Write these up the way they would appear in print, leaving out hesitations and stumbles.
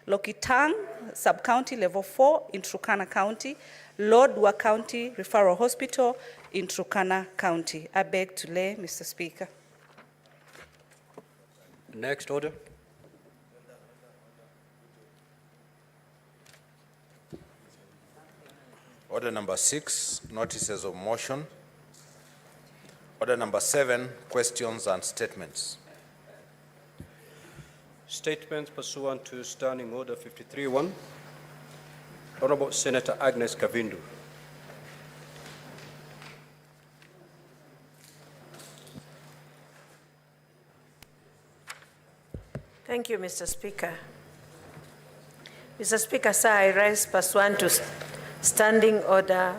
Lokitang, Sub-County Level 4 in Turkana County, Lodwar County Referral Hospital in Turkana County. I beg to lay, Mr. Speaker. Next order. Order number 6, notices of motion. Order number 7, questions and statements. Statements pursuant to Standing Order 53-1. Honorable Senator Agnes Kavindu. Thank you, Mr. Speaker. Mr. Speaker, sir, I rise pursuant to Standing Order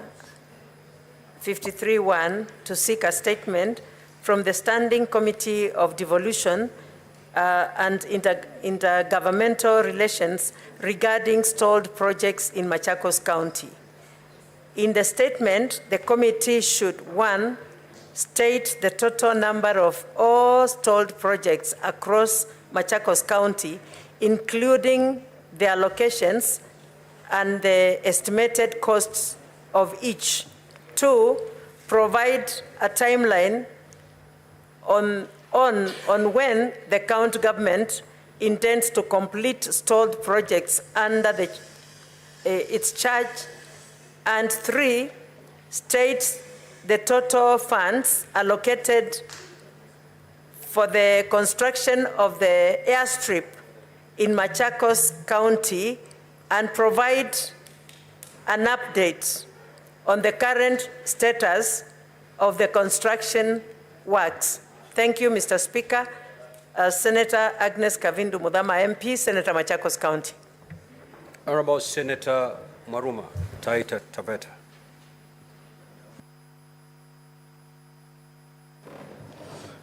53-1 to seek a statement from the Standing Committee of Devolution and Intergovernmental Relations regarding stalled projects in Machakos County. In the statement, the committee should, 1, state the total number of all stalled projects across Machakos County, including their locations and the estimated costs of each. 2, provide a timeline on when the county government intends to complete stalled projects under its charge. And 3, state the total funds allocated for the construction of the airstrip in Machakos County and provide an update on the current status of the construction works. Thank you, Mr. Speaker. Senator Agnes Kavindu Mudama, MP, Senator Machakos County. Honorable Senator Maruma, Taita Taveta.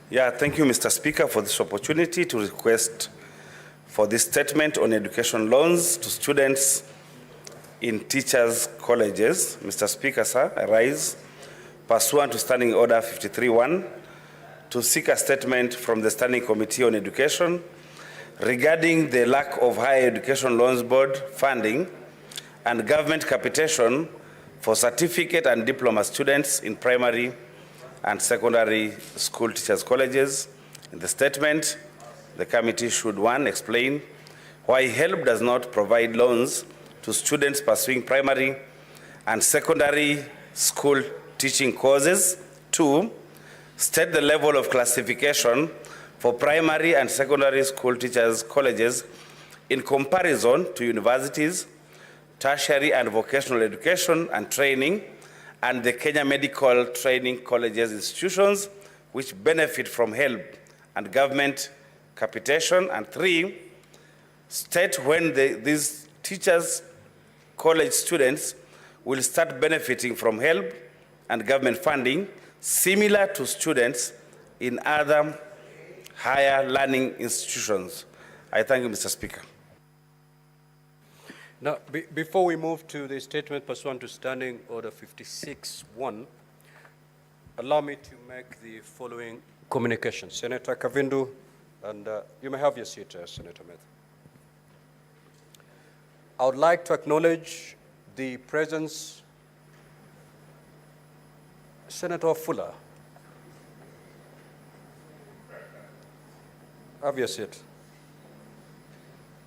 Yeah, thank you, Mr. Speaker, for this opportunity to request for this statement on education loans to students in teachers' colleges. Mr. Speaker, sir, I rise pursuant to Standing Order 53-1 to seek a statement from the Standing Committee on Education regarding the lack of Higher Education Loans Board funding and government capitation for certificate and diploma students in primary and secondary school teachers' colleges. In the statement, the committee should, 1, explain why HELP does not provide loans to students pursuing primary and secondary school teaching courses. 2, state the level of classification for primary and secondary school teachers' colleges in comparison to universities, tertiary and vocational education and training, and the Kenya Medical Training Colleges institutions which benefit from HELP and government capitation. And 3, state when these teachers' college students will start benefiting from HELP and government funding similar to students in other higher learning institutions. I thank you, Mr. Speaker. Now, before we move to the statement pursuant to Standing Order 56-1, allow me to make the following communication. Senator Kavindu, and you may have your seat, Senator Meth. I would like to acknowledge the presence, Senator Fuller. Have your seat.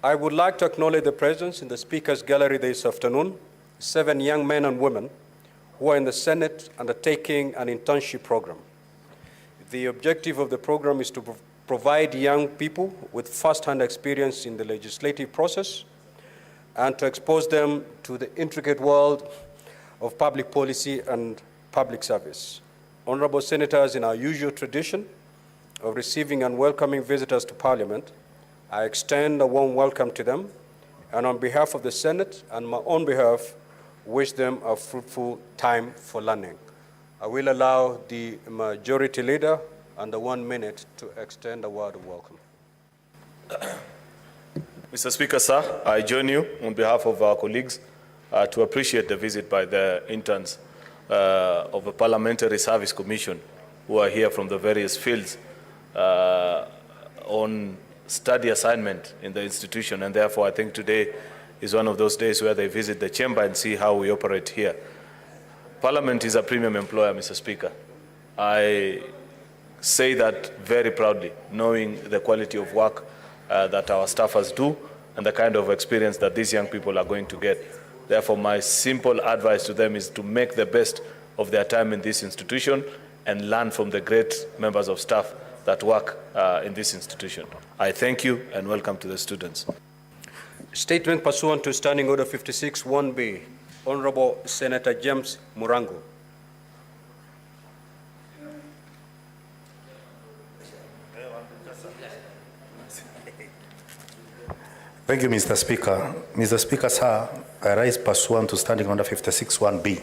I would like to acknowledge the presence in the Speaker's Gallery this afternoon, 7 young men and women who are in the Senate undertaking an internship program. The objective of the program is to provide young people with first-hand experience in the legislative process and to expose them to the intricate world of public policy and public service. Honorable Senators, in our usual tradition of receiving and welcoming visitors to Parliament, I extend a warm welcome to them, and on behalf of the Senate and my own behalf, wish them a fruitful time for learning. I will allow the Majority Leader under 1 minute to extend a word of welcome. Mr. Speaker, sir, I join you on behalf of our colleagues to appreciate the visit by the interns of the Parliamentary Service Commission who are here from the various fields on study assignment in the institution, and therefore I think today is one of those days where they visit the chamber and see how we operate here. Parliament is a premium employer, Mr. Speaker. I say that very proudly, knowing the quality of work that our staffers do and the kind of experience that these young people are going to get. Therefore, my simple advice to them is to make the best of their time in this institution and learn from the great members of staff that work in this institution. I thank you and welcome to the students. Statement pursuant to Standing Order 56-1B, Honorable Senator James Murango. Thank you, Mr. Speaker. Mr. Speaker, sir, I rise pursuant to Standing Order 56-1B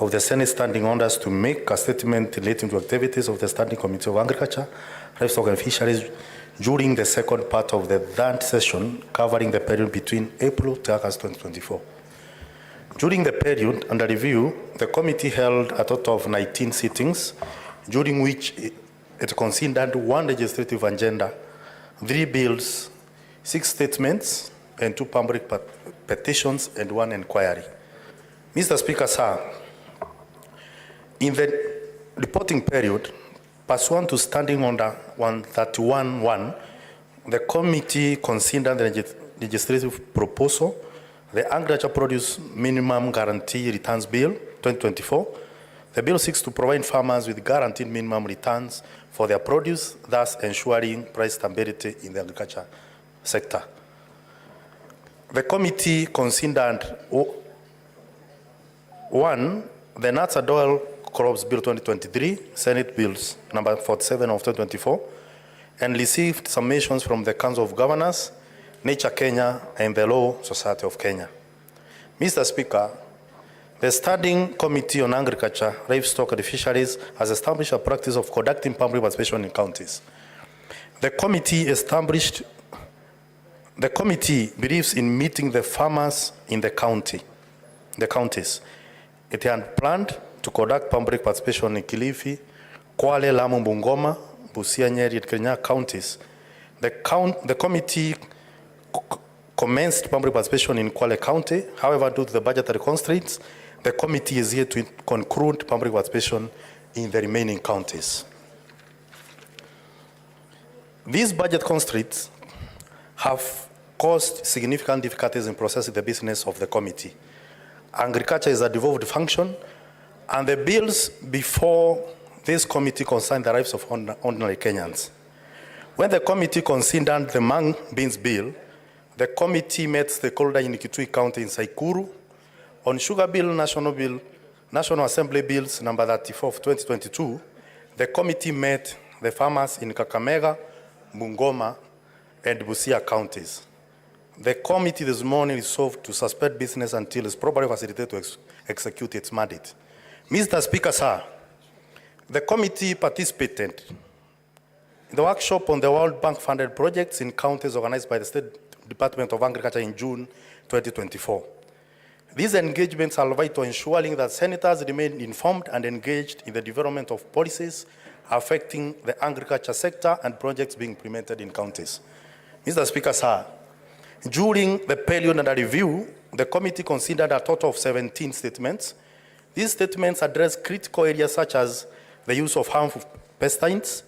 of the Senate Standing Orders to make a statement relating to activities of the Standing Committee of Agriculture, Livestock and Fisheries during the second part of the third session covering the period between April to August 2024. During the period under review, the committee held a total of 19 sittings, during which it considered 1 legislative agenda, 3 bills, 6 statements, and 2 public petitions and 1 inquiry. Mr. Speaker, sir, in the reporting period, pursuant to Standing Order 131-1, the committee considered the legislative proposal, the Agriculture Produce Minimum Guarantee Returns Bill 2024. The bill seeks to provide farmers with guaranteed minimum returns for their produce, thus ensuring price stability in the agriculture sector. The committee considered 1, the Nuts and Oil Crops Bill 2023, Senate Bills number 47 of 2024, and received submissions from the Council of Governors, Nature Kenya, and the Law Society of Kenya. Mr. Speaker, the Standing Committee on Agriculture, Livestock and Fisheries has established a practice of conducting public participation in counties. The committee believes in meeting the farmers in the counties. It had planned to conduct public participation in Kilifi, Kwale, Lamu, Bungoma, Busia, Nyeri, and Kirinyaga counties. The committee commenced public participation in Kwale County. However, due to the budgetary constraints, the committee is here to conclude public participation in the remaining counties. These budget constraints have caused significant difficulties in processing the business of the committee. Agriculture is a devolved function, and the bills before this committee concern the lives of ordinary Kenyans. When the committee considered the Mung Beans Bill, the committee met stakeholders in Kitui County in Saikuru. On Sugar Bill, National Assembly Bills number 34 of 2022, the committee met the farmers in Kakamega, Bungoma, and Busia counties. The committee this morning resolved to suspend business until it's properly facilitated to execute its mandate. Mr. Speaker, sir, the committee participated in the workshop on the World Bank funded projects in counties organized by the State Department of Agriculture in June 2024. These engagements are vital, ensuring that senators remain informed and engaged in the development of policies affecting the agriculture sector and projects being implemented in counties. Mr. Speaker, sir, during the period under review, the committee considered a total of 17 statements. These statements address critical areas such as the use of harmful pesticides,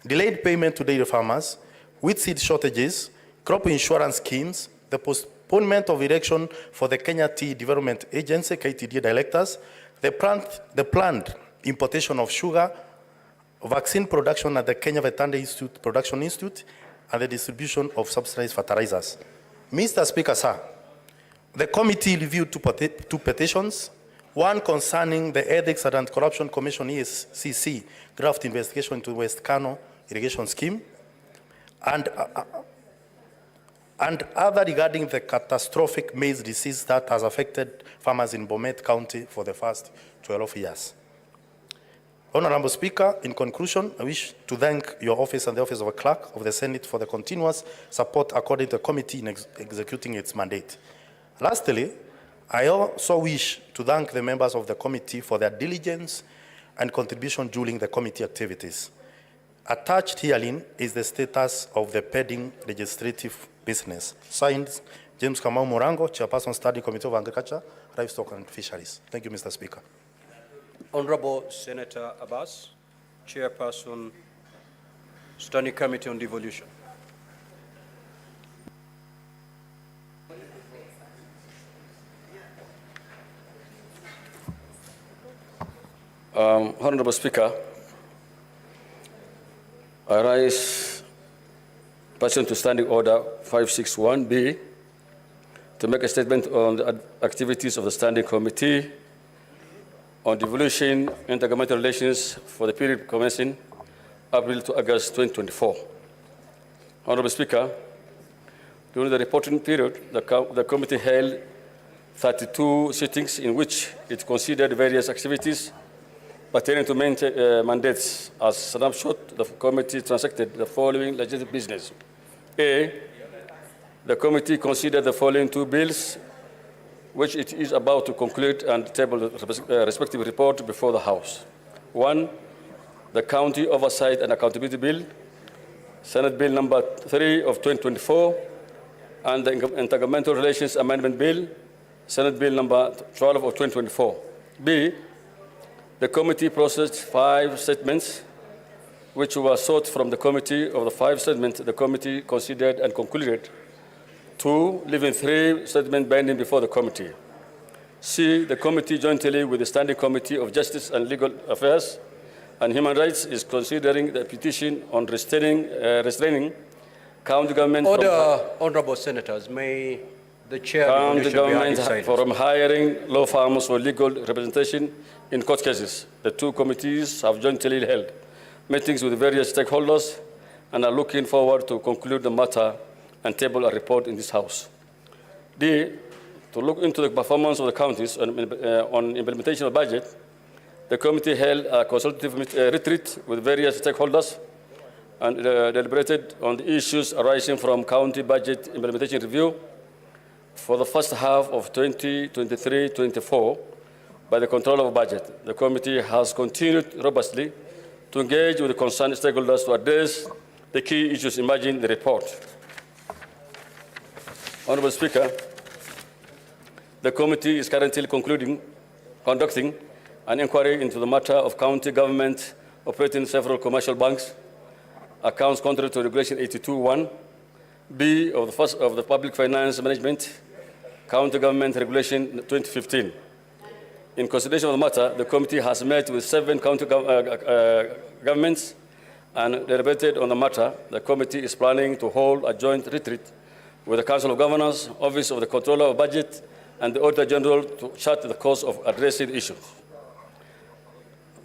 delayed payment to dairy farmers, wheat seed shortages, crop insurance schemes, the postponement of election for the Kenya Tea Development Agency, KTDA directors, the planned importation of sugar, vaccine production at the Kenya Veterinary Institute Production Institute, and the distribution of subsidized fertilizers. Mr. Speaker, sir, the committee reviewed 2 petitions, one concerning the Ethics and Anti-Corruption Commission ESCC draft investigation into West Kano irrigation scheme, and other regarding the catastrophic maize disease that has affected farmers in Bomet County for the past 12 years. Honorable Speaker, in conclusion, I wish to thank your office and the Office of the Clerk of the Senate for the continuous support accorded to the committee in executing its mandate. Lastly, I also wish to thank the members of the committee for their diligence and contribution during the committee activities. Attached herein is the status of the pending legislative business. Signed, James Kamau Morango, Chairperson, Standing Committee of Agriculture, Livestock and Fisheries. Thank you, Mr. Speaker. Honorable Senator Abbas, Chairperson, Standing Committee on Devolution. Honorable Speaker, I rise pursuant to Standing Order 561B to make a statement on the activities of the Standing Committee on Devolution and Intergovernmental Relations for the period commencing April to August 2024. Honorable Speaker, during the reporting period, the committee held 32 sittings in which it considered various activities pertaining to mandates. As a snapshot, the committee transacted the following legislative business. A, the committee considered the following two bills, which it is about to conclude and table the respective report before the House. One, the County Oversight and Accountability Bill, Senate Bill number 3 of 2024, and the Intergovernmental Relations Amendment Bill, Senate Bill number 12 of 2024. B, the committee processed 5 statements which were sought from the committee. Of the 5 statements the committee considered and concluded, 2, leaving 3 statements pending before the committee. C, the committee jointly with the Standing Committee of Justice and Legal Affairs and Human Rights is considering the petition on restraining county government Honorable Senators, may the chair county government silence. from hiring law firms for legal representation in court cases. The 2 committees have jointly held meetings with various stakeholders and are looking forward to conclude the matter and table a report in this House. D, to look into the performance of the counties on implementation of the budget, the committee held a consultative retreat with various stakeholders and deliberated on the issues arising from county budget implementation review for the first half of 2023-24 by the Controller of Budget. The committee has continued robustly to engage with the concerned stakeholders to address the key issues emerging in the report. Honorable Speaker, the committee is currently conducting an inquiry into the matter of county government operating several commercial banks, accounts contrary to Regulation 82(1), B of the Public Finance Management, County Government Regulation 2015. In consideration of the matter, the committee has met with 7 county governments and deliberated on the matter. The committee is planning to hold a joint retreat with the Council of Governors, Office of the Controller of Budget, and the Auditor General to chart the course of addressing the issues.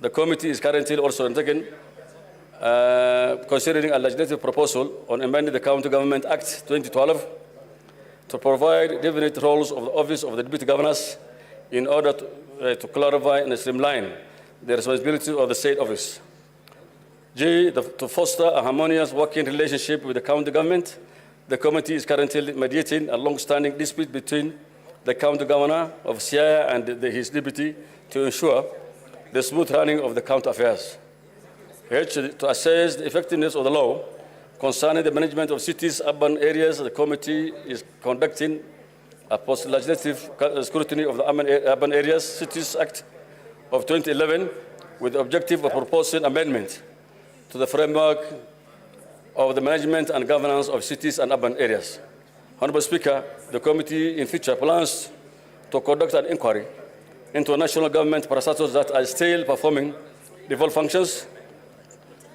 The committee is currently also considering a legislative proposal on amending the County Government Act 2012 to provide definite roles of the Office of the Deputy Governors in order to clarify and streamline the responsibility of the said office. G, to foster a harmonious working relationship with the county government, the committee is currently mediating a long-standing dispute between the county governor of Siaya and his deputy to ensure the smooth running of the county affairs. H, to assess the effectiveness of the law concerning the management of cities, urban areas, the committee is conducting a post-legislative scrutiny of the Urban Areas Cities Act of 2011 with the objective of proposing amendment to the framework of the management and governance of cities and urban areas. Honorable Speaker, the committee in future plans to conduct an inquiry into national government parastatals that are still performing devolved functions.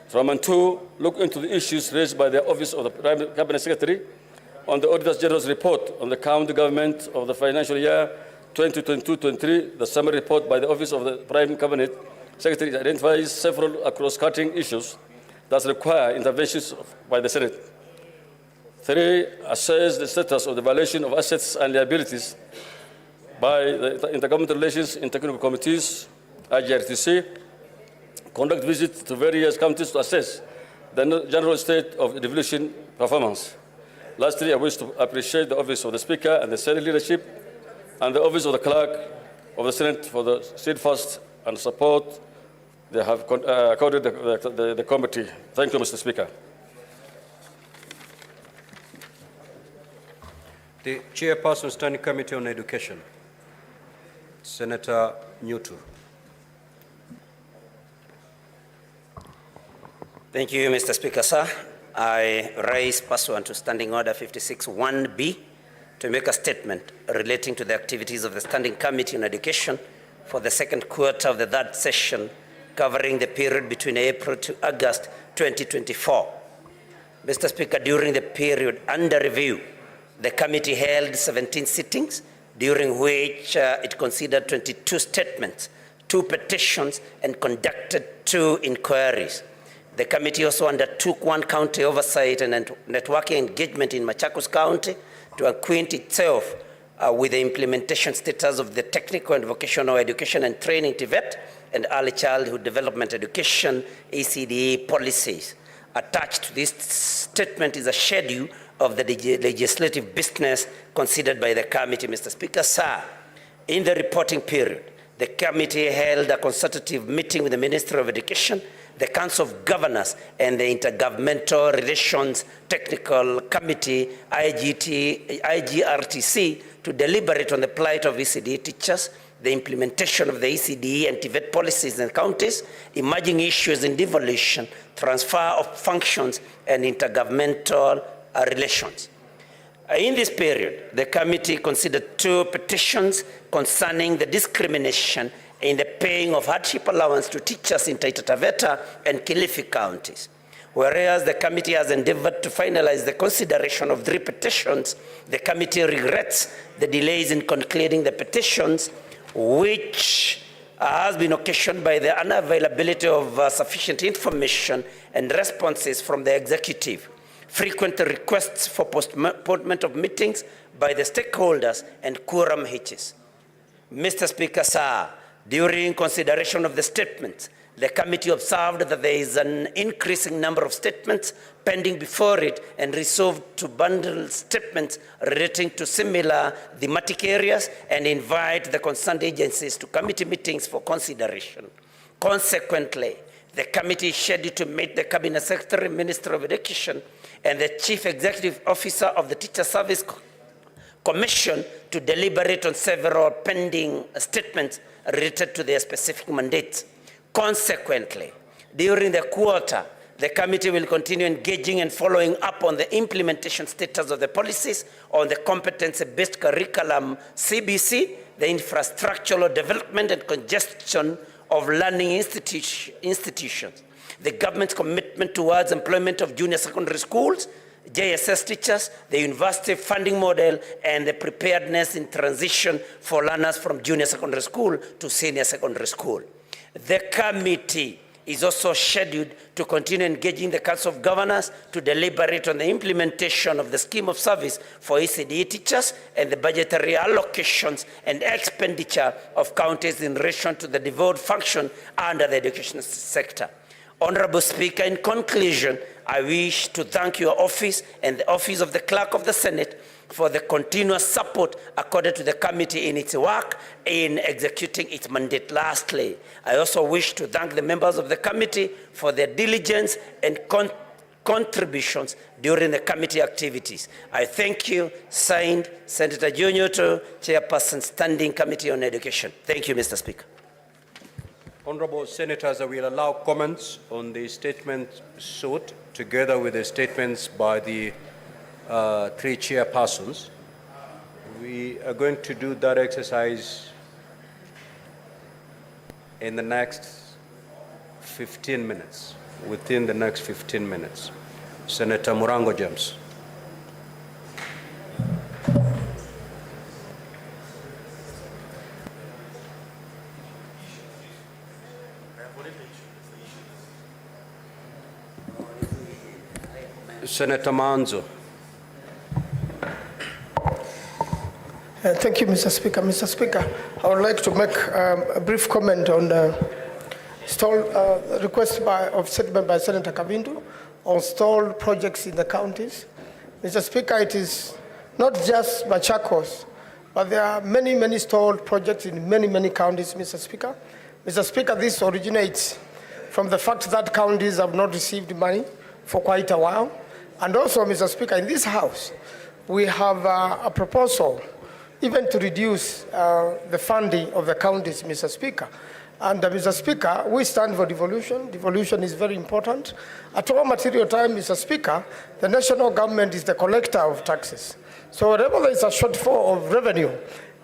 From and 2, look into the issues raised by the Office of the Prime Cabinet Secretary on the Auditor General's report on the county government of the financial year 2022-23. The summary report by the Office of the Prime Cabinet Secretary identifies several cross-cutting issues that require interventions by the Senate. 3, assess the status of the valuation of assets and liabilities by the Intergovernmental Relations in Technical Committees, IGRTC. Conduct visits to various counties to assess the general state of devolution performance. Lastly, I wish to appreciate the Office of the Speaker and the Senate leadership and the Office of the Clerk of the Senate for the steadfast and support they have accorded the committee. Thank you, Mr. Speaker. The Chairperson, Standing Committee on Education, Senator Newton. Thank you, Mr. Speaker, sir. I raise pursuant to Standing Order 56(1)B to make a statement relating to the activities of the Standing Committee on Education for the second quarter of the third session, covering the period between April to August 2024. Mr. Speaker, during the period under review, the committee held 17 sittings, during which it considered 22 statements, 2 petitions, and conducted 2 inquiries. The committee also undertook 1 county oversight and networking engagement in Machakos County to acquaint itself with the implementation status of the technical and vocational education and training TVET and early childhood development education ECDE policies. Attached to this statement is a schedule of the legislative business considered by the committee. Mr. Speaker, sir, in the reporting period, the committee held a consultative meeting with the Ministry of Education, the Council of Governors, and the Intergovernmental Relations Technical Committee, IGRTC, to deliberate on the plight of ECD teachers, the implementation of the ECD and TVET policies in counties, emerging issues in devolution, transfer of functions, and intergovernmental relations. In this period, the committee considered 2 petitions concerning the discrimination in the paying of hardship allowance to teachers in Taita Taveta and Kilifi counties. Whereas the committee has endeavored to finalize the consideration of 3 petitions, the committee regrets the delays in concluding the petitions, which has been occasioned by the unavailability of sufficient information and responses from the executive, frequent requests for postponement of meetings by the stakeholders, and quorum hitches. Mr. Speaker, sir, during consideration of the statements, the committee observed that there is an increasing number of statements pending before it and resolved to bundle statements relating to similar thematic areas and invite the concerned agencies to committee meetings for consideration. Consequently, the committee is scheduled to meet the Cabinet Secretary, Minister of Education, and the Chief Executive Officer of the Teacher Service Commission to deliberate on several pending statements related to their specific mandates. Consequently, during the quarter, the committee will continue engaging and following up on the implementation status of the policies on the competency-based curriculum CBC, the infrastructural development and congestion of learning institutions, the government's commitment towards employment of junior secondary schools, JSS teachers, the university funding model, and the preparedness in transition for learners from junior secondary school to senior secondary school. The committee is also scheduled to continue engaging the Council of Governors to deliberate on the implementation of the scheme of service for ECDE teachers and the budgetary allocations and expenditure of counties in relation to the devolved function under the education sector. Honorable Speaker, in conclusion, I wish to thank your office and the office of the Clerk of the Senate for the continuous support accorded to the committee in its work in executing its mandate. Lastly, I also wish to thank the members of the committee for their diligence and contributions during the committee activities. I thank you. Signed, Senator Junior, Chairperson, Standing Committee on Education. Thank you, Mr. Speaker. Honorable Senators, I will allow comments on the statement sought together with the statements by the 3 chairpersons. We are going to do that exercise in the next 15 minutes, within the next 15 minutes. Senator Murango James. Senator Manzo. Thank you, Mr. Speaker. Mr. Speaker, I would like to make a brief comment on the request of statement by Senator Kavindu on stalled projects in the counties. Mr. Speaker, it is not just Machakos, but there are many, many stalled projects in many, many counties, Mr. Speaker. Mr. Speaker, this originates from the fact that counties have not received money for quite a while. And also, Mr. Speaker, in this House, we have a proposal even to reduce the funding of the counties, Mr. Speaker. And Mr. Speaker, we stand for devolution. Devolution is very important. At all material time, Mr. Speaker, the national government is the collector of taxes. So whenever there is a shortfall of revenue,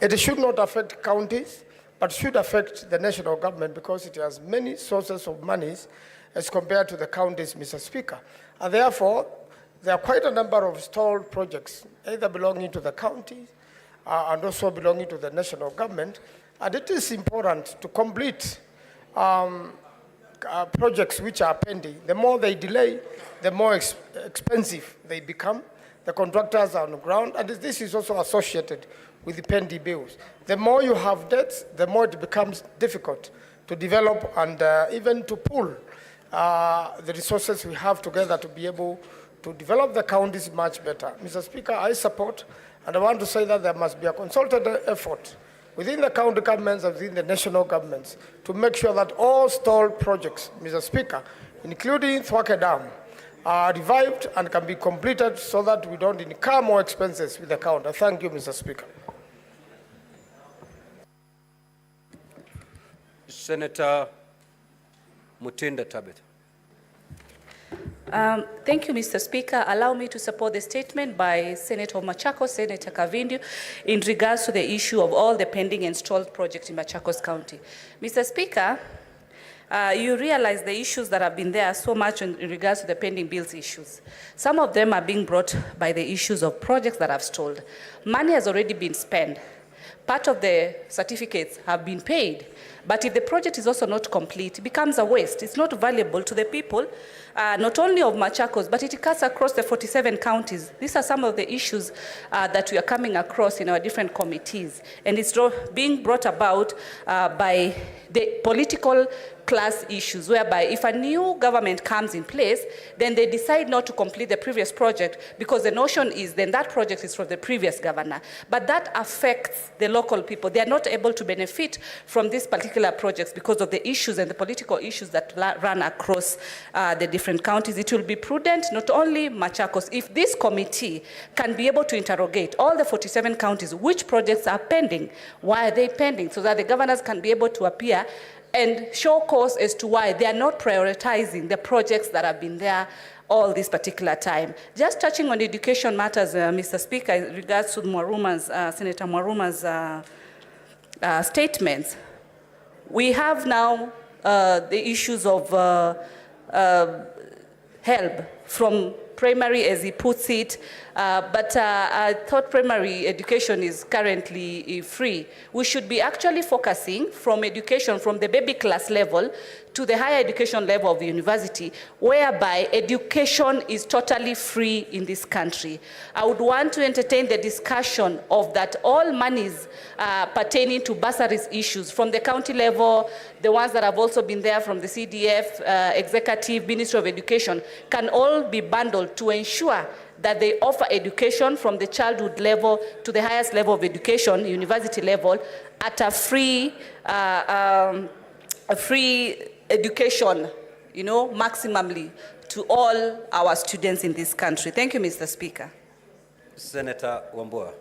it should not affect counties, but should affect the national government because it has many sources of monies as compared to the counties, Mr. Speaker. And therefore, there are quite a number of stalled projects, either belonging to the counties and also belonging to the national government. And it is important to complete projects which are pending. The more they delay, the more expensive they become. The contractors are on the ground, and this is also associated with the pending bills. The more you have debts, the more it becomes difficult to develop and even to pool the resources we have together to be able to develop the counties much better. Mr. Speaker, I support, and I want to say that there must be a concerted effort within the county governments and within the national governments to make sure that all stalled projects, Mr. Speaker, including Thwake Dam, are revived and can be completed so that we don't incur more expenses with the county. Thank you, Mr. Speaker. Senator Mutinda Tabitha. Thank you, Mr. Speaker. Allow me to support the statement by Senator Machakos, Senator Kavindu, in regards to the issue of all the pending and stalled projects in Machakos County. Mr. Speaker, you realize the issues that have been there so much in regards to the pending bills issues. Some of them are being brought by the issues of projects that have stalled. Money has already been spent. Part of the certificates have been paid. But if the project is also not complete, it becomes a waste. It's not valuable to the people, not only of Machakos, but it cuts across the 47 counties. These are some of the issues that we are coming across in our different committees. And it's being brought about by the political class issues, whereby if a new government comes in place, then they decide not to complete the previous project because the notion is then that project is from the previous governor. But that affects the local people. They are not able to benefit from these particular projects because of the issues and the political issues that run across the different counties. It will be prudent, not only Machakos, if this committee can be able to interrogate all the 47 counties, which projects are pending, why are they pending, so that the governors can be able to appear and show cause as to why they are not prioritizing the projects that have been there all this particular time. Just touching on education matters, Mr. Speaker, in regards to Senator Mwaruma's statements, we have now the issues of help from primary, as he puts it, but I thought primary education is currently free. We should be actually focusing from education from the baby class level to the higher education level of the university, whereby education is totally free in this country. I would want to entertain the discussion of that all monies pertaining to bursaries issues from the county level, the ones that have also been there from the CDF, Executive, Ministry of Education, can all be bundled to ensure that they offer education from the childhood level to the highest level of education, university level, at a free education, you know, maximally to all our students in this country. Thank you, Mr. Speaker. Senator Wambua.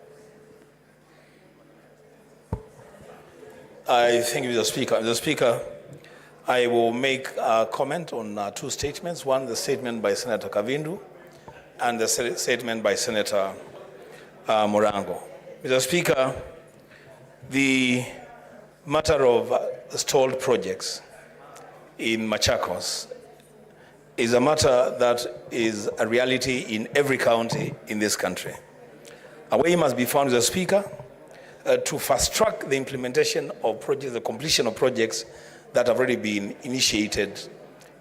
I thank you, Mr. Speaker. Mr. Speaker, I will make a comment on two statements. One, the statement by Senator Kavindu, and the statement by Senator Morango. Mr. Speaker, the matter of stalled projects in Machakos is a matter that is a reality in every county in this country. A way must be found, Mr. Speaker, to fast-track the implementation of projects, the completion of projects that have already been initiated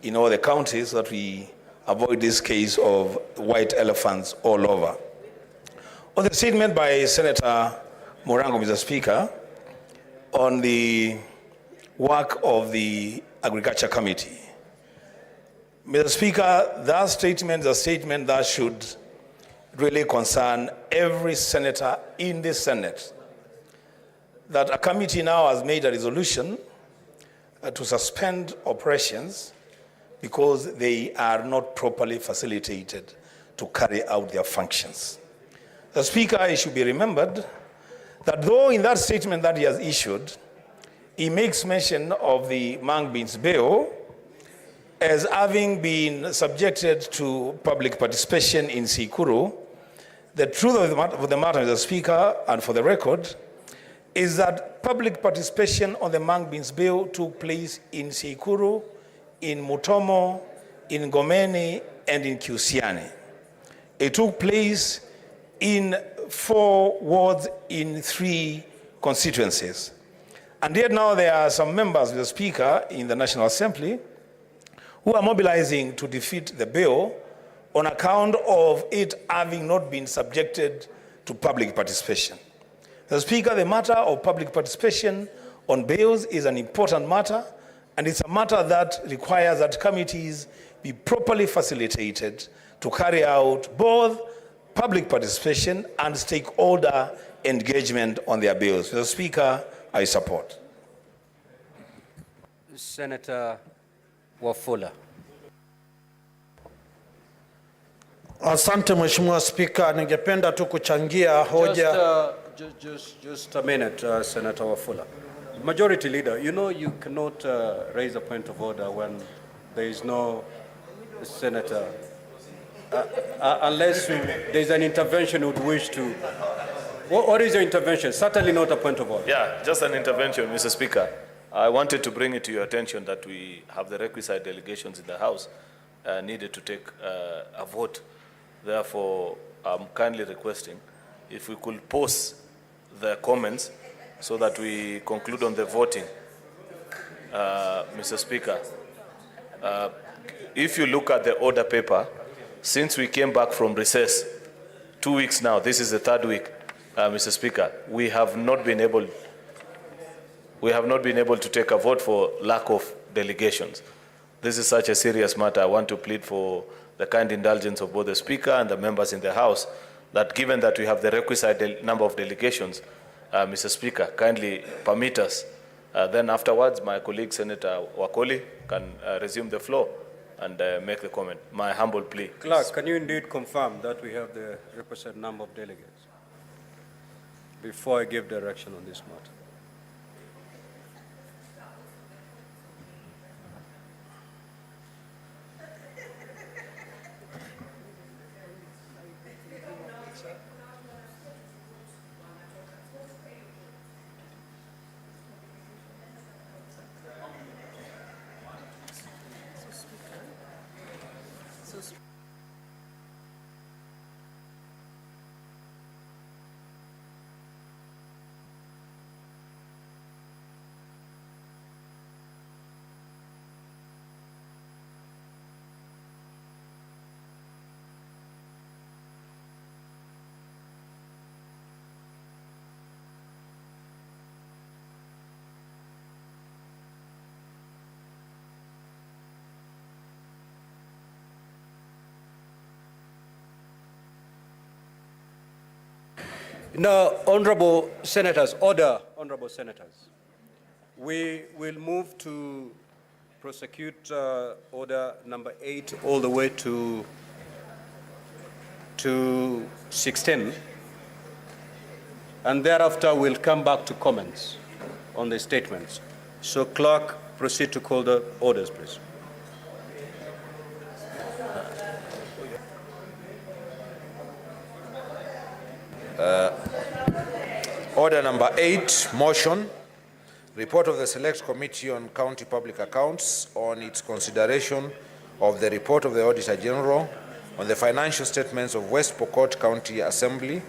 in all the counties, so that we avoid this case of white elephants all over. On the statement by Senator Morango, Mr. Speaker, on the work of the Agriculture Committee. Mr. Speaker, that statement is a statement that should really concern every senator in this Senate. That a committee now has made a resolution to suspend operations because they are not properly facilitated to carry out their functions. The Speaker, it should be remembered that though in that statement that he has issued, he makes mention of the Mang Beans Bill as having been subjected to public participation in Sikuru, the truth of the matter, Mr. Speaker, and for the record, is that public participation on the Mang Beans Bill took place in Sikuru, in Mutomo, in Ngomeni, and in Kiusiani. It took place in 4 wards in 3 constituencies. And yet now there are some members of the Speaker in the National Assembly who are mobilizing to defeat the bill on account of it having not been subjected to public participation. The Speaker, the matter of public participation on bills is an important matter, and it's a matter that requires that committees be properly facilitated to carry out both public participation and stakeholder engagement on their bills. Mr. Speaker, I support. Senator Wafula. Asante Mheshimiwa Spika, ningependa tu kuchangia hoja. Just a minute, Senator Wafula. Majority Leader, you know you cannot raise a point of order when there is no senator, unless there is an intervention you would wish to. What is your intervention? Certainly not a point of order. Yeah, just an intervention, Mr. Speaker. I wanted to bring it to your attention that we have the requisite delegations in the House needed to take a vote. Therefore, I'm kindly requesting if we could pause the comments so that we conclude on the voting. Mr. Speaker, if you look at the order paper, since we came back from recess, 2 weeks now, this is the 3rd week, Mr. Speaker, we have not been able to take a vote for lack of delegations. This is such a serious matter. I want to plead for the kind indulgence of both the Speaker and the members in the House that given that we have the requisite number of delegations, Mr. Speaker, kindly permit us. Then afterwards, my colleague Senator Wakoli can resume the floor and make the comment. My humble plea. Clerk, can you indeed confirm that we have the requisite number of delegates before I give direction on this matter? Now, honorable senators, honorable senators, we will move to prosecute order number 8 all the way to 16, and thereafter we'll come back to comments on the statements. So, clerk, proceed to call the orders, please. Order number 8, motion. Report of the Select Committee on County Public Accounts on its consideration of the report of the Auditor General on the financial statements of West Pokot County Assembly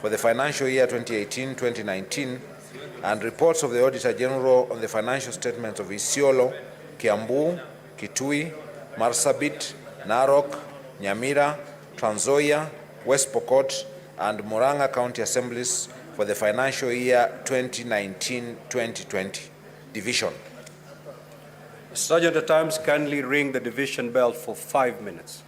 for the financial year 2018-2019 and reports of the Auditor General on the financial statements of Isiolo, Kiambu, Kitui, Marsabit, Narok, Nyamira, Trans Nzoia, West Pokot, and Murang'a County Assemblies for the financial year 2019-2020. Division. Sergeant at Arms, kindly ring the division bell for 5 minutes.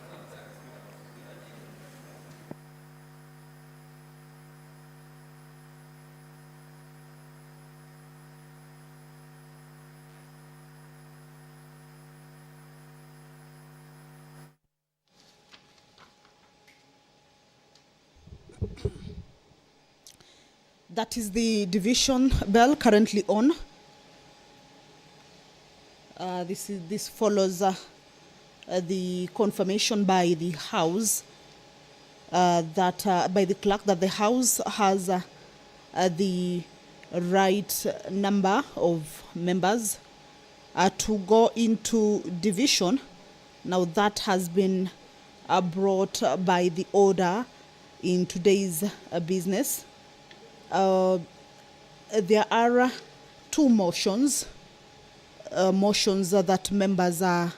That is the division bill currently on. This follows the confirmation by the House by the clerk that the House has the right number of members to go into division. Now that has been brought by the order in today's business. There are two motions that members are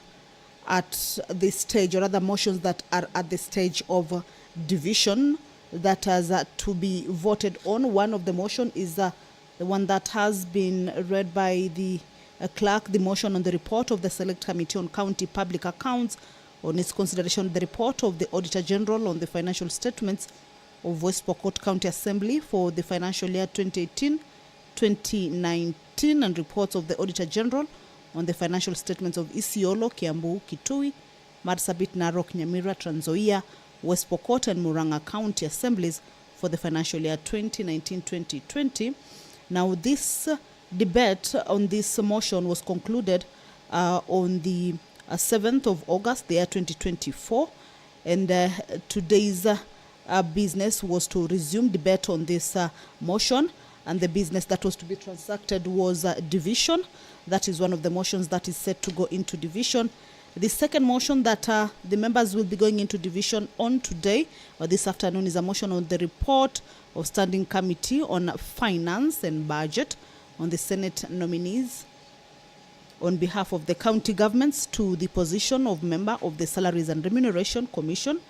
at this stage, or other motions that are at the stage of division that has to be voted on. One of the motion is the one that has been read by the clerk, the motion on the report of the Select Committee on County Public Accounts on its consideration of the report of the Auditor General on the financial statements of West Pokot County Assembly for the financial year 2018-2019 and reports of the Auditor General on the financial statements of Isiolo, Kiambu, Kitui, Marsabit, Narok, Nyamira, Trans Nzoia, West Pokot and Murang'a County Assemblies for the financial year 2019-2020. Now this debate on this motion was concluded on the 7th of August, the year 2024, and today's business was to resume debate on this motion, and the business that was to be transacted was division. That is one of the motions that is set to go into division. The second motion that the members will be going into division on today or this afternoon is a motion on the report of Standing Committee on Finance and Budget on the Senate nominees on behalf of the county governments to the position of member of the Salaries and Remuneration Commission.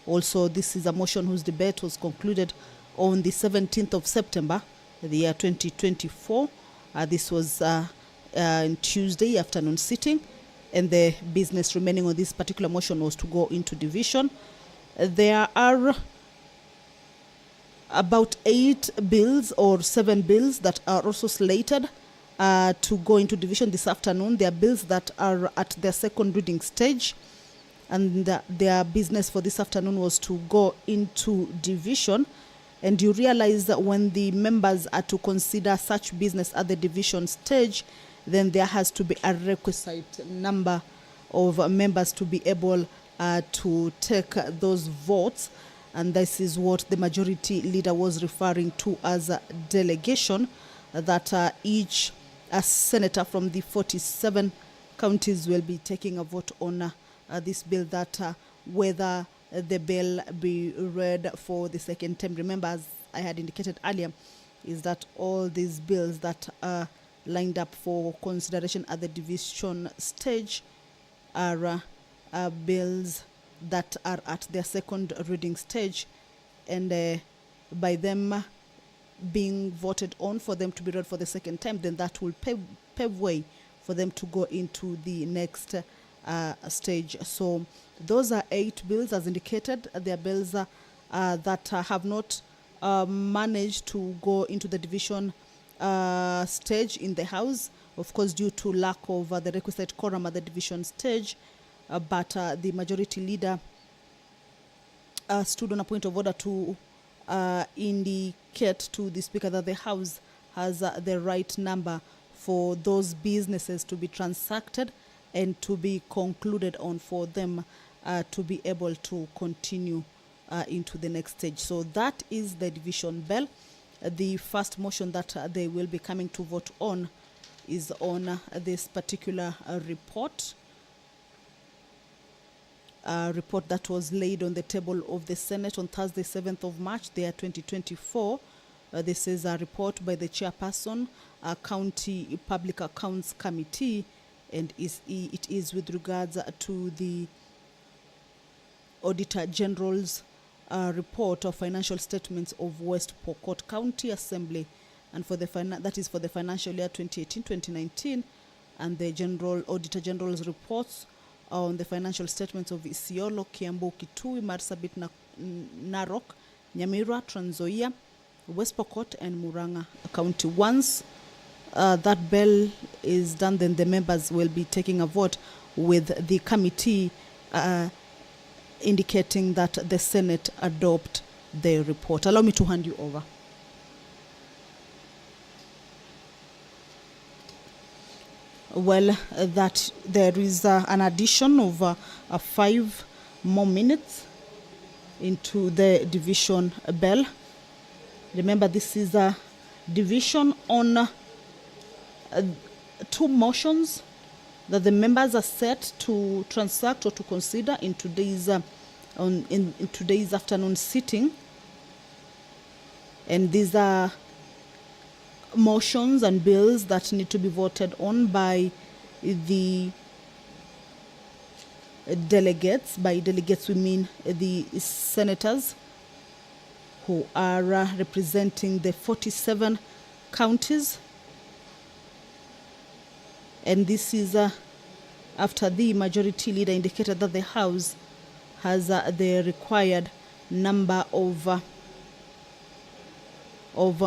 Also, this is a motion whose debate was concluded on the 17th of September, the year 2024. This was in Tuesday afternoon sitting, and the business remaining on this particular motion was to go into division. There are about 8 bills or 7 bills that are also slated to go into division this afternoon. There are bills that are at their second reading stage, and their business for this afternoon was to go into division. And you realize that when the members are to consider such business at the division stage, then there has to be a requisite number of members to be able to take those votes. And this is what the majority leader was referring to as a delegation, that each senator from the 47 counties will be taking a vote on this bill, that whether the bill be read for the second time. Remember, as I had indicated earlier, is that all these bills that are lined up for consideration at the division stage are bills that are at their second reading stage, and by them being voted on for them to be read for the second time, then that will pave way for them to go into the next stage. So those are 8 bills as indicated. They are bills that have not managed to go into the division stage in the House, of course due to lack of the requisite quorum at the division stage, but the majority leader stood on a point of order to indicate to the Speaker that the House has the right number for those businesses to be transacted and to be concluded on, for them to be able to continue into the next stage. So that is the division bill. The first motion that they will be coming to vote on is on this particular report. Report that was laid on the table of the Senate on Thursday, 7th of March, the year 2024. This is a report by the chairperson, County Public Accounts Committee, and it is with regards to the Auditor General's report of financial statements of West Pokot County Assembly, and for the that is for the financial year 2018-2019, and the Auditor General's reports on the financial statements of Isiolo, Kiambu, Kitui, Marsabit, Narok, Nyamira, Trans Nzoia, West Pokot, and Murang'a County. Once that bill is done, then the members will be taking a vote with the committee indicating that the Senate adopt the report. Allow me to hand you over. Well, that there is an addition of 5 more minutes into the division bell. Remember, this is a division on 2 motions that the members are set to transact or to consider in today's in today's afternoon sitting, and these are motions and bills that need to be voted on by the delegates. By delegates, we mean the senators who are representing the 47 counties. And this is after the majority leader indicated that the House has the required number of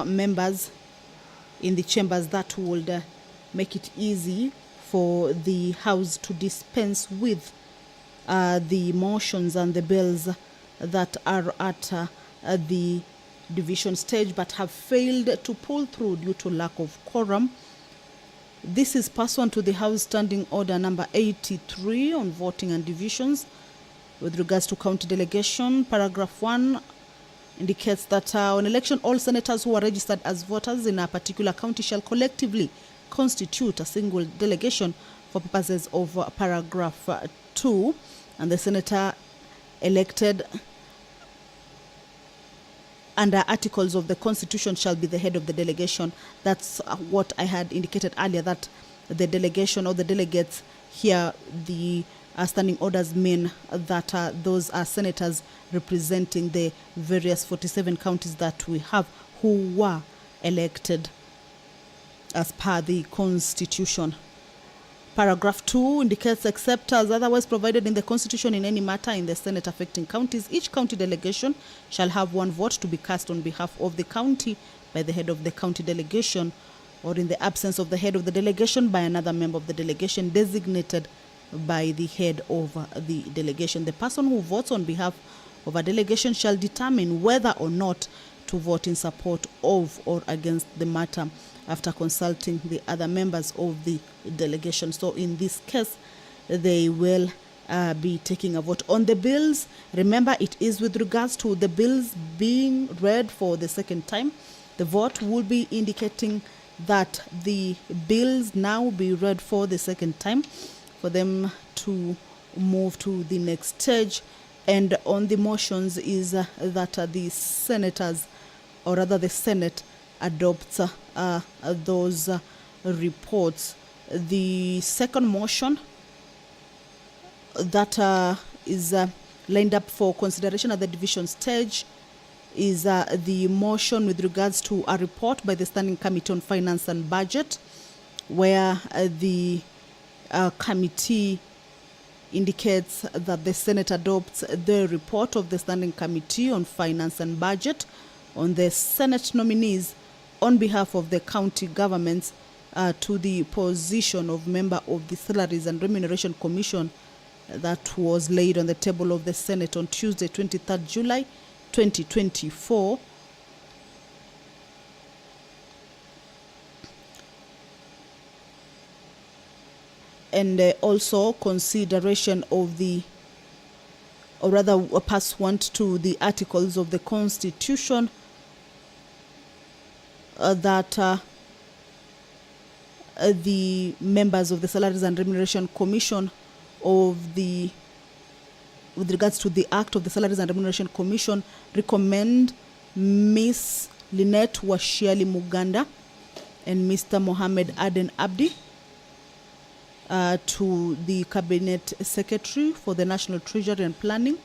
members in the chambers that would make it easy for the House to dispense with the motions and the bills that are at the division stage but have failed to pull through due to lack of quorum. This is pursuant to the House Standing Order number 83 on voting and divisions. With regards to county delegation, paragraph 1 indicates that on election, all senators who are registered as voters in a particular county shall collectively constitute a single delegation for purposes of paragraph 2, and the senator elected under articles of the Constitution shall be the head of the delegation. That's what I had indicated earlier, that the delegation or the delegates here, the standing orders mean that those are senators representing the various 47 counties that we have who were elected as per the Constitution. Paragraph 2 indicates, except as otherwise provided in the Constitution in any matter in the Senate affecting counties, each county delegation shall have 1 vote to be cast on behalf of the county by the head of the county delegation, or in the absence of the head of the delegation by another member of the delegation designated by the head of the delegation. The person who votes on behalf of a delegation shall determine whether or not to vote in support of or against the matter after consulting the other members of the delegation. So in this case, they will be taking a vote on the bills. Remember, it is with regards to the bills being read for the second time. The vote will be indicating that the bills now be read for the second time for them to move to the next stage. And on the motions is that the senators, or rather the Senate, adopts those reports. The second motion that is lined up for consideration at the division stage is the motion with regards to a report by the Standing Committee on Finance and Budget, where the committee indicates that the Senate adopts the report of the Standing Committee on Finance and Budget on the Senate nominees on behalf of the county governments to the position of member of the Salaries and Remuneration Commission that was laid on the table of the Senate on Tuesday, 23rd July, 2024. And also consideration of the, or rather pursuant to the articles of the Constitution that the members of the Salaries and Remuneration Commission of the, with regards to the Act of the Salaries and Remuneration Commission, recommend Ms. Lynette Washiali Muganda and Mr. Mohammed Aden Abdi to the Cabinet Secretary for the National Treasury and Planning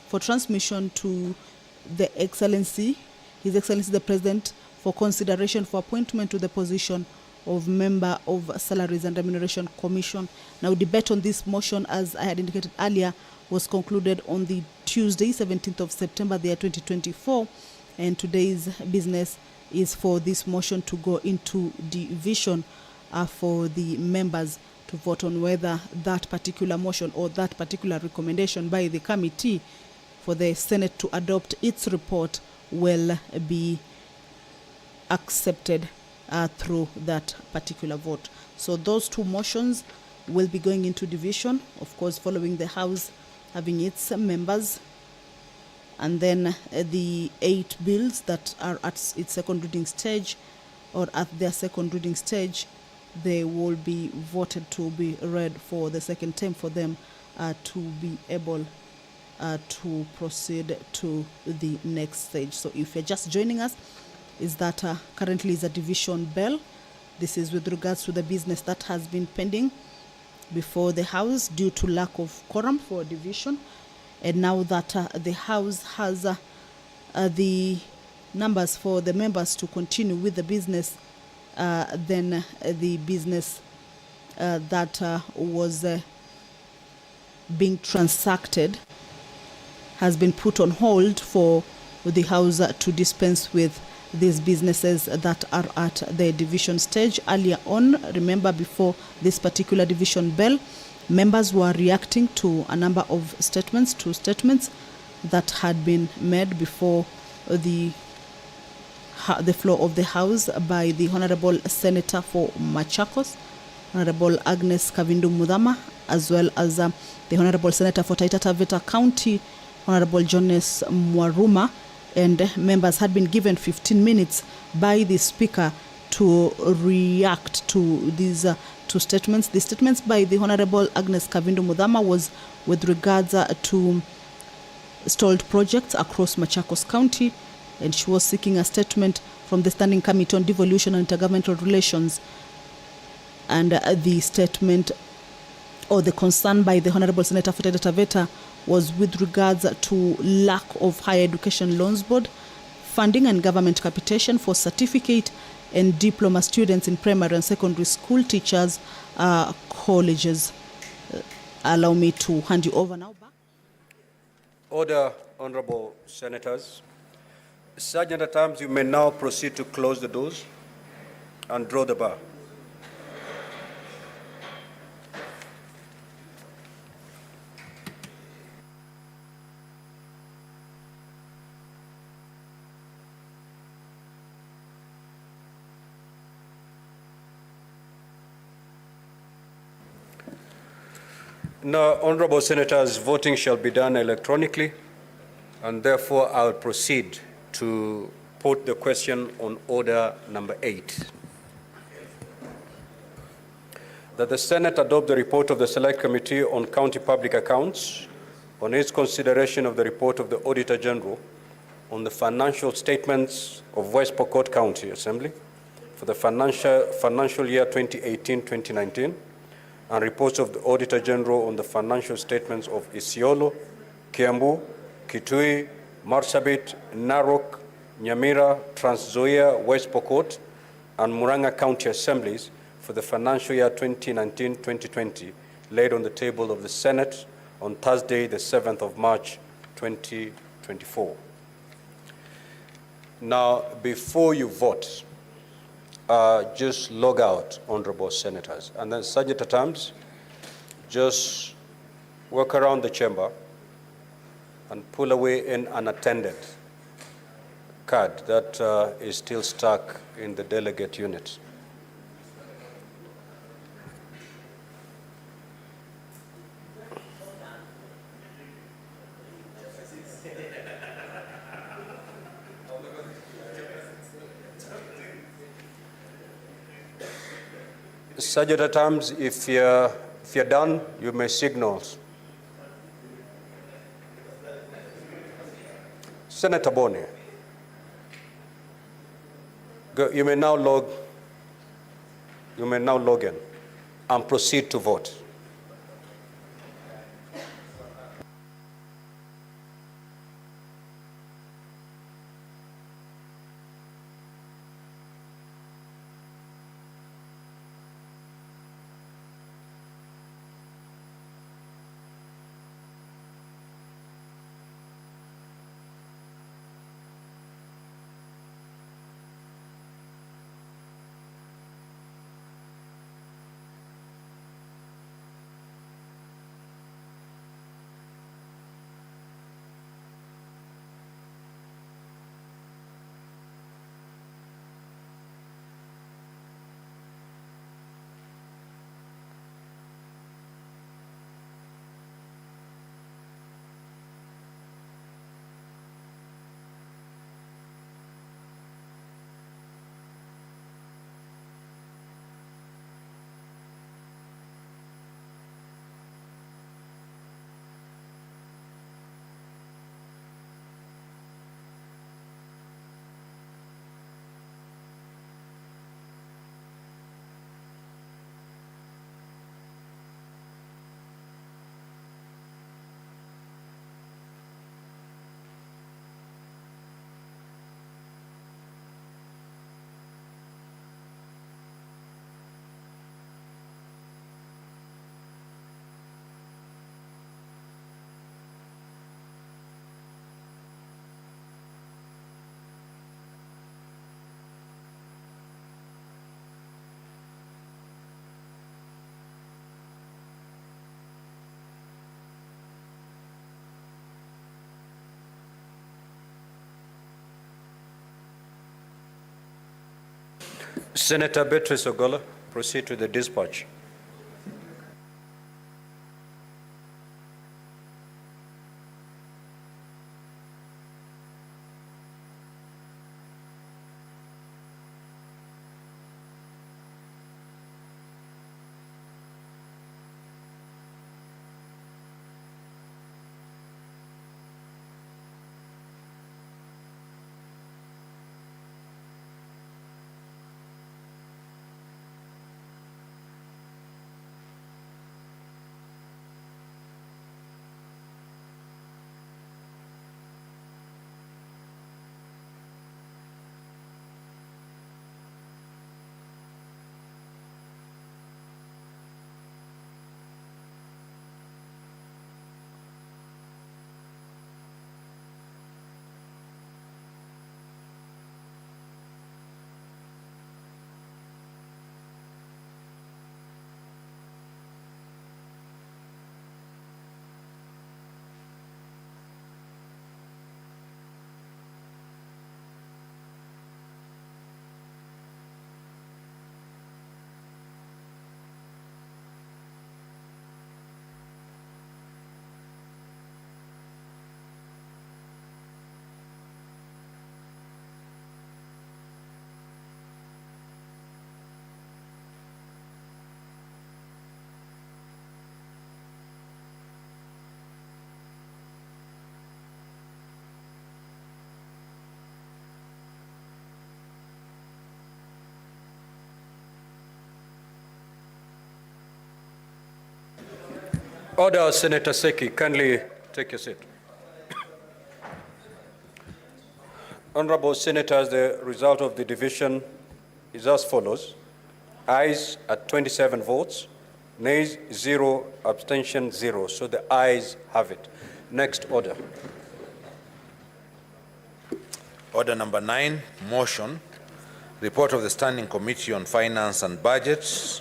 for transmission to the Excellency, His Excellency the President, for consideration for appointment to the position of member of Salaries and Remuneration Commission. Now, debate on this motion, as I had indicated earlier, was concluded on the Tuesday, 17th of September, the year 2024, and today's business is for this motion to go into division for the members to vote on whether that particular motion or that particular recommendation by the committee for the Senate to adopt its report will be accepted through that particular vote. So those two motions will be going into division, of course, following the House having its members. And then the 8 bills that are at its second reading stage or at their second reading stage, they will be voted to be read for the second term for them to be able to proceed to the next stage. So if you're just joining us, is that currently is a division bell. This is with regards to the business that has been pending before the House due to lack of quorum for division. And now that the House has the numbers for the members to continue with the business, then the business that was being transacted has been put on hold for the House to dispense with these businesses that are at the division stage. Earlier on, remember, before this particular division bell, members were reacting to a number of statements, two statements that had been made before the floor of the House by the Honorable Senator for Machakos, Honorable Agnes Kavindu Mudhama, as well as the Honorable Senator for Taita Taveta County, Honorable Jonas Mwaruma, and members had been given 15 minutes by the Speaker to react to these two statements. The statements by the Honorable Agnes Kavindu Mudhama was with regards to stalled projects across Machakos County, and she was seeking a statement from the Standing Committee on Devolution and Intergovernmental Relations. And the statement or the concern by the Honorable Senator for Taita Taveta was with regards to lack of Higher Education Loans Board funding and government capitation for certificate and diploma students in primary and secondary school teachers, colleges. Allow me to hand you over now back. Order, Honorable Senators. Sergeant at Arms, you may now proceed to close the doors and draw the bar. Now, Honorable Senators, voting shall be done electronically, and therefore I'll proceed to put the question on order number 8. That the Senate adopt the report of the Select Committee on County Public Accounts on its consideration of the report of the Auditor General on the financial statements of West Pokot County Assembly for the financial year 2018-2019, and reports of the Auditor General on the financial statements of Isiolo, Kiambu, Kitui, Marsabit, Narok, Nyamira, Trans Nzoia, West Pokot, and Murang'a County Assemblies for the financial year 2019-2020, laid on the table of the Senate on Thursday, the 7th of March, 2024. Now, before you vote, just log out, Honorable Senators. And then, Sergeant at Arms, just walk around the chamber and pull away an unattended card that is still stuck in the delegate unit. Sergeant at Arms, if you're done, you may signal. Senator Boni, you may now log in and proceed to vote. Senator Beatrice Ogola, proceed to the dispatch. Order, Senator Seki, kindly take your seat. Honorable Senators, the result of the division is as follows. Ayes at 27 votes, nays 0, abstention 0. So the ayes have it. Next order. Order number 9, motion. Report of the Standing Committee on Finance and Budget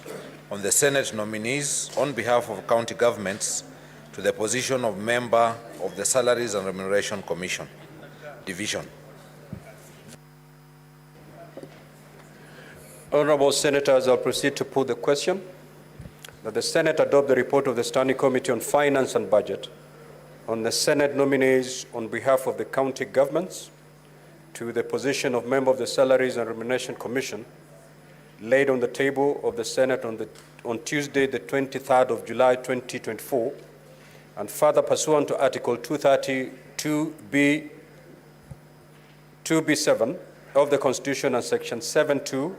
on the Senate nominees on behalf of county governments to the position of member of the Salaries and Remuneration Commission, Division. Honorable Senators, I'll proceed to put the question that the Senate adopt the report of the Standing Committee on Finance and Budget on the Senate nominees on behalf of the county governments to the position of member of the Salaries and Remuneration Commission, laid on the table of the Senate on Tuesday, the 23rd of July, 2024, and further pursuant to Article 232B7 of the Constitution and Section 7.2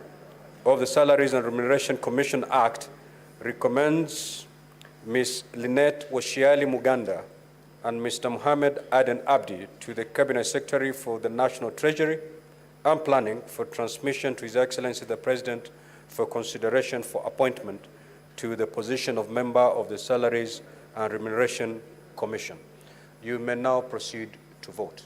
of the Salaries and Remuneration Commission Act, recommends Ms. Lynette Washiali Muganda and Mr. Mohammed Aden Abdi to the Cabinet Secretary for the National Treasury and Planning for transmission to His Excellency the President for consideration for appointment to the position of member of the Salaries and Remuneration Commission. You may now proceed to vote.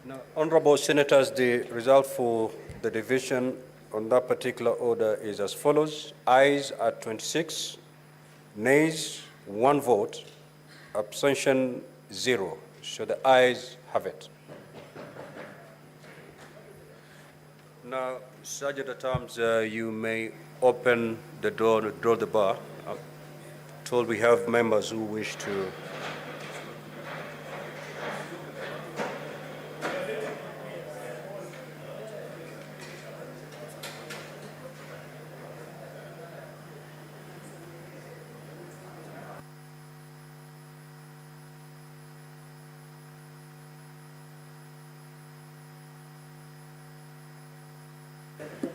Now, honorable senators, the result for the division on that particular order is as follows. Ayes are 26, nays 1 vote, abstention 0. So the ayes have it. Now, Sergeant at Arms, you may open the door and draw the bar. I'm told we have members who wish to.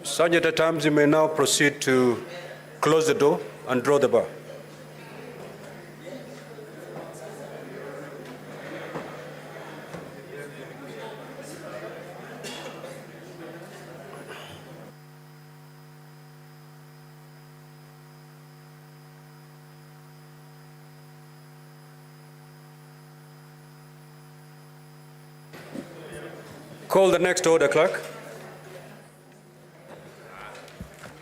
Sergeant at Arms, you may now proceed to close the door and draw the bar. Call the next order, clerk.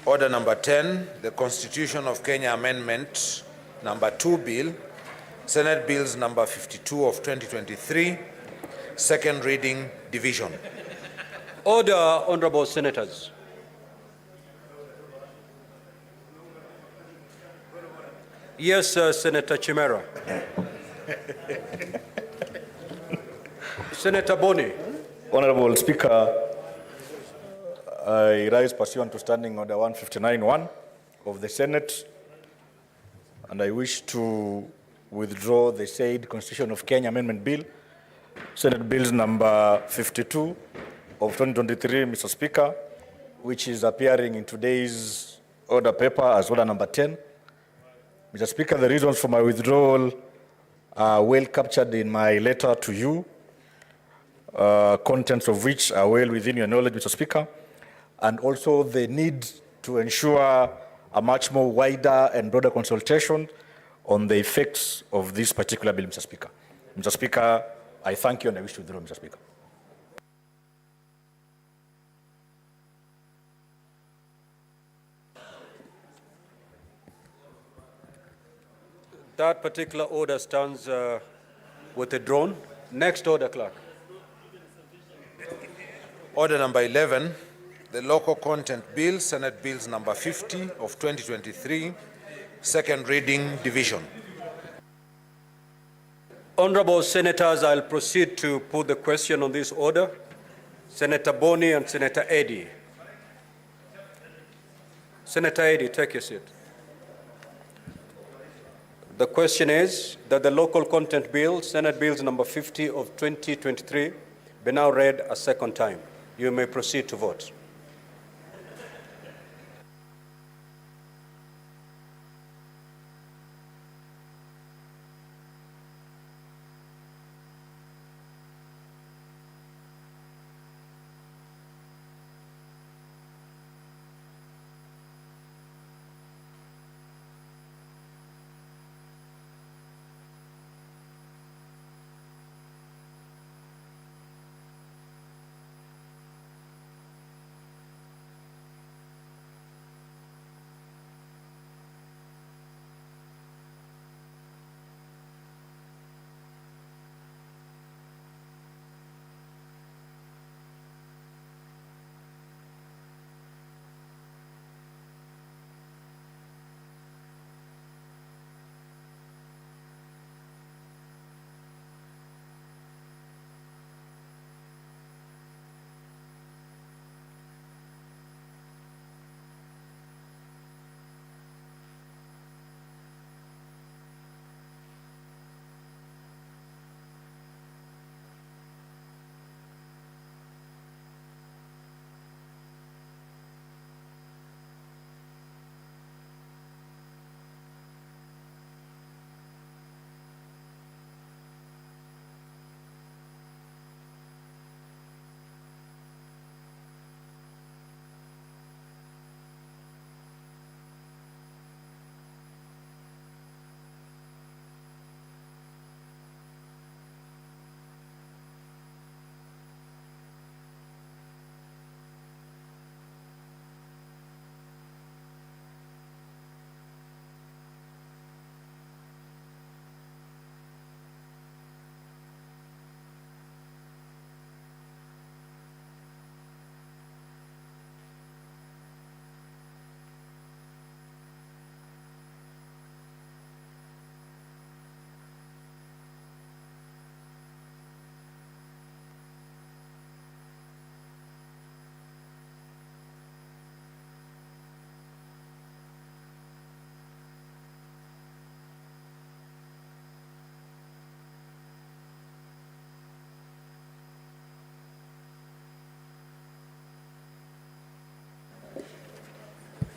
Order number 10, the Constitution of Kenya Amendment number 2 Bill, Senate Bills number 52 of 2023, second reading, division. Order, honorable senators. Yes, Senator Chimera. Senator Boni. Honorable Speaker, I rise pursuant to Standing Order 159(1) of the Senate, and I wish to withdraw the said Constitution of Kenya Amendment Bill, Senate Bills number 52 of 2023, Mr. Speaker, which is appearing in today's order paper as order number 10. Mr. Speaker, the reasons for my withdrawal are well captured in my letter to you, contents of which are well within your knowledge, Mr. Speaker, and also the need to ensure a much more wider and broader consultation on the effects of this particular bill, Mr. Speaker. Mr. Speaker, I thank you and I wish to withdraw, Mr. Speaker. That particular order stands withdrawn. Next order, clerk. Order number 11, the Local Content Bill, Senate Bills number 50 of 2023, second reading, division. Honorable senators, I'll proceed to put the question on this order. Senator Boni and Senator Eddy. Senator Eddy, take your seat. The question is that the Local Content Bill, Senate Bills number 50 of 2023, be now read a second time. You may proceed to vote.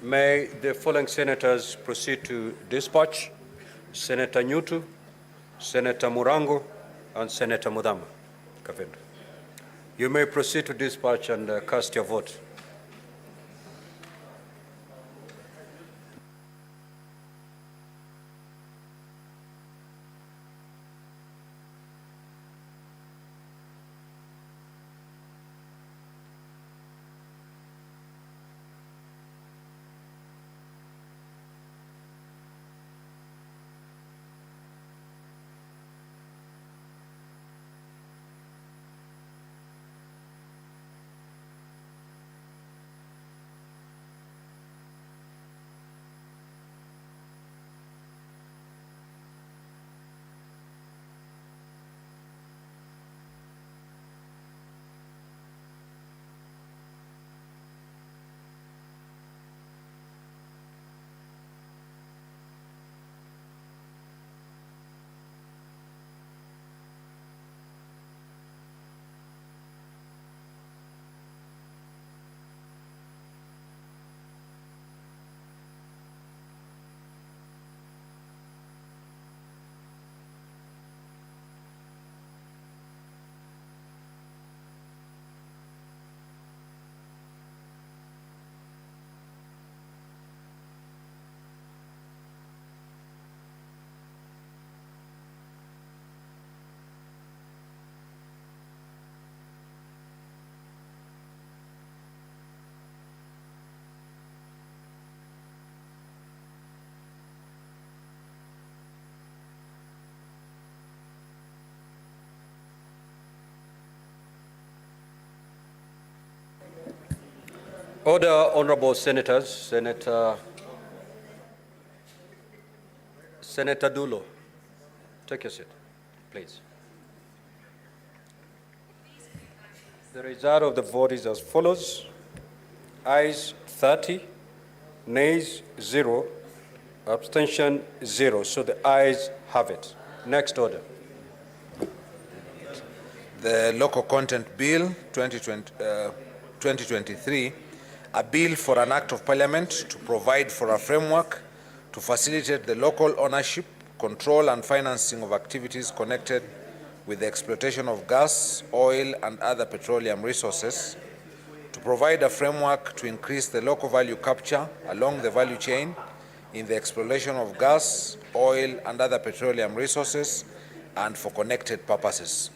May the following senators proceed to dispatch: Senator Nyutu, Senator Murango, and Senator Mudama Kavindu. You may proceed to dispatch and cast your vote. Order, honorable senators. Senator Dulo, take your seat, please. The result of the vote is as follows: ayes 30, nays 0, abstention 0. So the ayes have it. Next order. The Local Content Bill 2023, a bill for an act of parliament to provide for a framework to facilitate the local ownership, control, and financing of activities connected with the exploitation of gas, oil, and other petroleum resources, to provide a framework to increase the local value capture along the value chain in the exploration of gas, oil, and other petroleum resources, and for connected purposes.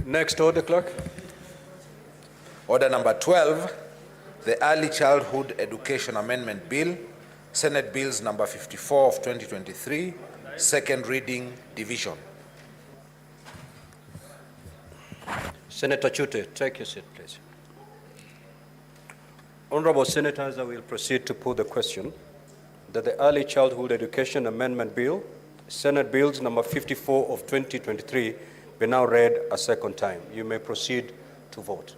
Next order, clerk. Order number 12, the Early Childhood Education Amendment Bill, Senate Bills number 54 of 2023, second reading, division. Senator Chute, take your seat, please. Honorable senators, I will proceed to put the question that the Early Childhood Education Amendment Bill, Senate Bills number 54 of 2023, be now read a second time. You may proceed to vote.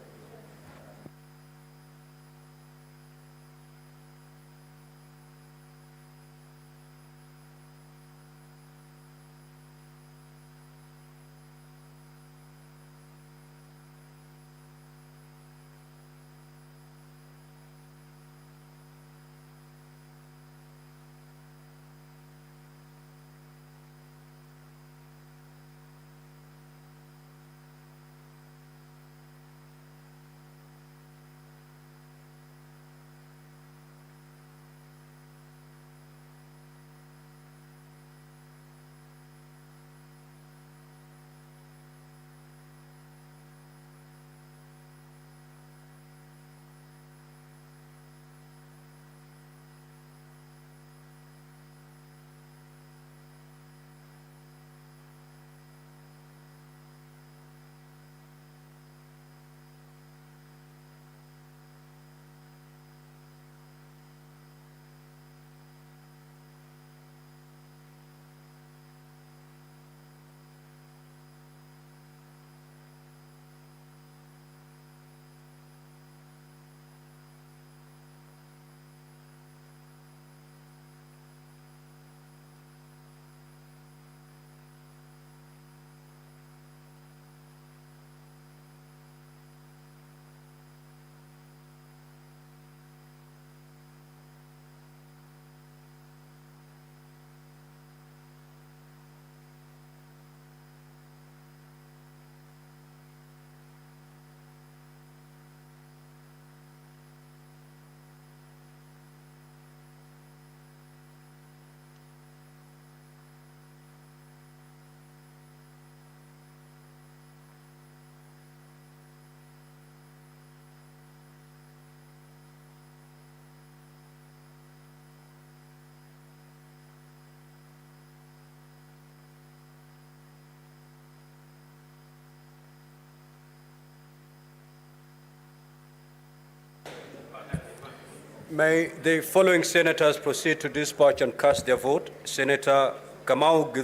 May the following senators proceed to dispatch and cast their vote. Senator Kamau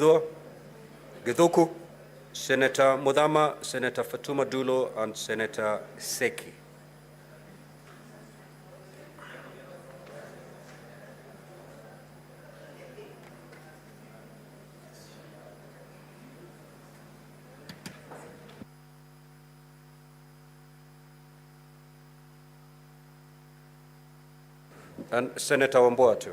Githuku, Senator Mudama, Senator Fatuma Dulo, and Senator Seki. And Senator Wamboatu.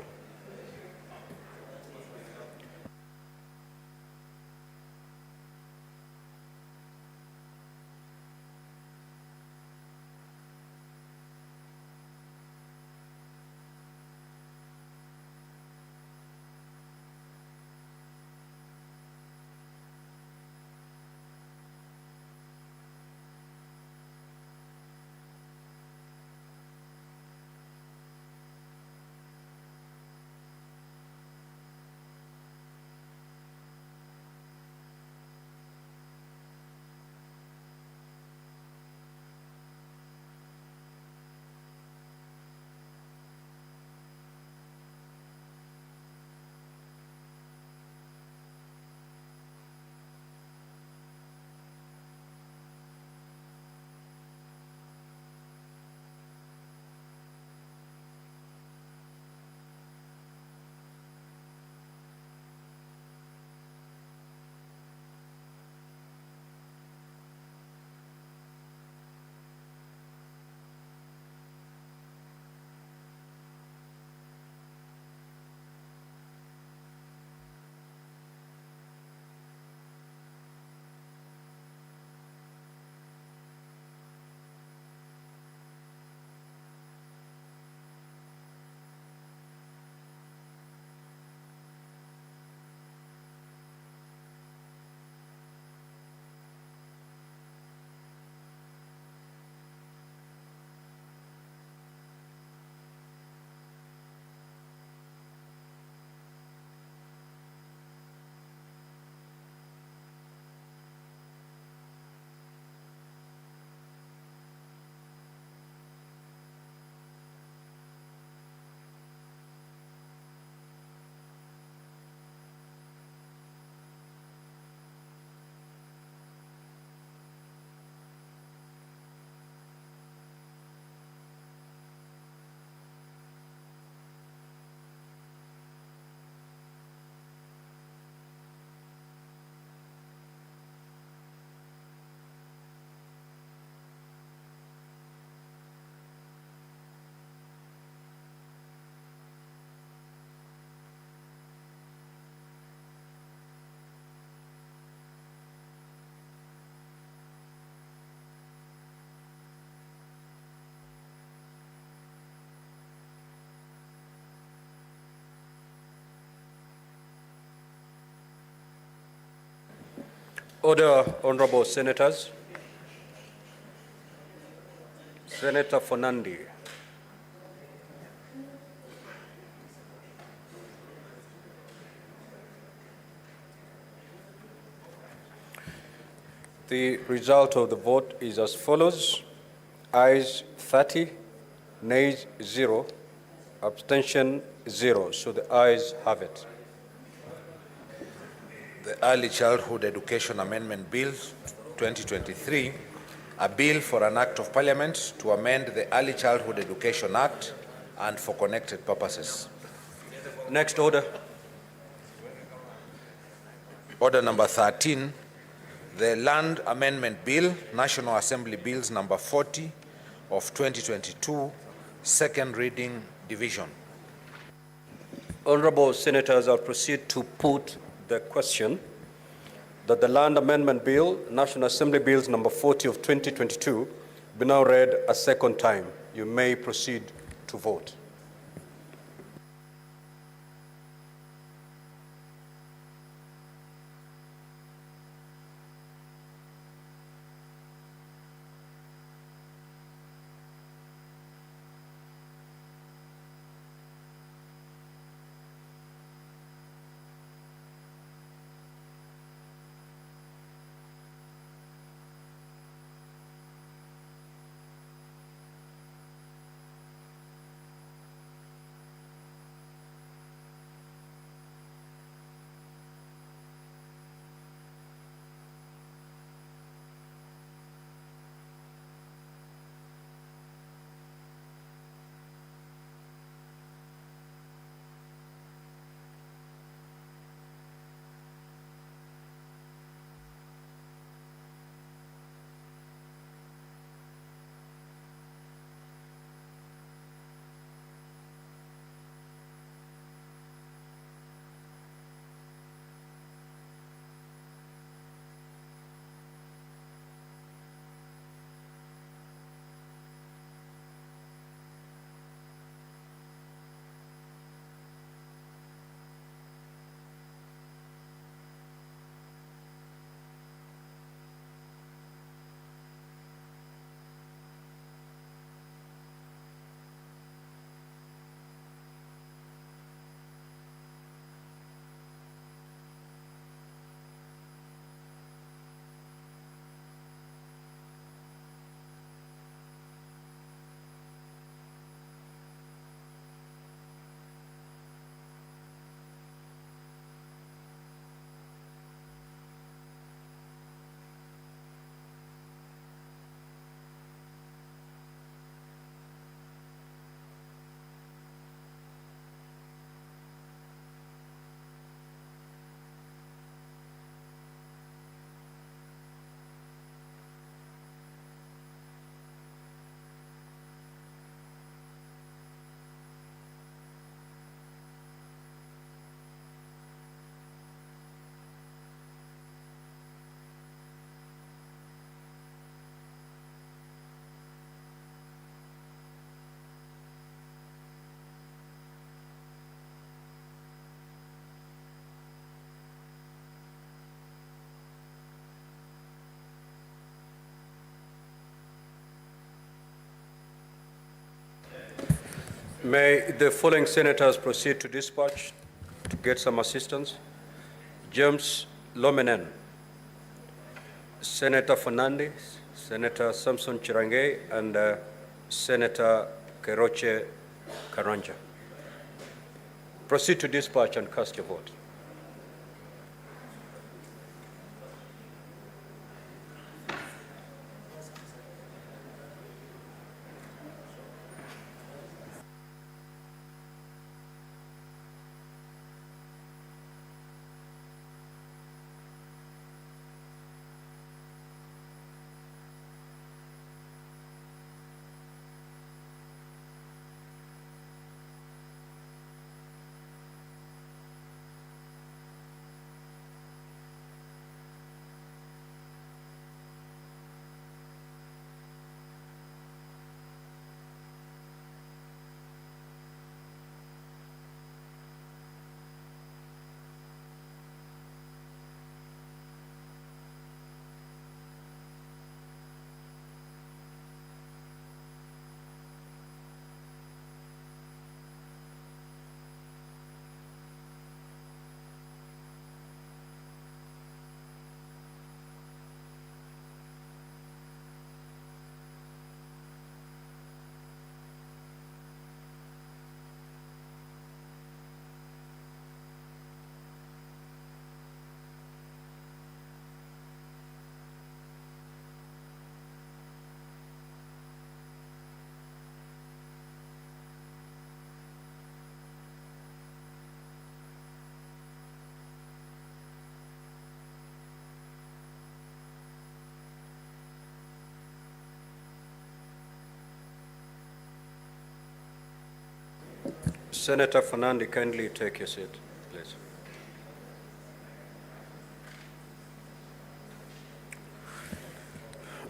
Order, honorable senators. Senator Fonandi. The result of the vote is as follows. Ayes 30, nays 0, abstention 0. So the ayes have it. The Early Childhood Education Amendment Bill 2023, a bill for an act of parliament to amend the Early Childhood Education Act and for connected purposes. Next order. Order number 13, the Land Amendment Bill, National Assembly Bills number 40 of 2022, second reading division. Honorable senators, I'll proceed to put the question that the Land Amendment Bill, National Assembly Bills number 40 of 2022, be now read a second time. You may proceed to vote. May the following senators proceed to dispatch to get some assistance. James Lomenen, Senator Fernandez, Senator Samson Chirange, and Senator Keroche Karanja. Proceed to dispatch and cast your vote. Senator Fernandez, kindly take your seat, please.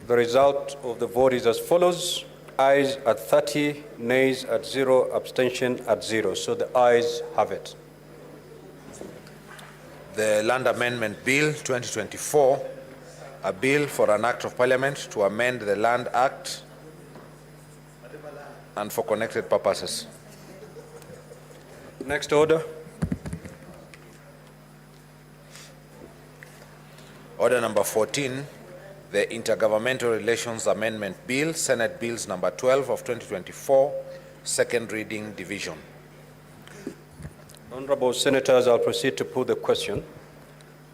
The result of the vote is as follows. Ayes at 30, nays at 0, abstention at 0. So the ayes have it. The Land Amendment Bill 2024, a bill for an act of parliament to amend the Land Act and for connected purposes. Next order. Order number 14, the Intergovernmental Relations Amendment Bill, Senate Bills number 12 of 2024, second reading division. Honorable Senators, I'll proceed to put the question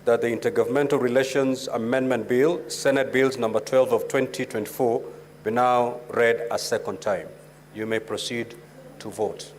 that the Intergovernmental Relations Amendment Bill, Senate Bills number 12 of 2024, be now read a second time. You may proceed to vote.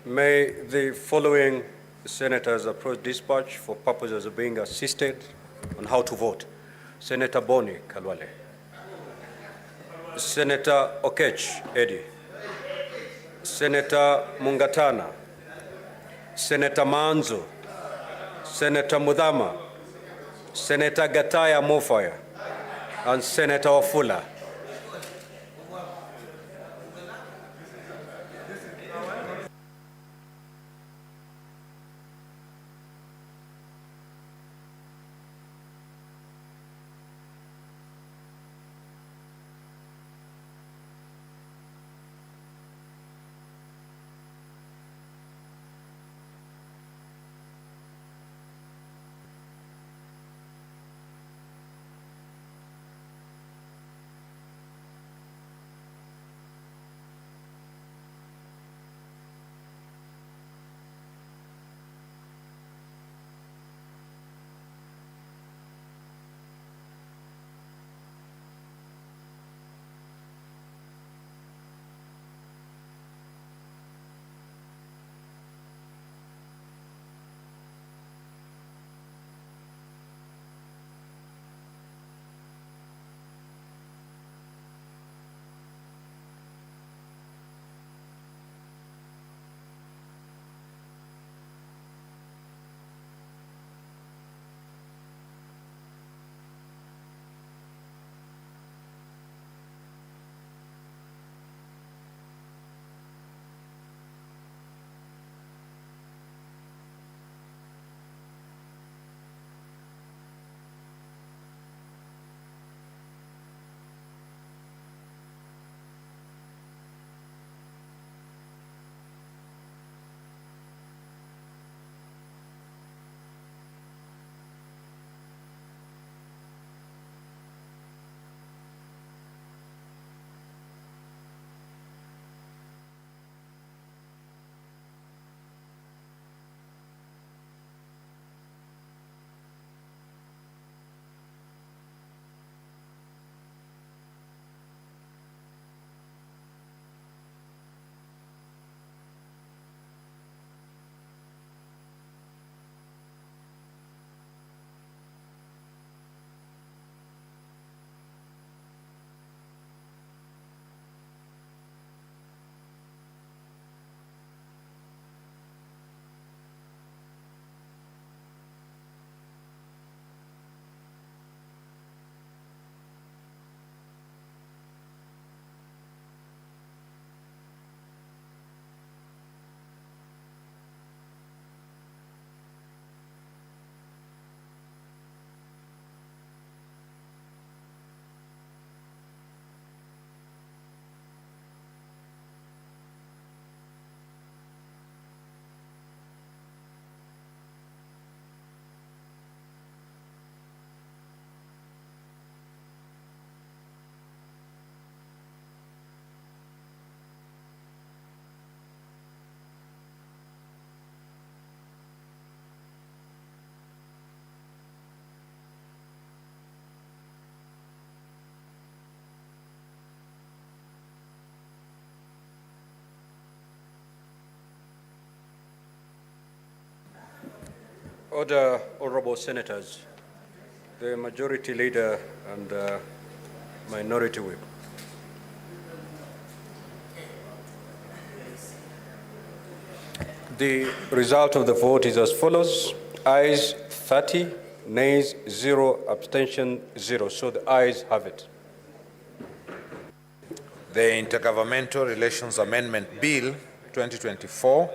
May the following senators approach dispatch for purposes of being assisted on how to vote. Senator Boni Kalwale. Senator Okech Eddie. Senator Mungatana. Senator Manzo. Senator Mudhama. Senator Gataya Mofaya. And Senator Wafula. Order, honorable senators, the majority leader and minority whip. The result of the vote is as follows: ayes 30, nays 0, abstention 0. So the ayes have it. The Intergovernmental Relations Amendment Bill 2024,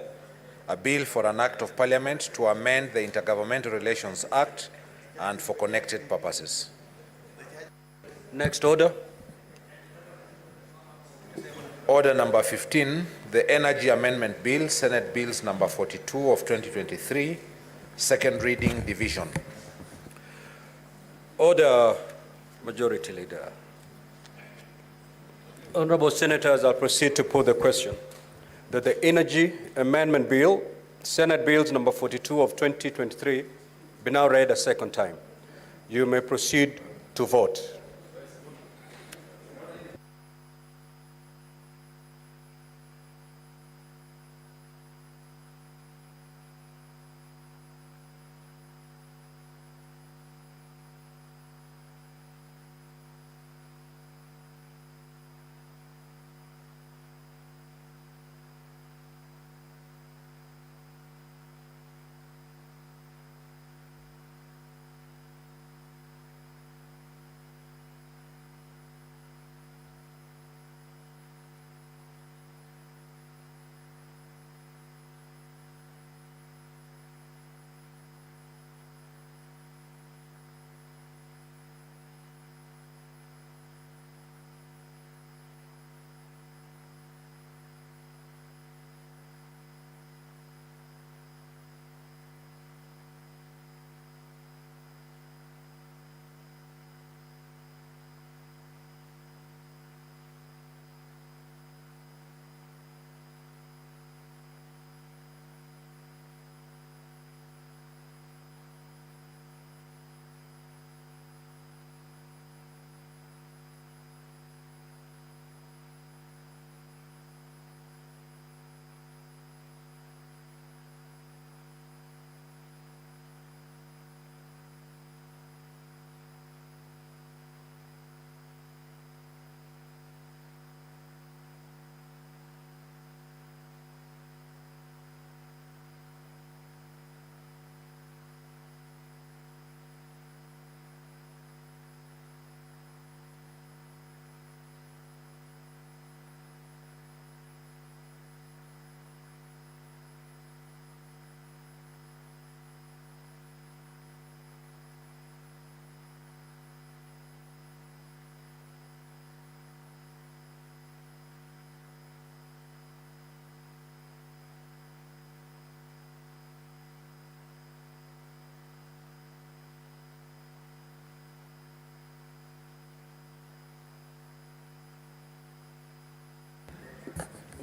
a bill for an act of parliament to amend the Intergovernmental Relations Act and for connected purposes. Next order. Order number 15, the Energy Amendment Bill, Senate Bills number 42 of 2023, second reading, division. Order, Majority Leader. Honorable Senators, I'll proceed to put the question that the Energy Amendment Bill, Senate Bills number 42 of 2023, be now read a second time. You may proceed to vote.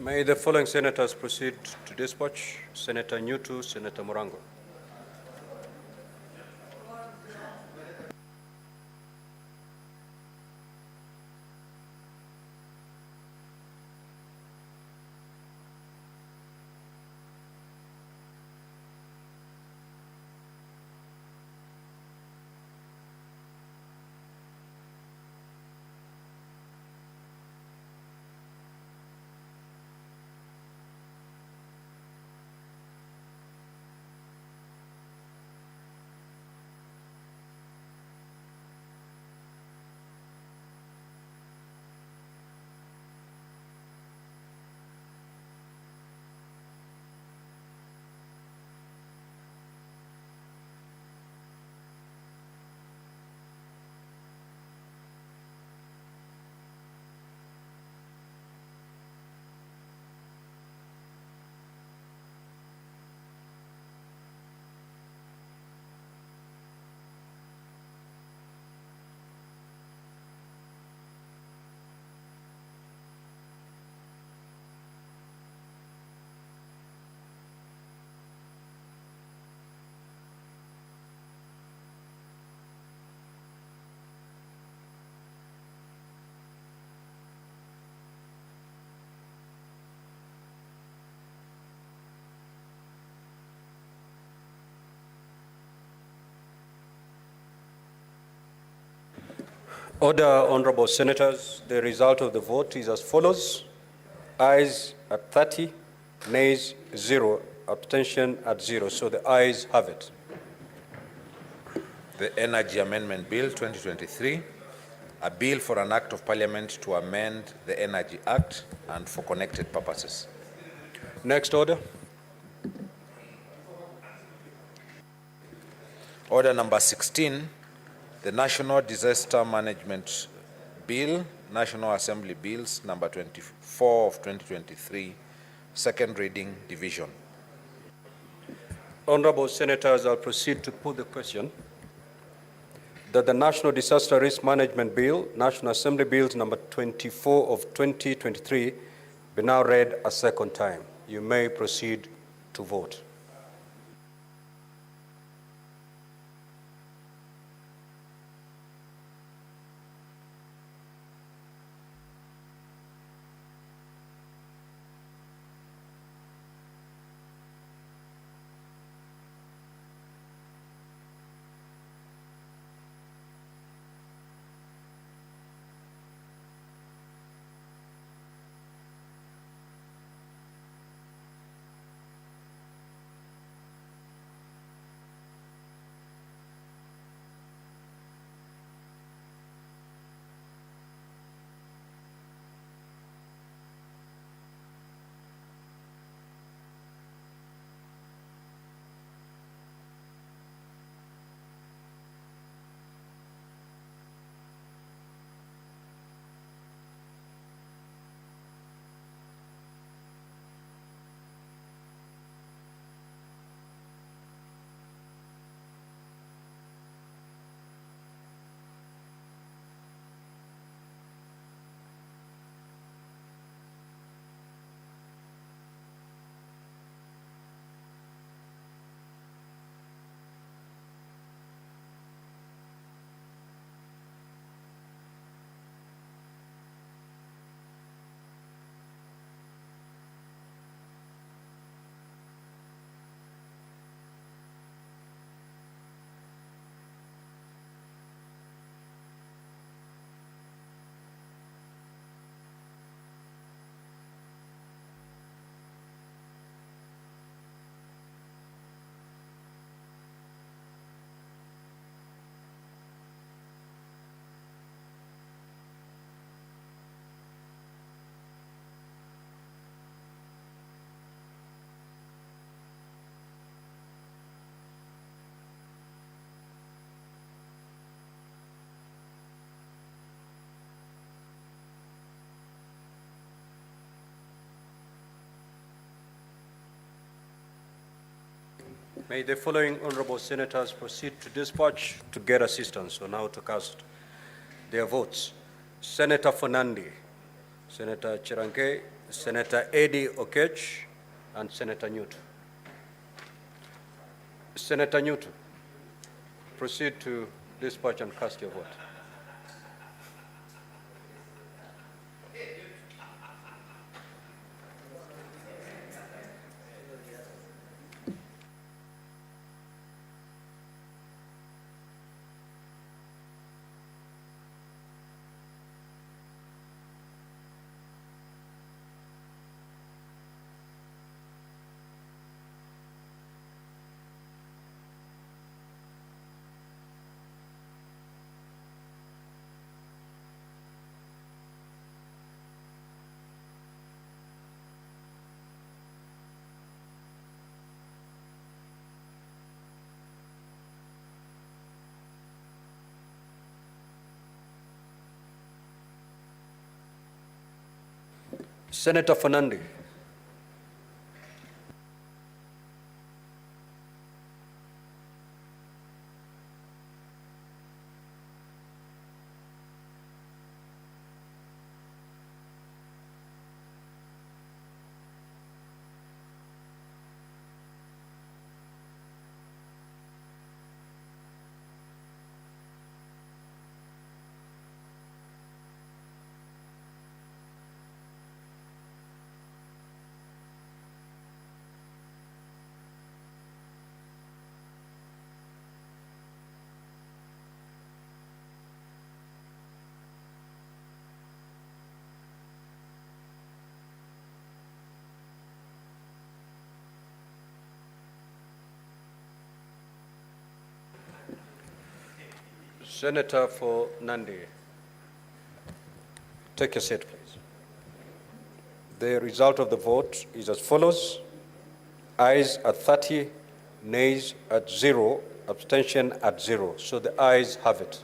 May the following senators proceed to dispatch. Senator Nyutu, Senator Morango. Order, honorable senators. The result of the vote is as follows. Ayes at 30, nays 0, abstention at 0. So the ayes have it. The Energy Amendment Bill 2023, a bill for an act of parliament to amend the Energy Act and for connected purposes. Next order. Order number 16, the National Disaster Management Bill, National Assembly Bills number 24 of 2023, second reading, division. Honorable senators, I'll proceed to put the question that the National Disaster Risk Management Bill, National Assembly Bills number 24 of 2023, be now read a second time. You may proceed to vote. May the following honorable senators proceed to dispatch to get assistance. So now to cast their votes. Senator Fernandi, Senator Chirange, Senator Eddie Okech, and Senator Newt. Senator Newt, proceed to dispatch and cast your vote. Senator Fernandi. Senator for Nandi, take your seat, please. The result of the vote is as follows. Ayes at 30, nays at 0, abstention at 0. So the ayes have it.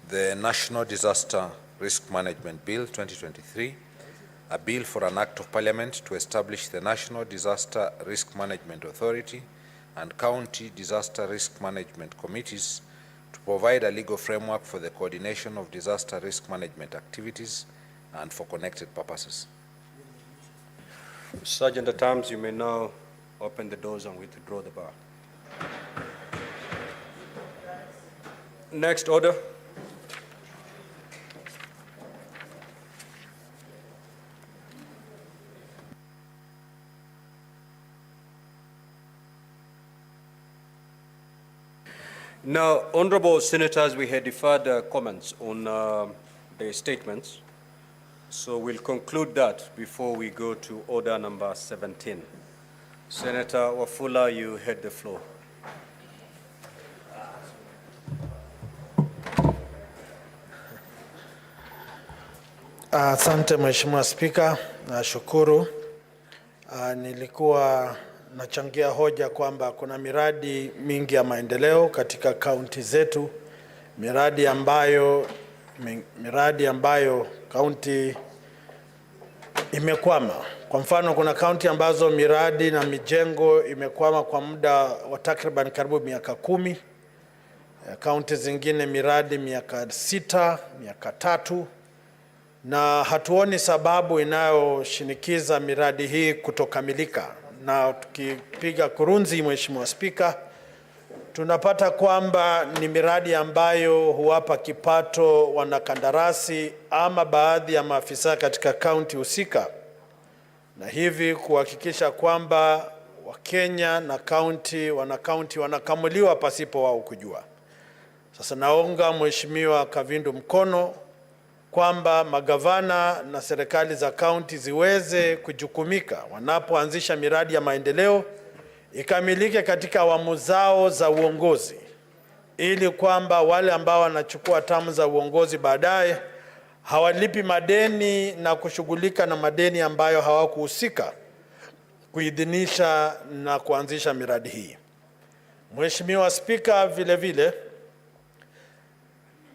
The National Disaster Risk Management Bill 2023, a bill for an act of parliament to establish the National Disaster Risk Management Authority and county disaster risk management committees to provide a legal framework for the coordination of disaster risk management activities and for connected purposes. Sergeant at Arms, you may now open the doors and withdraw the bar. Next order. Now, honorable senators, we had deferred comments on the statements. So we'll conclude that before we go to order number 17. Senator Wafula, you had the floor. Asante Mheshimiwa Spika, nashukuru. Nilikuwa nachangia hoja kwamba kuna miradi mingi ya maendeleo katika kaunti zetu, miradi ambayo kaunti imekwama. Kwa mfano, kuna kaunti ambazo miradi na mijengo imekwama kwa muda wa takriban karibu miaka 10. Kaunti zingine miradi miaka 6, miaka 3, na hatuoni sababu inayoshinikiza miradi hii kutokamilika. Na tukipiga kurunzi, Mheshimiwa Spika, tunapata kwamba ni miradi ambayo huwapa kipato wanakandarasi ama baadhi ya maafisa katika kaunti husika, na hivi kuhakikisha kwamba Wakenya na kaunti wanakamuliwa pasipo wao kujua. Sasa naunga Mheshimiwa Kavindu mkono kwamba magavana na serikali za kaunti ziweze kujukumika wanapoanzisha miradi ya maendeleo, ikamilike katika awamu zao za uongozi, ili kwamba wale ambao wanachukua tamu za uongozi baadaye hawalipi madeni na kushughulika na madeni ambayo hawakuhusika kuidhinisha na kuanzisha miradi hii. Mheshimiwa Spika, vile vile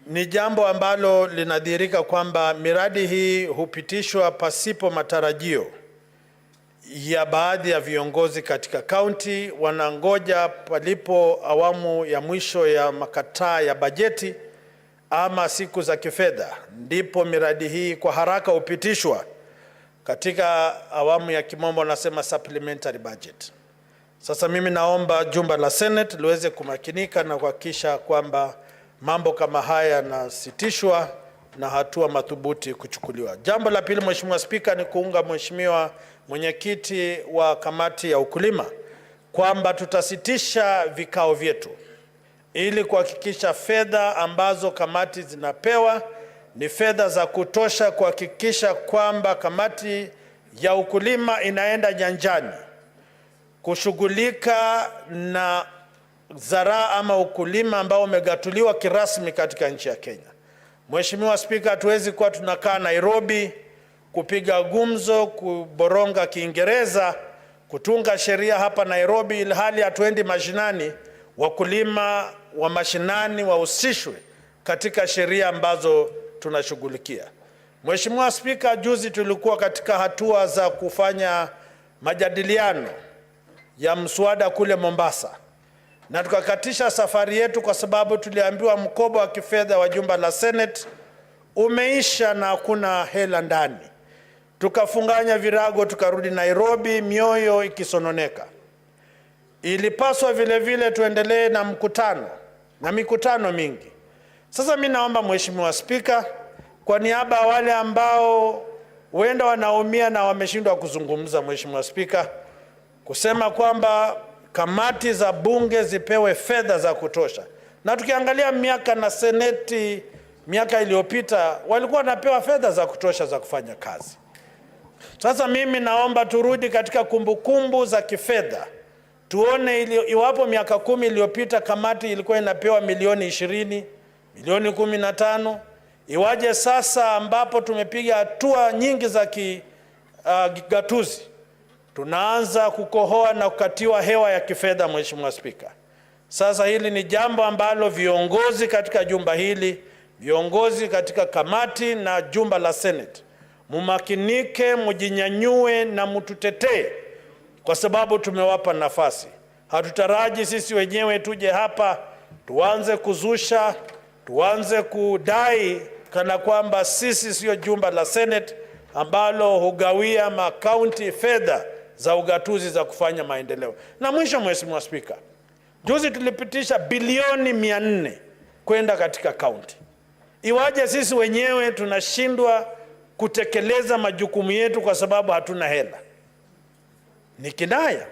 ni jambo ambalo linadhihirika kwamba miradi hii hupitishwa pasipo matarajio ya baadhi ya viongozi katika kaunti. Wanangoja palipo awamu ya mwisho ya makataa ya bajeti, ama siku za kifedha, ndipo miradi hii kwa haraka upitishwa katika awamu ya kimombo nasema supplementary budget. Sasa mimi naomba jumba la Senate liweze kumakinika na kuhakikisha kwamba mambo kama haya yanasitishwa na hatua madhubuti kuchukuliwa. Jambo la pili, Mheshimiwa Spika, ni kuunga Mheshimiwa mwenyekiti wa kamati ya ukulima kwamba tutasitisha vikao vyetu ili kuhakikisha fedha ambazo kamati zinapewa ni fedha za kutosha kuhakikisha kwamba kamati ya ukulima inaenda nyanjani kushughulika na zaraa ama ukulima ambao umegatuliwa kirasmi katika nchi ya Kenya. Mheshimiwa Spika, hatuwezi kuwa tunakaa Nairobi kupiga gumzo, kuboronga Kiingereza, kutunga sheria hapa Nairobi ilhali hatuendi mashinani, wakulima wa mashinani wahusishwe katika sheria ambazo tunashughulikia. Mheshimiwa Spika, juzi tulikuwa katika hatua za kufanya majadiliano ya mswada kule Mombasa, na tukakatisha safari yetu kwa sababu tuliambiwa mkoba wa kifedha wa jumba la Senate umeisha na hakuna hela ndani. Tukafunganya virago tukarudi Nairobi, mioyo ikisononeka. Ilipaswa vile vile tuendelee na mkutano na mikutano mingi. Sasa mimi naomba Mheshimiwa Spika, kwa niaba ya wale ambao huenda wanaumia na wameshindwa kuzungumza, Mheshimiwa Spika, kusema kwamba kamati za bunge zipewe fedha za kutosha. Na tukiangalia miaka na seneti miaka iliyopita walikuwa wanapewa fedha za kutosha za kufanya kazi. Sasa mimi naomba turudi katika kumbukumbu za kifedha. Tuone iwapo miaka 10 iliyopita kamati ilikuwa inapewa milioni 20, milioni 15, iwaje sasa ambapo tumepiga hatua nyingi za gatuzi tunaanza kukohoa na kukatiwa hewa ya kifedha. Mheshimiwa Spika, sasa hili ni jambo ambalo viongozi katika jumba hili, viongozi katika kamati na jumba la Senate, mumakinike, mujinyanyue na mututetee, kwa sababu tumewapa nafasi. Hatutaraji sisi wenyewe tuje hapa tuanze kuzusha, tuanze kudai kana kwamba sisi sio jumba la Senate ambalo hugawia makaunti fedha za ugatuzi za kufanya maendeleo. Na mwisho, Mheshimiwa Spika, juzi tulipitisha bilioni 400 kwenda katika kaunti. Iwaje sisi wenyewe tunashindwa kutekeleza majukumu yetu kwa sababu hatuna hela? Ni kinaya.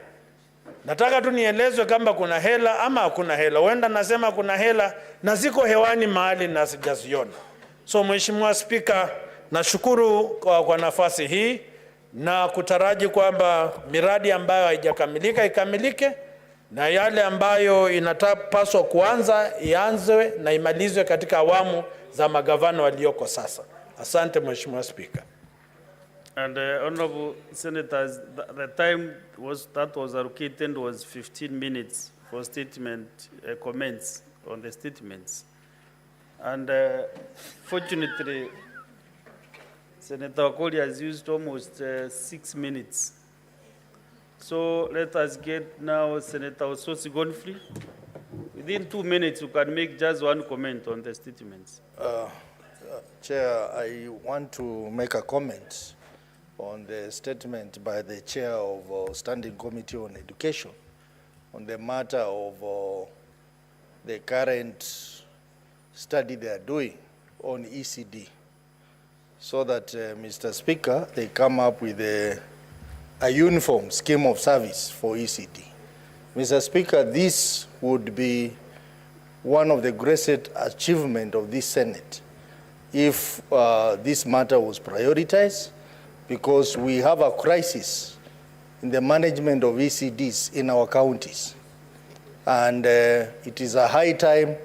Nataka tu nielezwe kama kuna hela ama hakuna hela. Huenda nasema kuna hela na ziko hewani mahali na sijaziona. So Mheshimiwa Spika, nashukuru kwa nafasi hii na kutaraji kwamba miradi ambayo haijakamilika ikamilike na yale ambayo inatapaswa kuanza ianzwe na imalizwe katika awamu za magavana walioko sasa. Asante Mheshimiwa Spika. And Honorable Senators, the time that was allocated was 15 minutes for statement comments on the statements. And fortunately, Senator Wakoli has used almost 6 minutes. So let us get now Senator Ososi Gonfrey. Within 2 minutes, you can make just one comment on the statements. Chair, I want to make a comment on the statement by the Chair of Standing Committee on Education on the matter of the current study they are doing on ECD, so that, Mr. Speaker, they come up with a uniform scheme of service for ECD. Mr. Speaker, this would be one of the greatest achievements of this Senate if this matter was prioritized, because we have a crisis in the management of ECDs in our counties. And it is a high time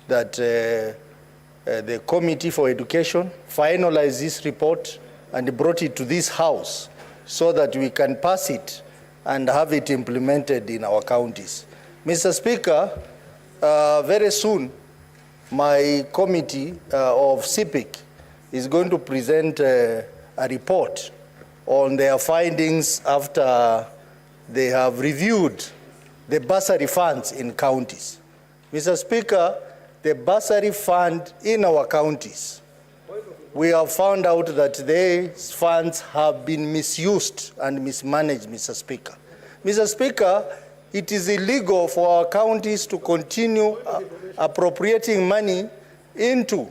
that the Committee for Education finalized this report and brought it to this House so that we can pass it and have it implemented in our counties. Mr. Speaker, very soon my committee of CPIC is going to present a report on their findings after they have reviewed the bursary funds in counties. Mr. Speaker, the bursary fund in our counties, we have found out that these funds have been misused and mismanaged, Mr. Speaker. Mr. Speaker, it is illegal for our counties to continue appropriating money into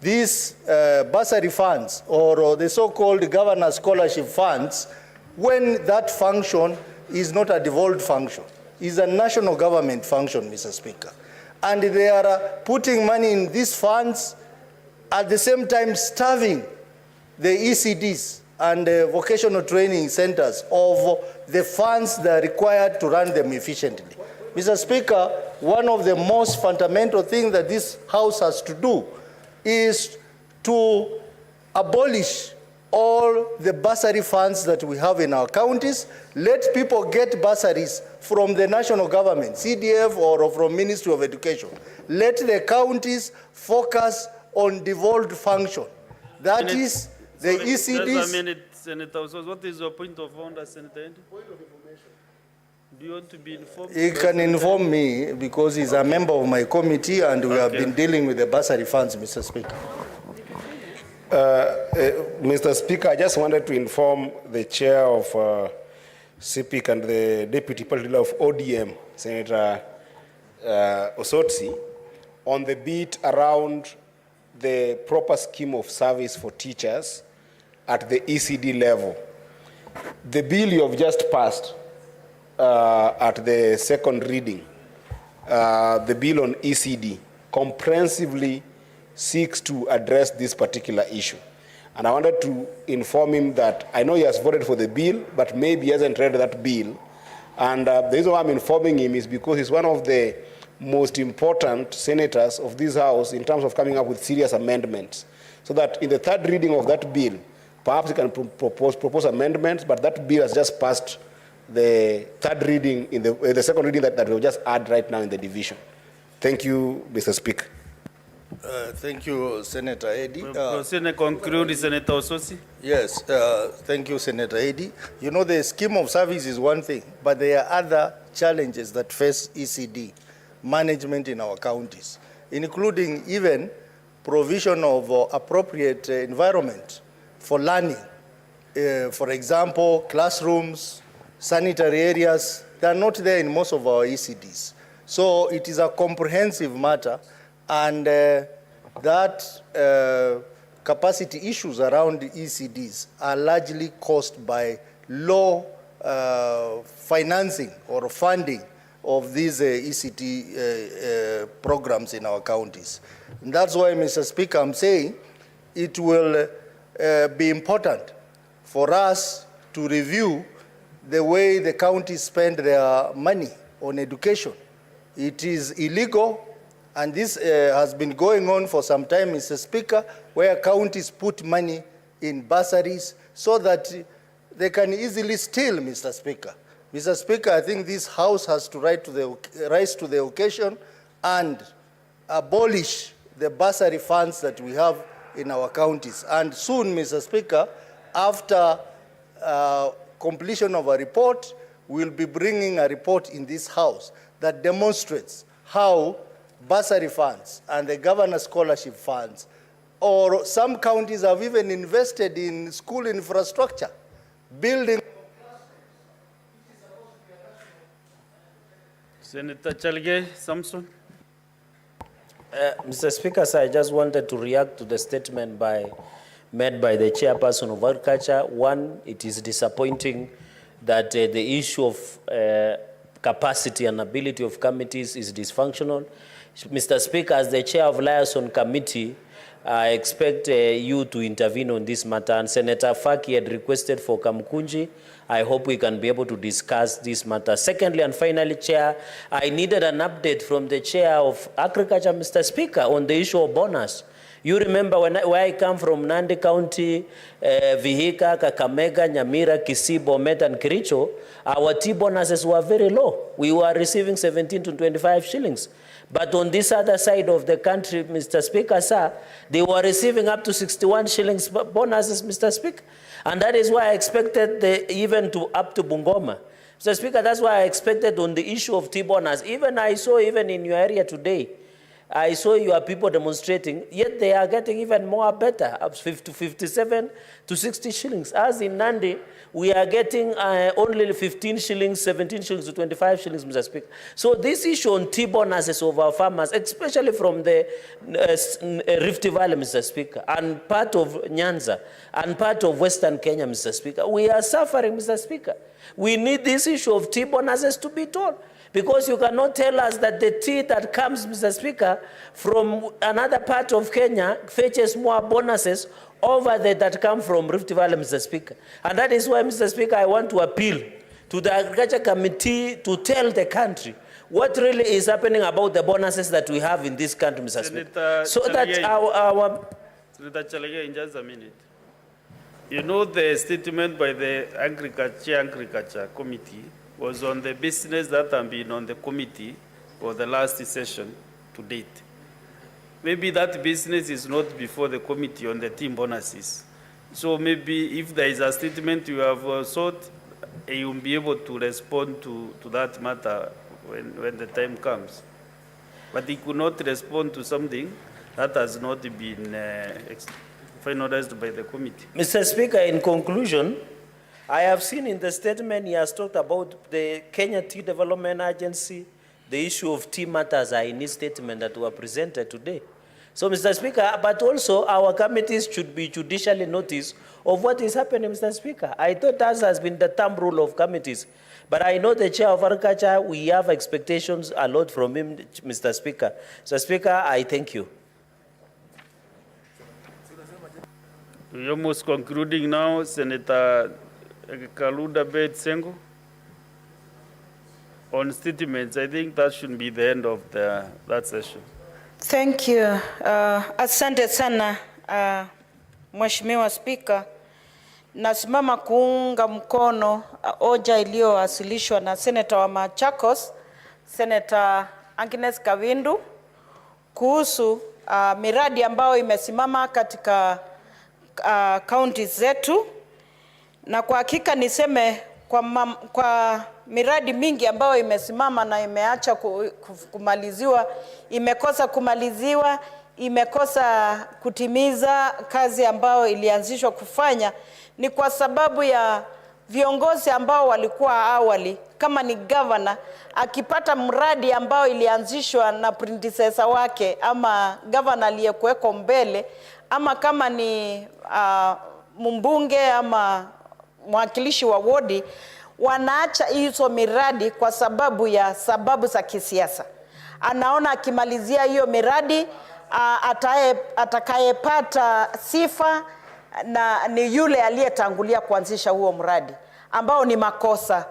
these bursary funds or the so-called governor scholarship funds when that function is not a devolved function. It's a national government function, Mr. Speaker. And they are putting money in these funds, at the same time starving the ECDs and the vocational training centers of the funds that are required to run them efficiently. Mr. Speaker, one of the most fundamental things that this House has to do is to abolish all the bursary funds that we have in our counties. Let people get bursaries from the national government, CDF, or from Ministry of Education. Let the counties focus on devolved function. That is the ECDs. Just a minute, Senator. So what is your point of order, Senator Andy? Point of information. Do you want to be informed? He can inform me because he's a member of my committee and we have been dealing with the bursary funds, Mr. Speaker. Mr. Speaker, I just wanted to inform the chair of CPIC and the deputy party leader of ODM, Senator Osotsi, on the beat around the proper scheme of service for teachers at the ECD level. The bill you have just passed at the second reading, the bill on ECD, comprehensively seeks to address this particular issue. And I wanted to inform him that I know he has voted for the bill, but maybe he hasn't read that bill. And the reason why I'm informing him is because he's one of the most important senators of this House in terms of coming up with serious amendments. So that in the third reading of that bill, perhaps he can propose amendments, but that bill has just passed the third reading, in the second reading that we'll just add right now in the division. Thank you, Mr. Speaker. Thank you, Senator Eddy. Proceed and conclude, Senator Ososi. Yes, thank you, Senator Eddy. You know, the scheme of service is one thing, but there are other challenges that face ECD management in our counties, including even provision of appropriate environment for learning. For example, classrooms, sanitary areas, they are not there in most of our ECDs. So it is a comprehensive matter, and that capacity issues around the ECDs are largely caused by low financing or funding of these ECT programs in our counties. And that's why, Mr. Speaker, I'm saying it will be important for us to review the way the counties spend their money on education. It is illegal, and this has been going on for some time, Mr. Speaker, where counties put money in bursaries so that they can easily steal, Mr. Speaker. Mr. Speaker, I think this House has to rise to the occasion and abolish the bursary funds that we have in our counties. And soon, Mr. Speaker, after completion of a report, we'll be bringing a report in this House that demonstrates how bursary funds and the governor scholarship funds, or some counties have even invested in school infrastructure, building. Senator Chalge Samson. Mr. Speaker, sir, I just wanted to react to the statement made by the chairperson of Agriculture. One, it is disappointing that the issue of capacity and ability of committees is dysfunctional. Mr. Speaker, as the chair of Liaison Committee, I expect you to intervene on this matter. And Senator Faki had requested for Kamkunji. I hope we can be able to discuss this matter. Secondly and finally, Chair, I needed an update from the Chair of Agriculture, Mr. Speaker, on the issue of bonus. You remember where I come from, Nandi County, Vihiga, Kakamega, Nyamira, Kisii, Bomet, and Kericho, our T bonuses were very low. We were receiving 17 to 25 shillings. But on this other side of the country, Mr. Speaker, sir, they were receiving up to 61 shillings bonuses, Mr. Speaker. And that is why I expected even up to Bungoma. Mr. Speaker, that's why I expected on the issue of T-bonus. Even I saw even in your area today, I saw your people demonstrating, yet they are getting even more better, up 57 to 60 shillings. As in Nandi, we are getting only 15 shillings, 17 shillings to 25 shillings, Mr. Speaker. So this issue on T-bonuses of our farmers, especially from the Rift Valley, Mr. Speaker, and part of Nyanza, and part of Western Kenya, Mr. Speaker, we are suffering, Mr. Speaker. We need this issue of T-bonuses to be told. Because you cannot tell us that the tea that comes, Mr. Speaker, from another part of Kenya fetches more bonuses over there that come from Rift Valley, Mr. Speaker. And that is why, Mr. Speaker, I want to appeal to the Agriculture Committee to tell the country what really is happening about the bonuses that we have in this country, Mr. Speaker. So that our Senator Chalege, in just a minute. You know the statement by the Agriculture Committee was on the business that have been on the committee for the last session to date. Maybe that business is not before the committee on the team bonuses. So maybe if there is a statement you have sought, you will be able to respond to that matter when the time comes. But he could not respond to something that has not been finalized by the committee. Mr. Speaker, in conclusion, I have seen in the statement he has talked about the Kenya Tea Development Agency, the issue of tea matters are in his statement that were presented today. So, Mr. Speaker, but also our committees should be judicially noticed of what is happening, Mr. Speaker. I thought that has been the thumb rule of committees. But I know the Chair of Agriculture, we have expectations a lot from him, Mr. Speaker. Mr. Speaker, I thank you. We're almost concluding now, Senator Kaluda Bed Sengo. On statements, I think that should be the end of that session. Thank you. Asante sana, Mheshimiwa Spika. Nasimama kuunga mkono hoja iliyowasilishwa na Senator wa Machakos, Senator Agnes Kavindu, kuhusu miradi ambayo imesimama katika kaunti zetu. Na kwa hakika niseme kwa miradi mingi ambayo imesimama na imeacha kumaliziwa, imekosa kumaliziwa, imekosa kutimiza kazi ambayo ilianzishwa kufanya, ni kwa sababu ya viongozi ambao walikuwa awali, kama ni governor akipata mradi ambao ilianzishwa na predecessor wake ama governor aliyekuweko mbele, ama kama ni mbunge ama mwakilishi wa wodi, wanaacha hizo miradi kwa sababu za kisiasa. Anaona akimalizia hiyo miradi atakayepata sifa na ni yule aliyetangulia kuanzisha huo mradi, ambao ni makosa,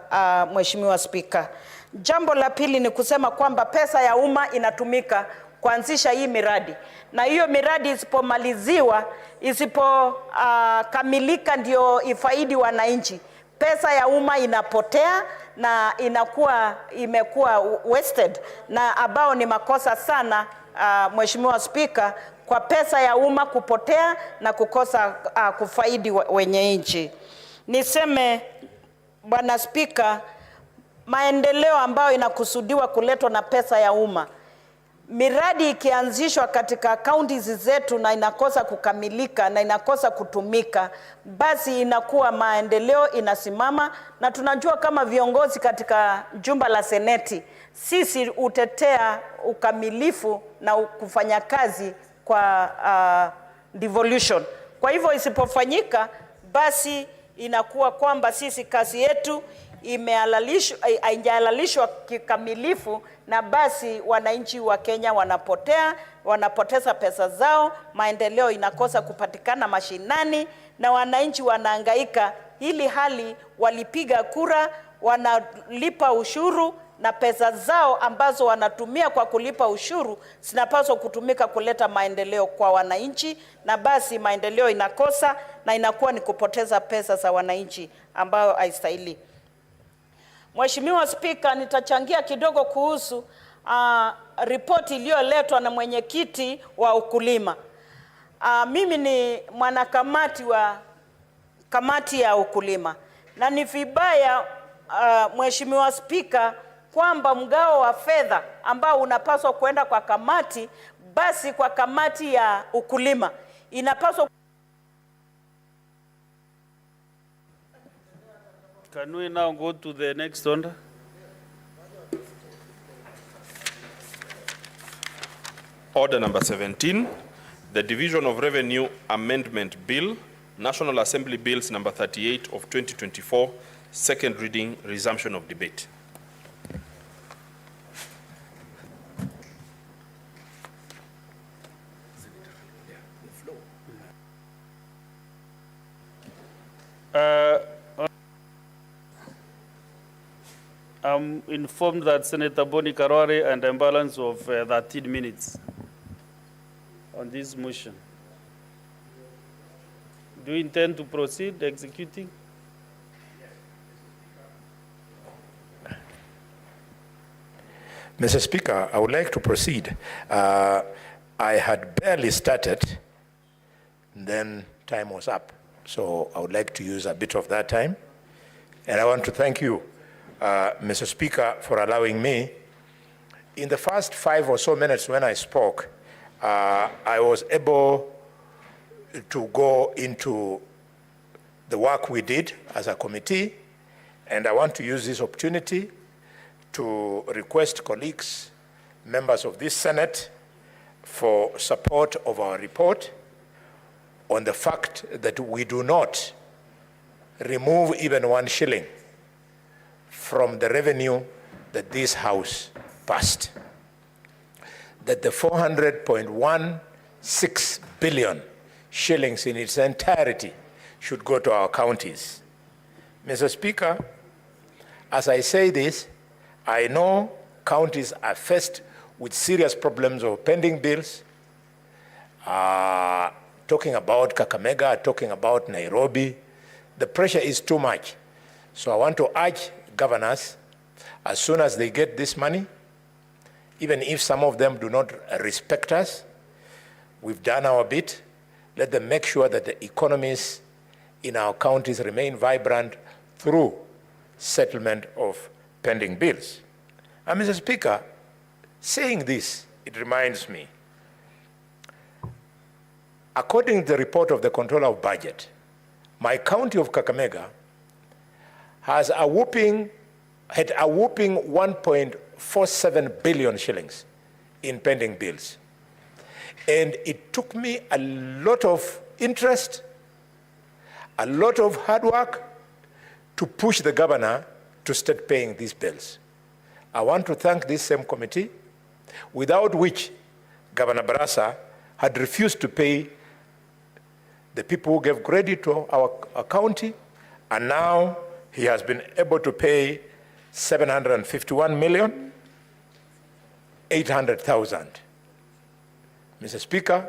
Mheshimiwa Spika. Jambo la pili ni kusema kwamba pesa ya umma inatumika kuanzisha hii miradi, na hiyo miradi isipomaliziwa, isipokamilika ndio ifaidi wananchi, pesa ya umma inapotea na imekuwa wasted, na ambao ni makosa sana, Mheshimiwa Spika, kwa pesa ya umma kupotea na kukosa kufaidi wenye nchi. Niseme, Bwana Spika, maendeleo ambayo inakusudiwa kuletwa na pesa ya umma, miradi ikianzishwa katika counties zetu na inakosa kukamilika na inakosa kutumika, basi inakuwa maendeleo inasimama. Na tunajua kama viongozi katika jumba la seneti, sisi utetea ukamilifu na kufanya kazi kwa devolution. Kwa hivyo isipofanyika, basi inakuwa kwamba sisi kazi yetu haijahalalishwa kikamilifu, na basi wananchi wa Kenya wanapoteza pesa zao, maendeleo inakosa kupatikana mashinani, na wananchi wanahangaika ili hali walipiga kura, wanalipa ushuru, na pesa zao ambazo wanatumia kwa kulipa ushuru zinapaswa kutumika kuleta maendeleo kwa wananchi, na basi maendeleo inakosa na inakuwa ni kupoteza pesa za wananchi ambayo haistahili. Mheshimiwa Spika, nitachangia kidogo kuhusu ripoti iliyoletwa na mwenyekiti wa ukulima. Mimi ni mwanakamati wa kamati ya ukulima, na ni vibaya Mheshimiwa Spika kwamba mgao wa fedha ambao unapaswa kwenda kwa kamati, basi kwa kamati ya ukulima inapaswa. Can we now go to the next order? Order number 17, the Division of Revenue Amendment Bill, National Assembly Bills number 38 of 2024, second reading, resumption of debate. I'm informed that Senator Boni Karware and a balance of 13 minutes on this motion. Do you intend to proceed executing? Mr. Speaker, I would like to proceed. I had barely started, then time was up. So I would like to use a bit of that time. And I want to thank you, Mr. Speaker, for allowing me. In the first 5 or so minutes when I spoke, I was able to go into the work we did as a committee, and I want to use this opportunity to request colleagues, members of this Senate, for support of our report on the fact that we do not remove even 1 shilling from the revenue that this House passed. That the 400.16 billion shillings in its entirety should go to our counties. Mr. Speaker, as I say this, I know counties are faced with serious problems of pending bills, talking about Kakamega, talking about Nairobi. The pressure is too much. So I want to urge governors, as soon as they get this money, even if some of them do not respect us, we've done our bit, let them make sure that the economies in our counties remain vibrant through settlement of pending bills. And Mr. Speaker, saying this, it reminds me, according to the report of the Controller of Budget, my county of Kakamega had a whooping 1.47 billion shillings in pending bills. And it took me a lot of interest, a lot of hard work to push the governor to start paying these bills. I want to thank this same committee, without which Governor Barasa had refused to pay the people who gave credit to our county, and now he has been able to pay 751,800,000. Mr. Speaker,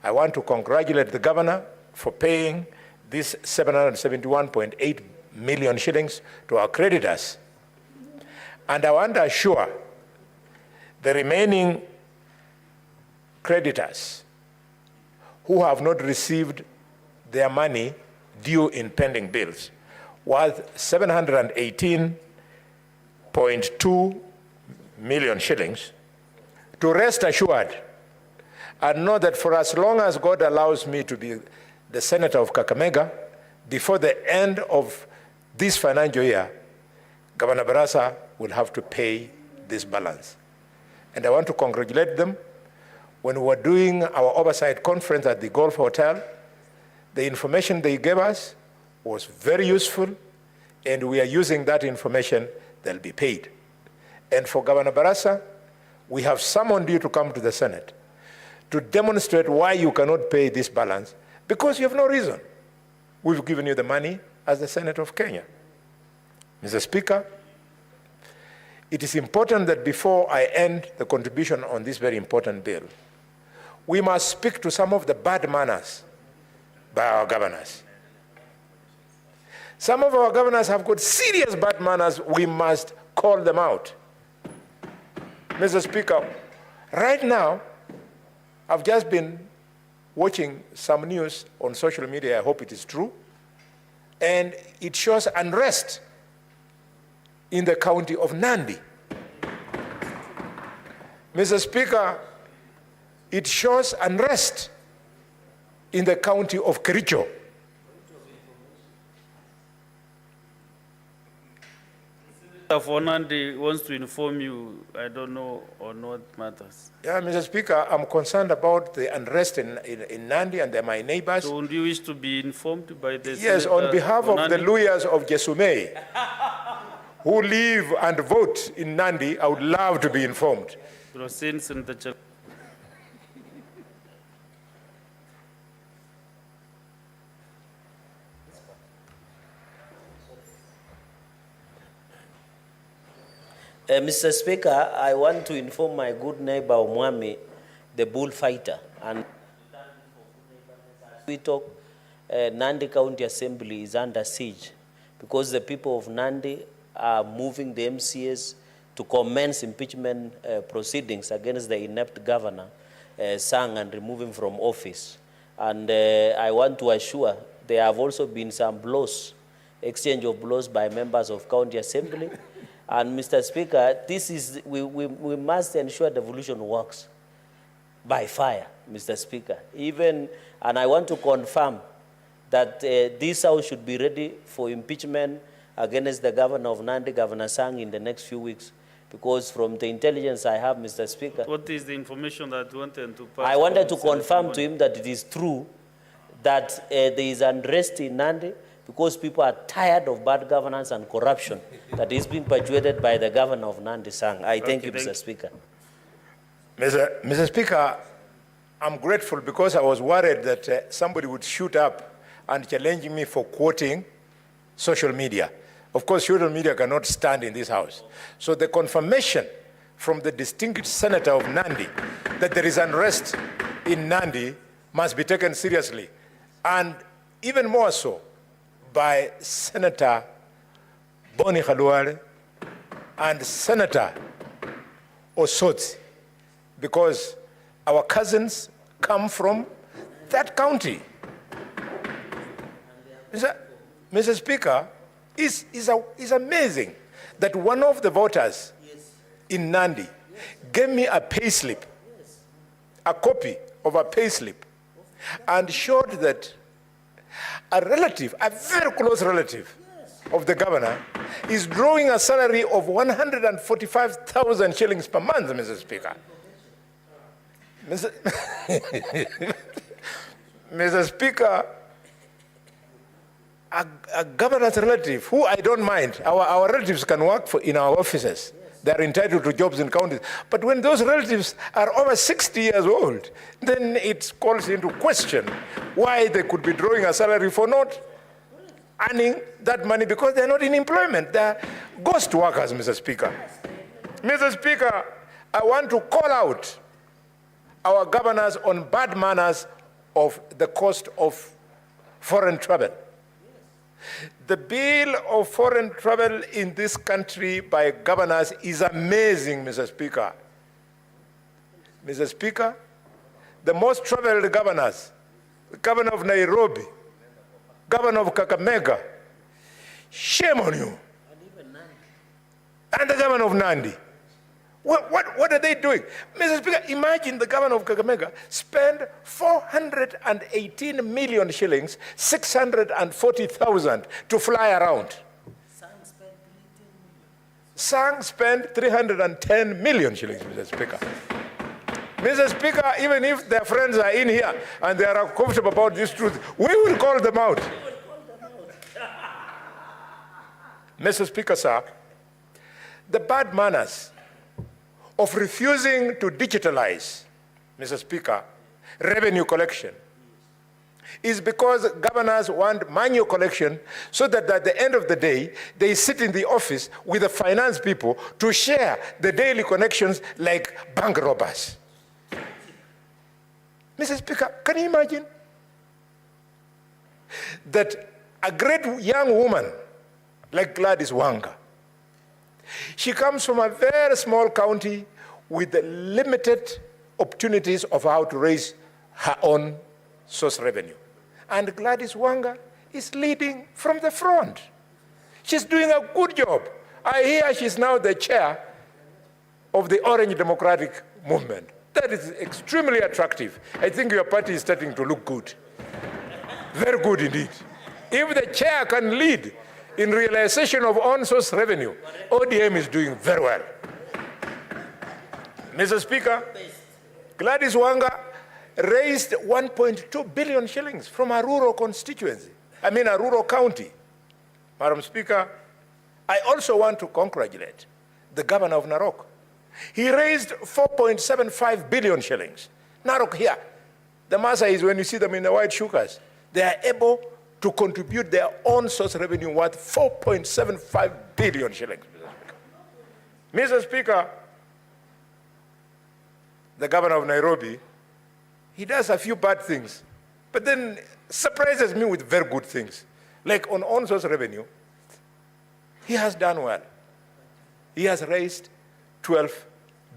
I want to congratulate the governor for paying this 771.8 million shillings to our creditors. And I want to assure the remaining creditors who have not received their money due in pending bills worth 718.2 million shillings to rest assured and know that for as long as God allows me to be the senator of Kakamega, before the end of this financial year, Governor Barasa will have to pay this balance. And I want to congratulate them. When we were doing our oversight conference at the Golf Hotel, the information they gave us was very useful, and we are using that information. They'll be paid. And for Governor Barasa, we have summoned you to come to the Senate to demonstrate why you cannot pay this balance, because you have no reason. We've given you the money as the Senate of Kenya. Mr. Speaker, it is important that before I end the contribution on this very important bill, we must speak to some of the bad manners by our governors. Some of our governors have got serious bad manners. We must call them out. Mr. Speaker, right now, I've just been watching some news on social media. I hope it is true. And it shows unrest in the county of Nandi. Mr. Speaker, it shows unrest in the county of Kericho. For Nandi wants to inform you, I don't know on what matters. Yeah, Mr. Speaker, I'm concerned about the unrest in Nandi and they're my neighbors. So do you wish to be informed by the Yes, Senator on behalf of the Nandi? lawyers of Jesumei who live and vote in Nandi, I would love to be informed. Proceed, Senator Chal. Mr. Speaker, I want to inform my good neighbor Omwami, the bullfighter, and we talk, Nandi County Assembly is under siege because the people of Nandi are moving the MCAs to commence impeachment proceedings against the inept governor, Sang, and remove him from office. And I want to assure there have also been some blows, exchange of blows by members of County Assembly. And Mr. Speaker, this is, we must ensure devolution works by fire, Mr. Speaker. Even, and I want to confirm that this House should be ready for impeachment against the governor of Nandi, Governor Sang, in the next few weeks. Because from the intelligence I have, Mr. Speaker. What is the information that you wanted to pass? I wanted to confirm to him that it is true that there is unrest in Nandi, because people are tired of bad governance and corruption that is being perpetuated by the governor of Nandi Sang. I thank you, Mr. Speaker. Mr. Speaker, I'm grateful because I was worried that somebody would shoot up and challenge me for quoting social media. Of course, social media cannot stand in this House. So the confirmation from the distinguished senator of Nandi that there is unrest in Nandi must be taken seriously. And even more so, by Senator Boni Khalwale and Senator Osotsi, because our cousins come from that county. Mr. Speaker, it's amazing that one of the voters in Nandi gave me a payslip, a copy of a payslip, and showed that a relative, a very close relative of the governor, is drawing a salary of 145,000 shillings per month, Mr. Speaker. Mr. Speaker, a governor's relative, who I don't mind, our relatives can work in our offices. They're entitled to jobs in counties. But when those relatives are over 60 years old, then it calls into question why they could be drawing a salary for not earning that money because they're not in employment. They're ghost workers, Mr. Speaker. Mr. Speaker, I want to call out our governors on bad manners of the cost of foreign travel. The bill of foreign travel in this country by governors is amazing, Mr. Speaker. Mr. Speaker, the most traveled governors, the governor of Nairobi, governor of Kakamega, shame on you. And the governor of Nandi. What are they doing? Mr. Speaker, imagine the governor of Kakamega spent 418 million shillings, 640,000 to fly around. Sang spent 310 million shillings, Mr. Speaker. Mr. Speaker, even if their friends are in here and they are comfortable about this truth, we will call them out. Mr. Speaker, sir, the bad manners of refusing to digitalize, Mr. Speaker, revenue collection is because governors want manual collection so that at the end of the day, they sit in the office with the finance people to share the daily connections like bank robbers. Mr. Speaker, can you imagine that a great young woman like Gladys Wanga, she comes from a very small county with limited opportunities of how to raise her own source revenue. And Gladys Wanga is leading from the front. She's doing a good job I hear she's now the chair of the Orange Democratic Movement. That is extremely attractive. I think your party is starting to look good. Very good indeed. If the chair can lead in realization of on-source revenue, ODM is doing very well. Mr. Speaker, Gladys Wanga raised 1.2 billion shillings from a rural constituency, a rural county. Madam Speaker, I also want to congratulate the governor of Narok. He raised 4.75 billion shillings. Narok here. The matter is when you see them in the white shukas, they are able to contribute their own source revenue worth 4.75 billion shillings. Mr. Speaker, the governor of Nairobi, he does a few bad things, but then surprises me with very good things. Like on on-source revenue, he has done well. He has raised 12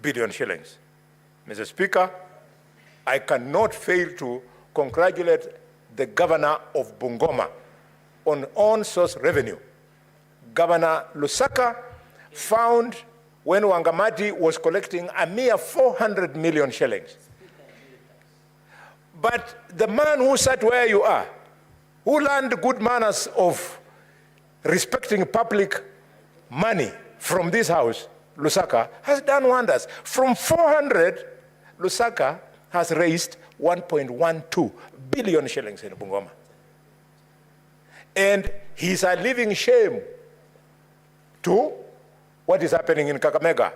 billion shillings. Mr. Speaker, I cannot fail to congratulate the governor of Bungoma on on-source revenue. Governor Lusaka found when Wangamati was collecting a mere 400 million shillings. But the man who sat where you are, who learned good manners of respecting public money from this house, Lusaka, has done wonders. From 400, Lusaka has raised 1.12 billion shillings in Bungoma. And he's a living shame to what is happening in Kakamega.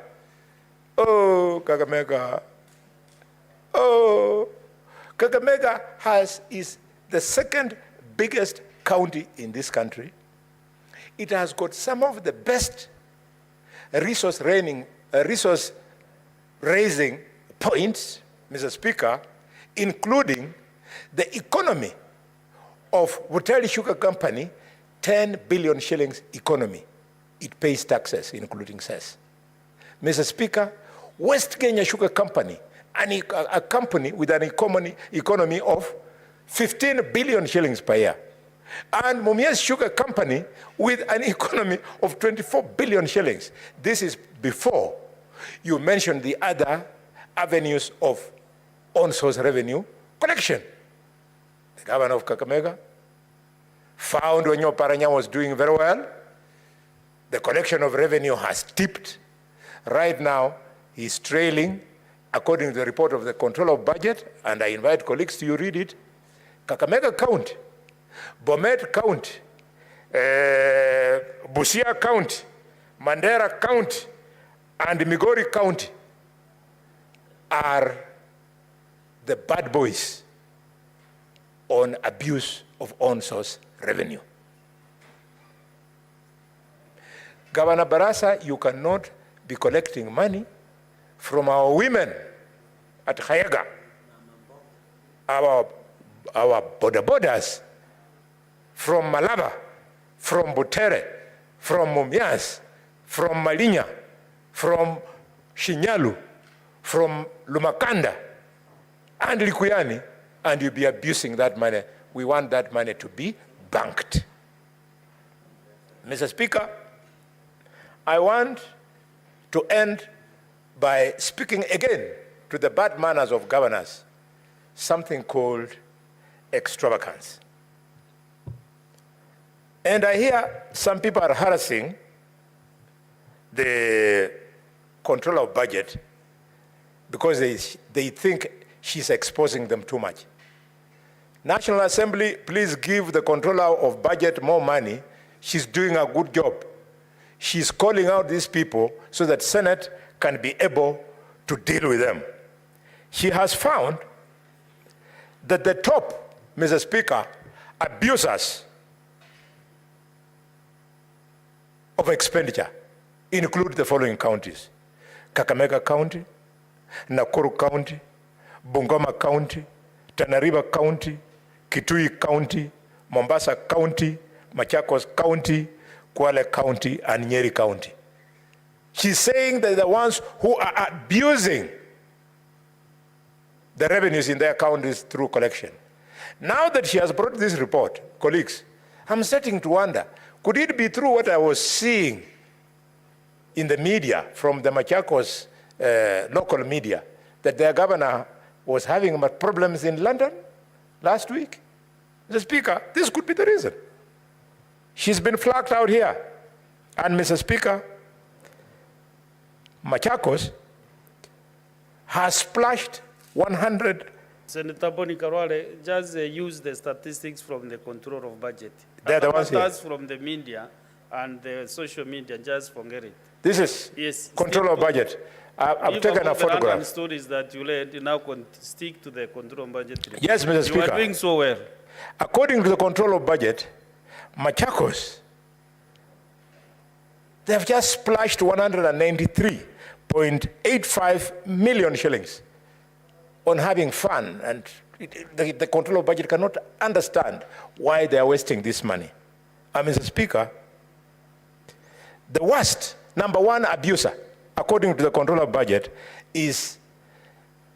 Oh, Kakamega. Oh, Kakamega is the second biggest county in this country. It has got some of the best resource raising points, Mr. Speaker, including the economy of Butali Sugar Company, 10 billion shillings economy. It pays taxes, including cess. Mr. Speaker, West Kenya Sugar Company, a company with an economy of 15 billion shillings per year. And Mumias Sugar Company with an economy of 24 billion shillings. This is before you mentioned the other avenues of on-source revenue collection. The governor of Kakamega found Onyo Paranya was doing very well. The collection of revenue has tipped. Right now, he's trailing, according to the report of the Controller of Budget, and I invite colleagues to read it. Kakamega County, Bomet County, Busia County, Mandera County, and Migori County are the bad boys on abuse of on-source revenue. Governor Barasa, you cannot be collecting money from our women at Khayaga, our borders, from Malaba, from Butere, from Mumias, from Malinya, from Shinyalu, from Lumakanda, and Likuyani, and you'll be abusing that money. We want that money to be banked. Mr. Speaker, I want to end by speaking again to the bad manners of governors, something called extravagance. And I hear some people are harassing the Controller of Budget because they think she's exposing them too much. National Assembly, please give the Controller of Budget more money. She's doing a good job. She's calling out these people so that Senate can be able to deal with them. She has found that the top, Mr. Speaker, abusers of expenditure include the following counties: Kakamega County, Nakuru County, Bungoma County, Tana River County, Kitui County, Mombasa County, Machakos County, Kwale County, and Nyeri County. She's saying that the ones who are abusing the revenues in their counties through collection. Now that she has brought this report, colleagues, I'm starting to wonder, could it be true what I was seeing in the media, from the Machakos local media, that their governor was having problems in London last week. Mr. Speaker, this could be the reason. She's been flagged out here. And Mr. Speaker, Machakos has splashed 100. Senator Boni Karwale, just use the statistics from the control of budget. They're the ones here. From the media and the social media, just forget it. This is yes, control of budget. I've taken a photograph. The stories that you led, you now stick to the control of budget. Yes, Mr. Speaker. You are doing so well. According to the control of budget, Machakos, they've just splashed 193.85 million shillings on having fun, and the control of budget cannot understand why they are wasting this money. Mr. Speaker, the worst, number one abuser, according to the control of budget, is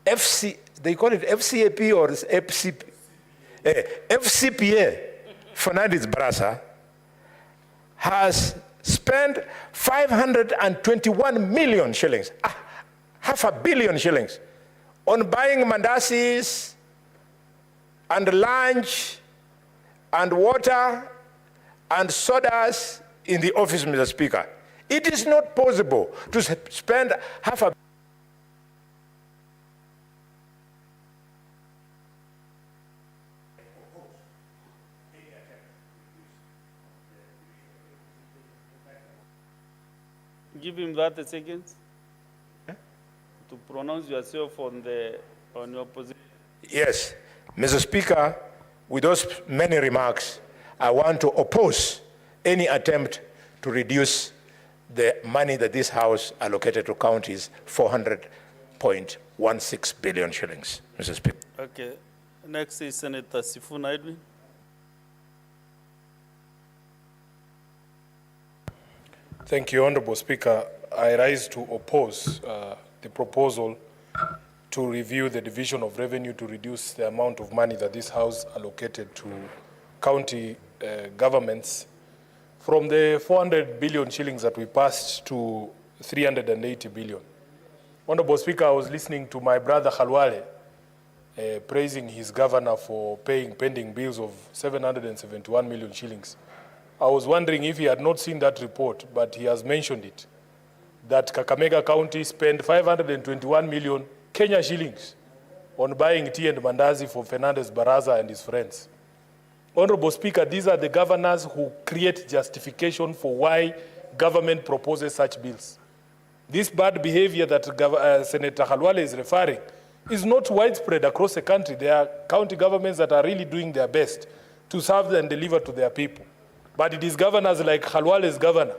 they call it FCAP or FCP, FCPA, Fernandez Barasa, has spent 521 million shillings, $500 million shillings, on buying mandasis and lunch and water and sodas in the office, Mr. Speaker. It is not possible to spend $500 million. Give him that a second. To pronounce yourself on your position. Yes, Mr. Speaker, with those many remarks, I want to oppose any attempt to reduce the money that this House allocated to counties, 400.16 billion shillings, Mr. Speaker. Okay. Next is Senator Sifuna Edwin. Thank you, Honorable Speaker. I rise to oppose the proposal to review the division of revenue to reduce the amount of money that this House allocated to county governments from the 400 billion shillings that we passed to 380 billion. Honorable Speaker, I was listening to my brother Khalwale praising his governor for paying pending bills of 771 million shillings. I was wondering if he had not seen that report, but he has mentioned it, that Kakamega County spent 521 million Kenya shillings on buying tea and mandazi for Fernandez Barasa and his friends. Honorable Speaker, these are the governors who create justification for why government proposes such bills. This bad behavior that Senator Khalwale is referring is not widespread across the country. There are county governments that are really doing their best to serve and deliver to their people. But it is governors like Khalwale's governor,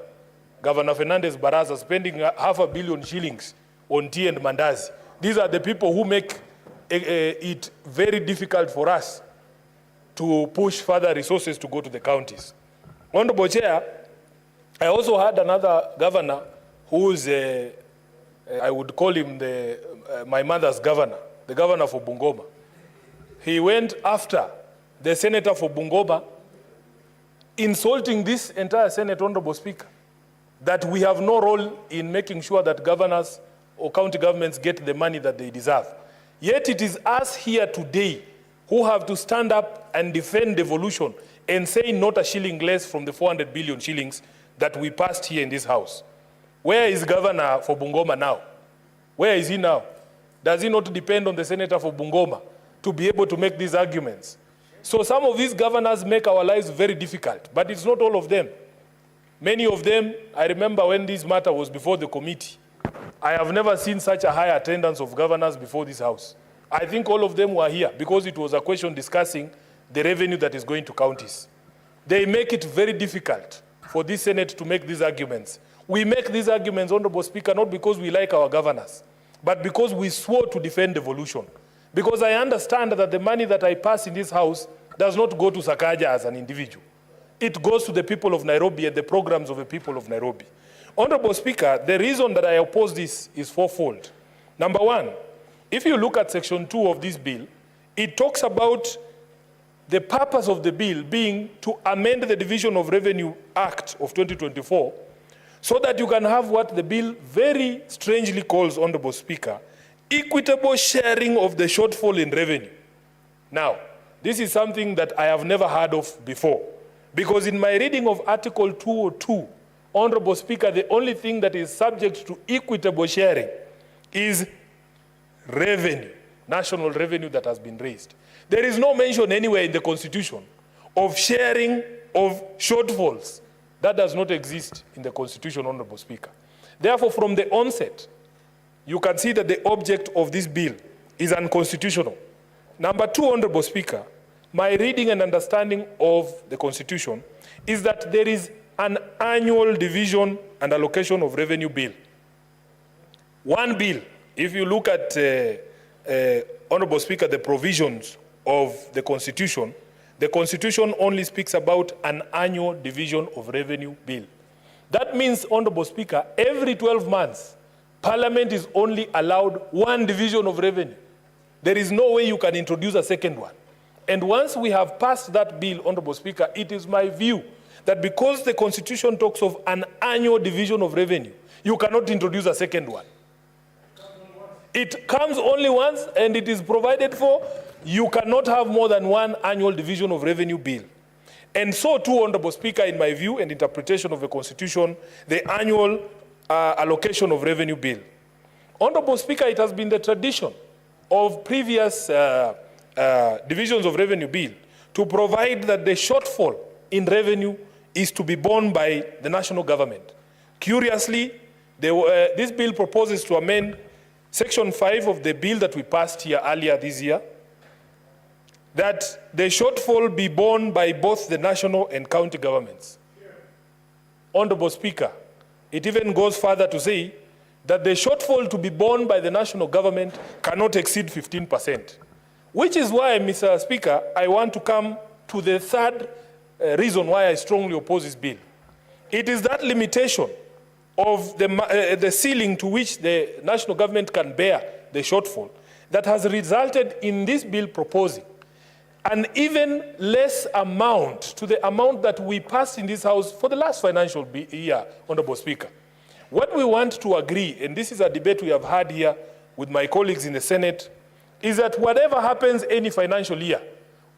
Governor Fernandez Barasa, spending $500 million shillings on tea and mandazi. These are the people who make it very difficult for us to push further resources to go to the counties. Honorable Chair, I also had another governor who is, I would call him my mother's governor, the governor for Bungoma. He went after the senator for Bungoma, insulting this entire Senate, Honorable Speaker, that we have no role in making sure that governors or county governments get the money that they deserve. Yet it is us here today who have to stand up and defend devolution and say not a shilling less from the 400 billion shillings that we passed here in this House. Where is Governor for Bungoma now? Where is he now? Does he not depend on the Senator for Bungoma to be able to make these arguments? So some of these governors make our lives very difficult, but it's not all of them. Many of them, I remember when this matter was before the committee, I have never seen such a high attendance of governors before this House. I think all of them were here because it was a question discussing the revenue that is going to counties. They make it very difficult for this Senate to make these arguments. We make these arguments, Honorable Speaker, not because we like our governors, but because we swore to defend devolution. Because I understand that the money that I pass in this House does not go to Sakaja as an individual. It goes to the people of Nairobi and the programs of the people of Nairobi. Honorable Speaker, the reason that I oppose this is fourfold. Number one, if you look at Section 2 of this bill, it talks about the purpose of the bill being to amend the Division of Revenue Act of 2024 so that you can have what the bill very strangely calls, Honorable Speaker, equitable sharing of the shortfall in revenue. Now, this is something that I have never heard of before, because in my reading of Article 202, Honorable Speaker, the only thing that is subject to equitable sharing is revenue, national revenue that has been raised. There is no mention anywhere in the Constitution of sharing of shortfalls. That does not exist in the Constitution, Honorable Speaker. Therefore, from the onset, you can see that the object of this bill is unconstitutional. Number two, Honorable Speaker, my reading and understanding of the Constitution is that there is an annual division and allocation of revenue bill. One bill, if you look at, Honorable Speaker, the provisions of the Constitution only speaks about an annual division of revenue bill. That means, Honorable Speaker, every 12 months, Parliament is only allowed one division of revenue. There is no way you can introduce a second one. And once we have passed that bill, Honorable Speaker, it is my view that because the Constitution talks of an annual division of revenue, you cannot introduce a second one. It comes only once and it is provided for. You cannot have more than one annual division of revenue bill. And so too, Honorable Speaker, in my view and interpretation of the Constitution, the annual allocation of revenue bill. Honorable Speaker, it has been the tradition of previous divisions of revenue bill to provide that the shortfall in revenue is to be borne by the national government. Curiously, this bill proposes to amend Section 5 of the bill that we passed here earlier this year, that the shortfall be borne by both the national and county governments. Honorable Speaker, it even goes further to say that the shortfall to be borne by the national government cannot exceed 15%. Which is why, Mr. Speaker, I want to come to the third reason why I strongly oppose this bill. It is that limitation of the ceiling to which the national government can bear the shortfall that has resulted in this bill proposing an even less amount to the amount that we passed in this House for the last financial year, Honorable Speaker. What we want to agree, and this is a debate we have had here with my colleagues in the Senate, is that whatever happens any financial year,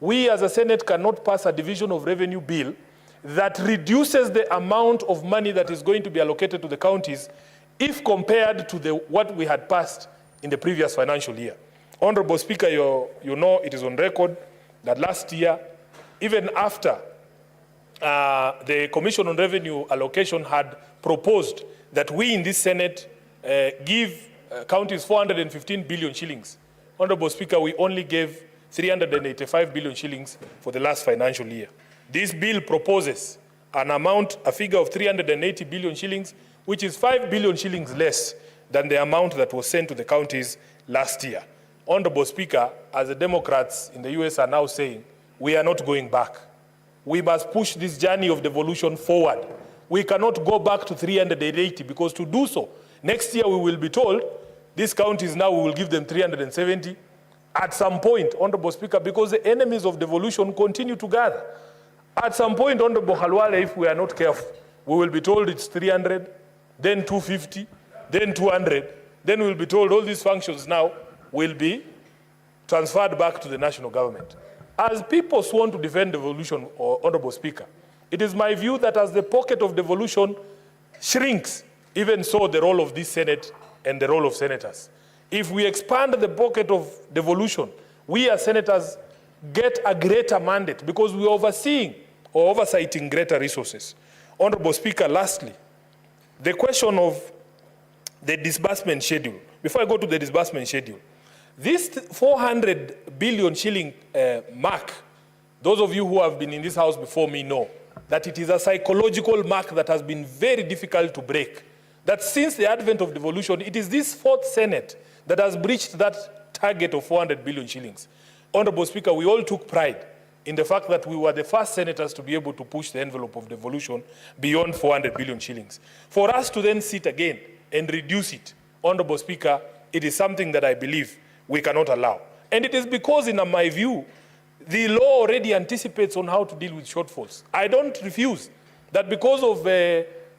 we as a Senate cannot pass a division of revenue bill that reduces the amount of money that is going to be allocated to the counties if compared to what we had passed in the previous financial year. Honorable Speaker, you know it is on record that last year, even after the Commission on Revenue Allocation had proposed that we in this Senate give counties 415 billion shillings. Honorable Speaker, we only gave 385 billion shillings for the last financial year. This bill proposes a figure of 380 billion shillings, which is 5 billion shillings less than the amount that was sent to the counties last year. Honorable Speaker, as the Democrats in the US are now saying, we are not going back. We must push this journey of devolution forward. We cannot go back to 380 because to do so, next year we will be told, these counties now we will give them 370 at some point, Honorable Speaker, because the enemies of devolution continue to gather. At some point, Honorable Halwale, if we are not careful, we will be told it's 300, then 250, then 200, then we'll be told all these functions now will be transferred back to the national government. As people sworn to defend devolution, Honorable Speaker, it is my view that as the pocket of devolution shrinks, even so the role of this Senate and the role of senators. If we expand the pocket of devolution, we as senators get a greater mandate because we are overseeing or oversighting greater resources. Honorable Speaker, lastly, the question of the disbursement schedule. Before I go to the disbursement schedule, this 400 billion shilling mark, those of you who have been in this House before me know that it is a psychological mark that has been very difficult to break. That since the advent of devolution, it is this fourth Senate that has breached that target of 400 billion shillings. Honorable Speaker, we all took pride in the fact that we were the first senators to be able to push the envelope of devolution beyond 400 billion shillings. For us to then sit again and reduce it, Honorable Speaker, it is something that I believe we cannot allow. And it is because, in my view, the law already anticipates on how to deal with shortfalls. I don't refuse that because of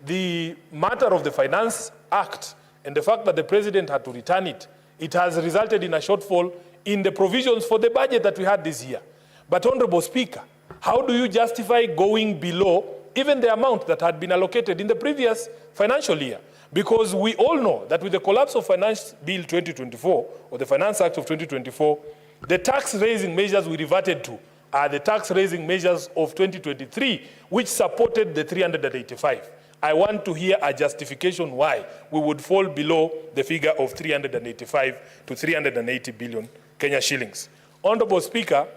the matter of the Finance Act and the fact that the president had to return it, it has resulted in a shortfall in the provisions for the budget that we had this year. But Honorable Speaker, how do you justify going below even the amount that had been allocated in the previous financial year? Because we all know that with the collapse of Finance Bill 2024, or the Finance Act of 2024, the tax-raising measures we reverted to are the tax-raising measures of 2023, which supported the 385. I want to hear a justification why we would fall below the figure of 385 to 380 billion Kenya shillings. Honorable Speaker,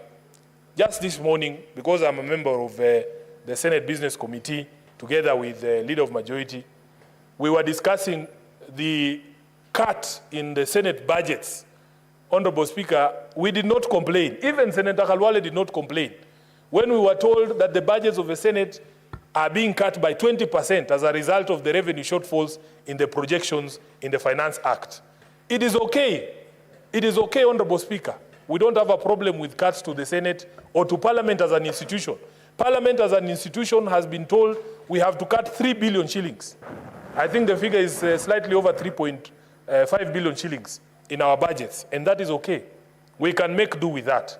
just this morning, because I'm a member of the Senate Business Committee, together with the Leader of Majority, we were discussing the cut in the Senate budgets. Honorable Speaker, we did not complain. Even Senator Khalwale did not complain. When we were told that the budgets of the Senate are being cut by 20% as a result of the revenue shortfalls in the projections in the Finance Act. It is okay. It is okay, Honorable Speaker. We don't have a problem with cuts to the Senate or to Parliament as an institution. Parliament as an institution has been told we have to cut 3 billion shillings. I think the figure is slightly over 3.5 billion shillings in our budgets, and that is okay. We can make do with that.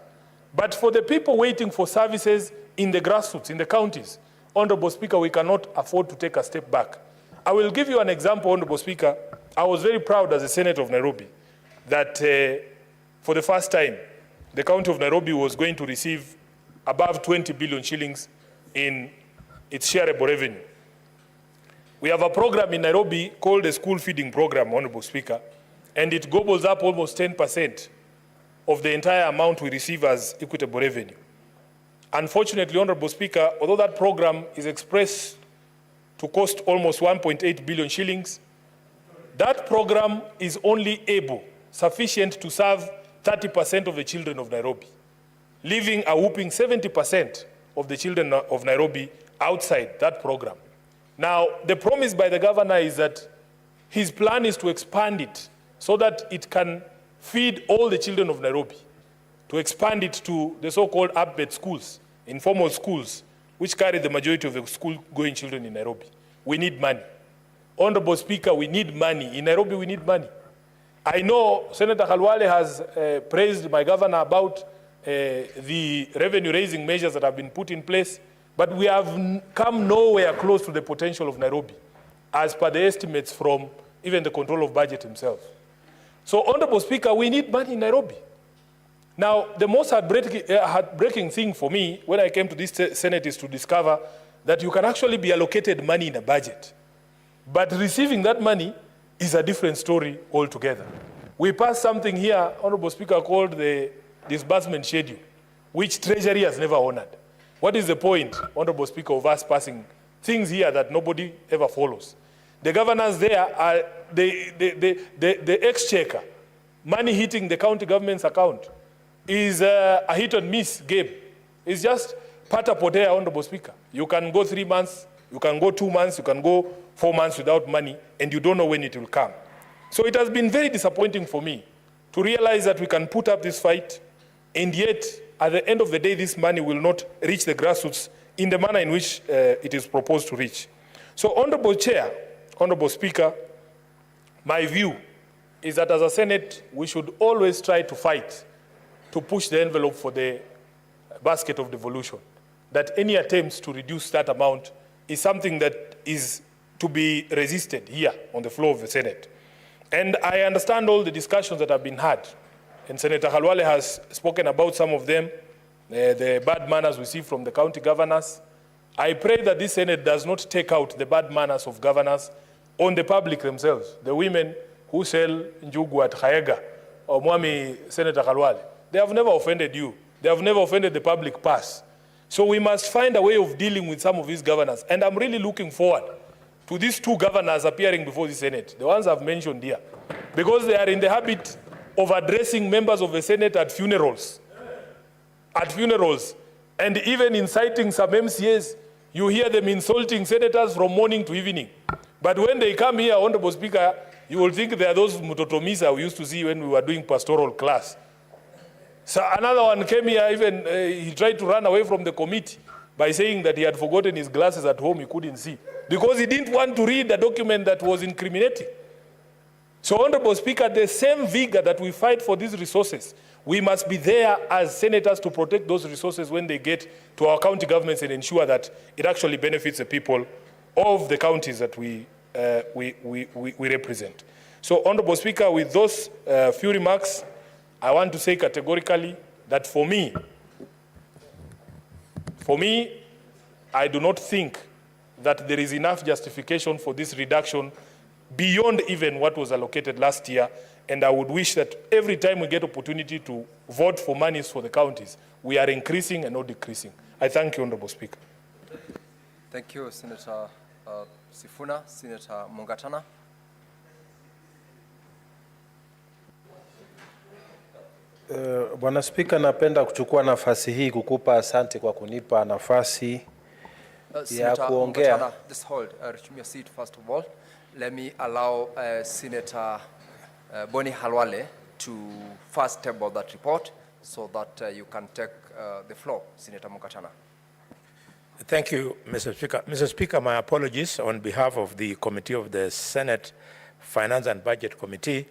But for the people waiting for services in the grassroots, in the counties, Honorable Speaker, we cannot afford to take a step back. I will give you an example, Honorable Speaker. I was very proud as a Senator of Nairobi that for the first time, the County of Nairobi was going to receive above 20 billion shillings in its shareable revenue. We have a program in Nairobi called the School Feeding Program, Honorable Speaker, and it gobbles up almost 10% of the entire amount we receive as equitable revenue. Unfortunately, Honorable Speaker, although that program is expressed to cost almost 1.8 billion shillings, that program is only sufficient to serve 30% of the children of Nairobi, leaving a whooping 70% of the children of Nairobi outside that program. Now, the promise by the governor is that his plan is to expand it so that it can feed all the children of Nairobi, to expand it to the so-called up-bed schools, informal schools, which carry the majority of the school-going children in Nairobi. We need money. Honorable Speaker, we need money. In Nairobi, we need money. I know Senator Khalwale has praised my governor about the revenue-raising measures that have been put in place, but we have come nowhere close to the potential of Nairobi, as per the estimates from even the control of budget himself. So, Honorable Speaker, we need money in Nairobi. Now, the most heartbreaking thing for me when I came to this Senate is to discover that you can actually be allocated money in a budget, but receiving that money is a different story altogether. We passed something here, Honorable Speaker, called the disbursement schedule, which Treasury has never honored. What is the point, Honorable Speaker, of us passing things here that nobody ever follows? The governors there are the exchequer, money hitting the county government's account is a hit and miss game. It's just pata potea, Honorable Speaker. You can go 3 months, you can go 2 months, you can go 4 months without money, and you don't know when it will come. So it has been very disappointing for me to realize that we can put up this fight, and yet, at the end of the day, this money will not reach the grassroots in the manner in which it is proposed to reach. So, Honorable Chair, Honorable Speaker, my view is that as a Senate, we should always try to fight to push the envelope for the basket of devolution, that any attempts to reduce that amount is something that is to be resisted here on the floor of the Senate. And I understand all the discussions that have been had, and Senator Khalwale has spoken about some of them, the bad manners we see from the county governors. I pray that this Senate does not take out the bad manners of governors on the public themselves, the women who sell njugu at Khaega, or Mwami Senator Khalwale. They have never offended you. They have never offended the public purse. So we must find a way of dealing with some of these governors. And I'm really looking forward to these 2 governors appearing before the Senate, the ones I've mentioned here, because they are in the habit of addressing members of the Senate at funerals. And even inciting some MCAs, you hear them insulting senators from morning to evening. But when they come here, Honorable Speaker, you will think they are those mutotomisa we used to see when we were doing pastoral class. So another one came here, even he tried to run away from the committee by saying that he had forgotten his glasses at home, he couldn't see. because he didn't want to read a document that was incriminating. So, Honorable Speaker, the same vigor that we fight for these resources, we must be there as senators to protect those resources when they get to our county governments and ensure that it actually benefits the people of the counties that we represent. So, Honorable Speaker, with those few remarks, I want to say categorically that for me, I do not think that there is enough justification for this reduction beyond even what was allocated last year. And I would wish that every time we get opportunity to vote for monies for the counties, we are increasing and not decreasing. I thank you, Honorable Speaker. Thank you, Senator Sifuna. Senator Mungatana. Bwana Spika, napenda kuchukua nafasi hii kukupa asante kwa kunipa nafasi ya kuongea. Just hold, resume your seat first of all. Let me allow Senator Boni Halwale to first table that report so that you can take the floor. Senator Mungatana. Thank you, Mr. Speaker. Mr. Speaker, my apologies on behalf of the Committee of the Senate Finance and Budget Committee.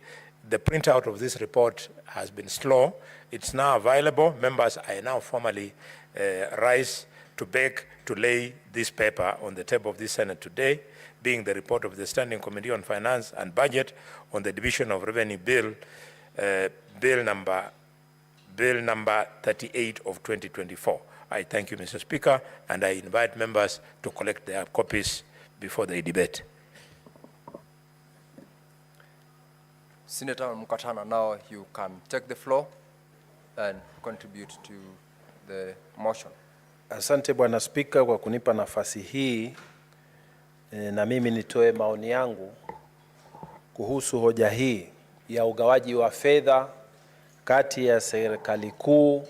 The printout of this report has been slow. It's now available. Members, I now formally rise to beg to lay this paper on the table of this Senate today, being the report of the Standing Committee on Finance and Budget on the Division of Revenue Bill, Bill number 38 of 2024. I thank you, Mr. Speaker, and I invite members to collect their copies before the debate. Senator Mukatana, now you can take the floor and contribute to the motion. Asante Bwana Spika kwa kunipa nafasi hii na mimi nitoe maoni yangu kuhusu hoja hii ya ugawaji wa fedha kati ya serikali kuu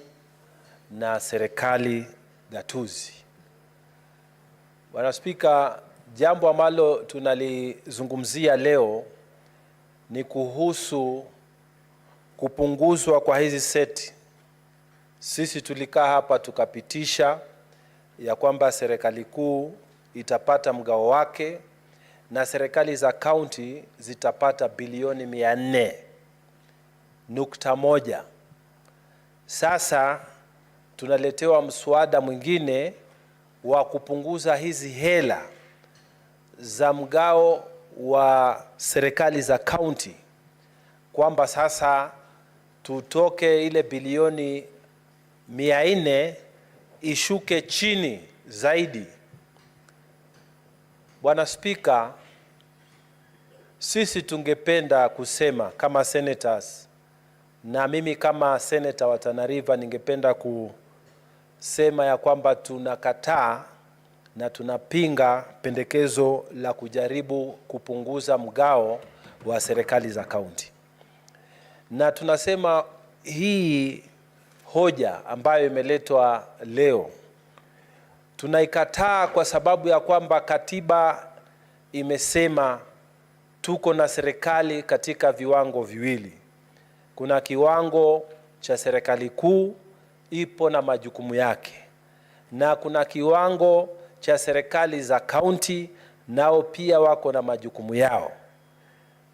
na serikali gatuzi. Bwana Spika, jambo ambalo tunalizungumzia leo ni kuhusu kupunguzwa kwa hizi seti. Sisi tulikaa hapa tukapitisha ya kwamba serikali kuu itapata mgao wake na serikali za kaunti zitapata bilioni 400.1. Sasa tunaletewa mswada mwingine wa kupunguza hizi hela za mgao wa serikali za kaunti, kwamba sasa tutoke ile bilioni 400 ishuke chini zaidi. Bwana Spika, sisi tungependa kusema kama senators, na mimi kama senator wa Tana River ningependa kusema ya kwamba tunakataa na tunapinga pendekezo la kujaribu kupunguza mgao wa serikali za kaunti. Na tunasema hii hoja ambayo imeletwa leo tunaikataa kwa sababu ya kwamba katiba imesema tuko na serikali katika viwango viwili. Kuna kiwango cha serikali kuu ipo na majukumu yake, na kuna kiwango cha serikali za kaunti nao pia wako na majukumu yao.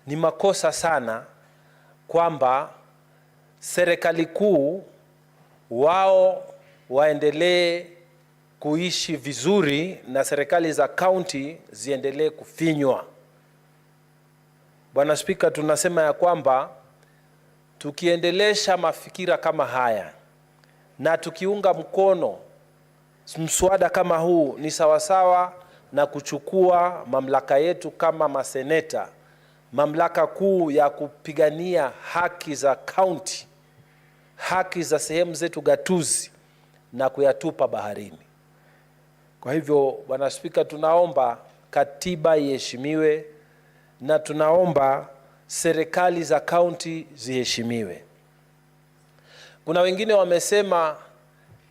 Ni makosa sana kwamba serikali kuu wao waendelee kuishi vizuri na serikali za kaunti ziendelee kufinywa. Bwana Spika, tunasema ya kwamba tukiendelesha mafikira kama haya na tukiunga mkono mswada kama huu, ni sawasawa na kuchukua mamlaka yetu kama maseneta, mamlaka kuu ya kupigania haki za kaunti, haki za sehemu zetu gatuzi, na kuyatupa baharini. Kwa hivyo Bwana Spika, tunaomba katiba iheshimiwe na tunaomba serikali za kaunti ziheshimiwe. Kuna wengine wamesema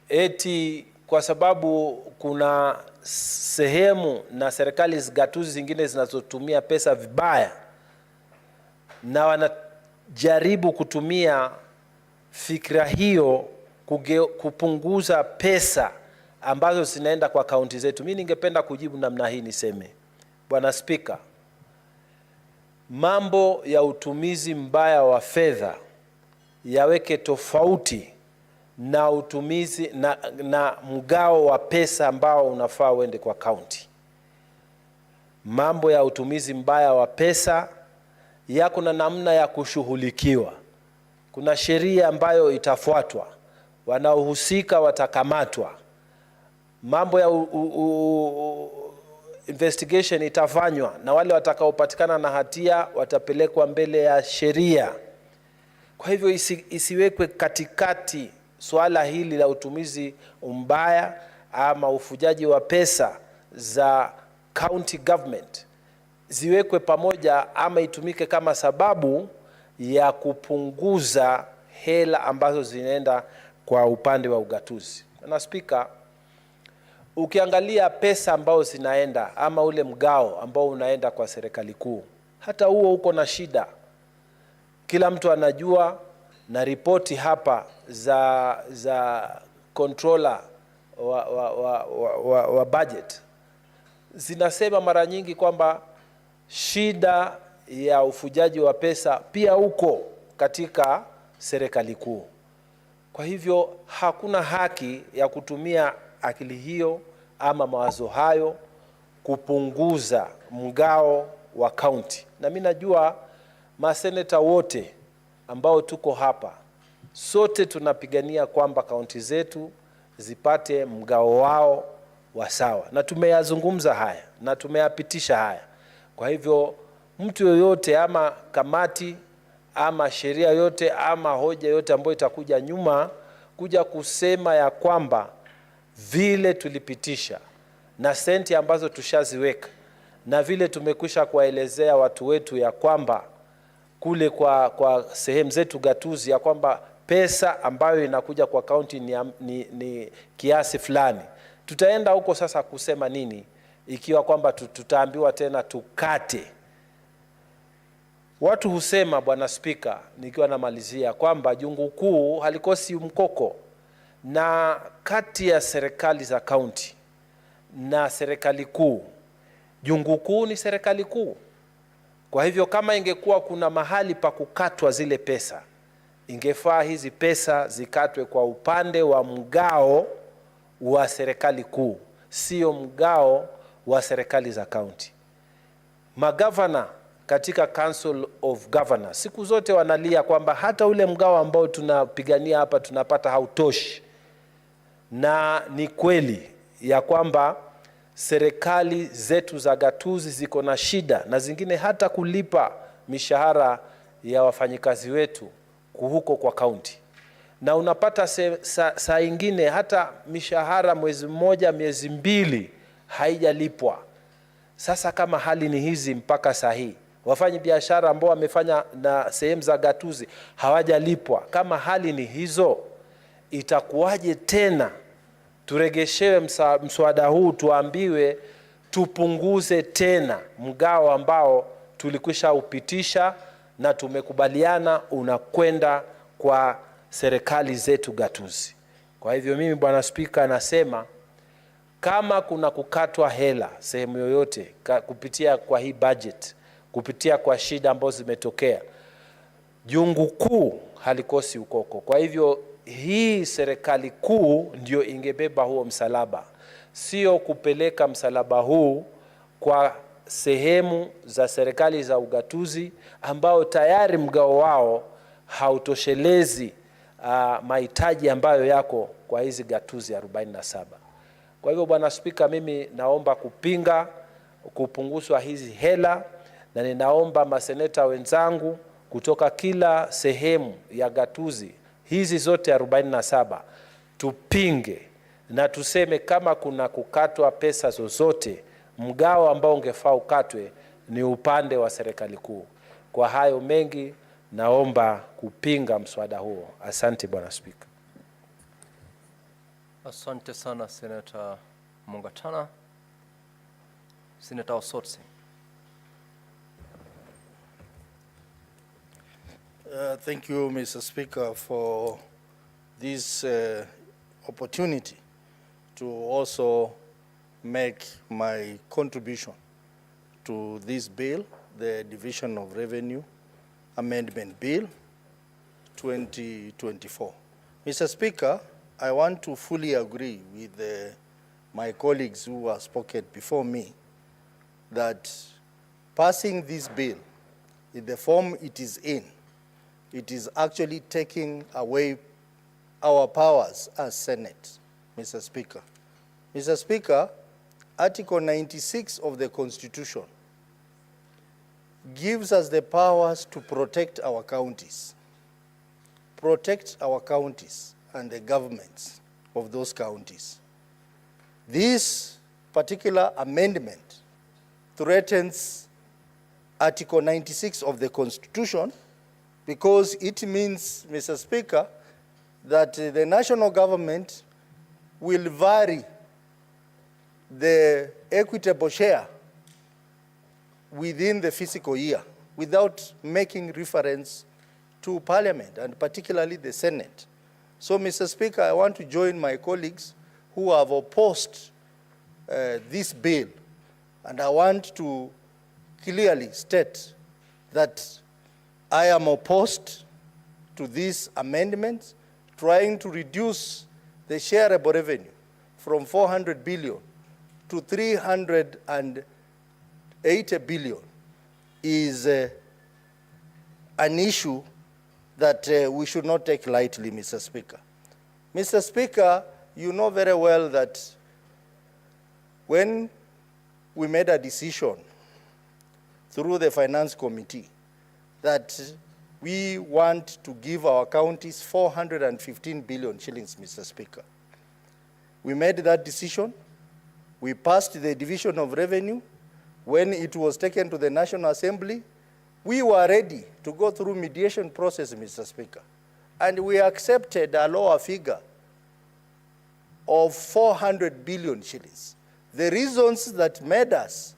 eti kwa sababu kuna sehemu na serikali gatuzi zingine zinazotumia pesa vibaya, na wanajaribu kutumia fikra hiyo kupunguza pesa ambazo zinaenda kwa kaunti zetu. Mimi ningependa kujibu namna hii, niseme Bwana Spika, mambo ya utumizi mbaya wa fedha yaweke tofauti na utumizi na mgao wa pesa ambao unafaa uende kwa kaunti. Mambo ya utumizi mbaya wa pesa yako na namna ya kushughulikiwa. Kuna sheria ambayo itafuatwa, wanaohusika watakamatwa, mambo ya investigation itafanywa, na wale watakaopatikana na hatia watapelekwa mbele ya sheria. Kwa hivyo isiwekwe katikati swala hili la utumizi mbaya ama ufujaji wa pesa za county government, ziwekwe pamoja ama itumike kama sababu ya kupunguza hela ambazo zinaenda kwa upande wa ugatuzi. Na Spika, ukiangalia pesa ambao zinaenda ama ule mgao ambao unaenda kwa serikali kuu, hata huo uko na shida. Kila mtu anajua, na ripoti hapa za controller wa budget zinasema mara nyingi kwamba shida ya ufujaji wa pesa pia uko katika serikali kuu. Kwa hivyo hakuna haki ya kutumia akili hiyo ama mawazo hayo kupunguza mgao wa kaunti. Na mimi najua maseneta wote ambao tuko hapa, sote tunapigania kwamba kaunti zetu zipate mgao wao wa sawa, na tumeyazungumza haya na tumeyapitisha haya. Kwa hivyo mtu yoyote ama kamati ama sheria yote ama hoja yote ambayo itakuja nyuma kuja kusema ya kwamba vile tulipitisha na senti ambazo tushaziweka na vile tumekwisha kuwaelezea watu wetu ya kwamba kule kwa sehemu zetu gatuzi ya kwamba pesa ambayo inakuja kwa kaunti ni kiasi fulani, tutaenda huko sasa kusema nini ikiwa kwamba tutaambiwa tena tukate? Watu husema, Bwana Spika, nikiwa namalizia, kwamba jungu kuu halikosi mkoko, na kati ya serikali za kaunti na serikali kuu, jungu kuu ni serikali kuu. Kwa hivyo kama ingekuwa kuna mahali pa kukatwa zile pesa, ingefaa hizi pesa zikatwe kwa upande wa mgao wa serikali kuu, sio mgao wa serikali za kaunti. Magavana katika Council of Governors siku zote wanalia kwamba hata ule mgao ambao tunapigania hapa tunapata hautoshi. Na ni kweli ya kwamba serikali zetu za gatuzi ziko na shida, na zingine hata kulipa mishahara ya wafanyikazi wetu huko kwa kaunti. Na unapata saa ingine hata mishahara mwezi mmoja, miezi mbili haijalipwa. Sasa kama hali ni hizi mpaka saa hii, wafanyi biashara ambao wamefanya na sehemu za gatuzi hawajalipwa, kama hali ni hizo, itakuwaje tena turegeshewe mswada huu tuambiwe tupunguze tena mgao ambao tulikwisha upitisha na tumekubaliana unakwenda kwa serikali zetu gatuzi? Kwa hivyo mimi, Bwana Spika, nasema kama kuna kukatwa hela sehemu yoyote kupitia kwa hii budget, kupitia kwa shida ambazo zimetokea, jungu kuu halikosi ukoko. Kwa hivyo hii serikali kuu ndio ingebeba huo msalaba, sio kupeleka msalaba huu kwa sehemu za serikali za ugatuzi ambao tayari mgao wao hautoshelezi mahitaji ambayo yako kwa hizi gatuzi 47. Kwa hivyo, Bwana Spika, mimi naomba kupinga kupunguzwa hizi hela, na ninaomba maseneta wenzangu kutoka kila sehemu ya gatuzi hizi zote 47 tupinge na tuseme kama kuna kukatwa pesa zozote, mgao ambao ungefaa ukatwe ni upande wa serikali kuu. Kwa hayo mengi, naomba kupinga mswada huo. Asante Bwana Spika. Asante sana Senator Mungatana. Senator Osotsi. Thank you, Mr. Speaker, for this opportunity to also make my contribution to this bill, the Division of Revenue Amendment Bill 2024. Mr. Speaker, I want to fully agree with my colleagues who have spoken before me that passing this bill in the form it is in, it is actually taking away our powers as Senate, Mr. Speaker. Mr. Speaker, Article 96 of the Constitution gives us the powers to protect our counties and the governments of those counties. This particular amendment threatens Article 96 of the Constitution because it means, Mr. Speaker, that the national government will vary the equitable share within the fiscal year without making reference to Parliament and particularly the Senate. So, Mr. Speaker, I want to join my colleagues who have opposed this bill, and I want to clearly state that I am opposed to these amendments trying to reduce the shareable revenue from 400 billion to 380 billion is an issue that we should not take lightly, Mr. Speaker. Mr. Speaker, you know very well that when we made a decision through the Finance Committee that we want to give our counties 415 billion shillings, Mr. Speaker. We made that decision. We passed the Division of Revenue. When it was taken to the National Assembly, we were ready to go through mediation process, Mr. Speaker. And we accepted a lower figure of 400 billion shillings. The reasons that made us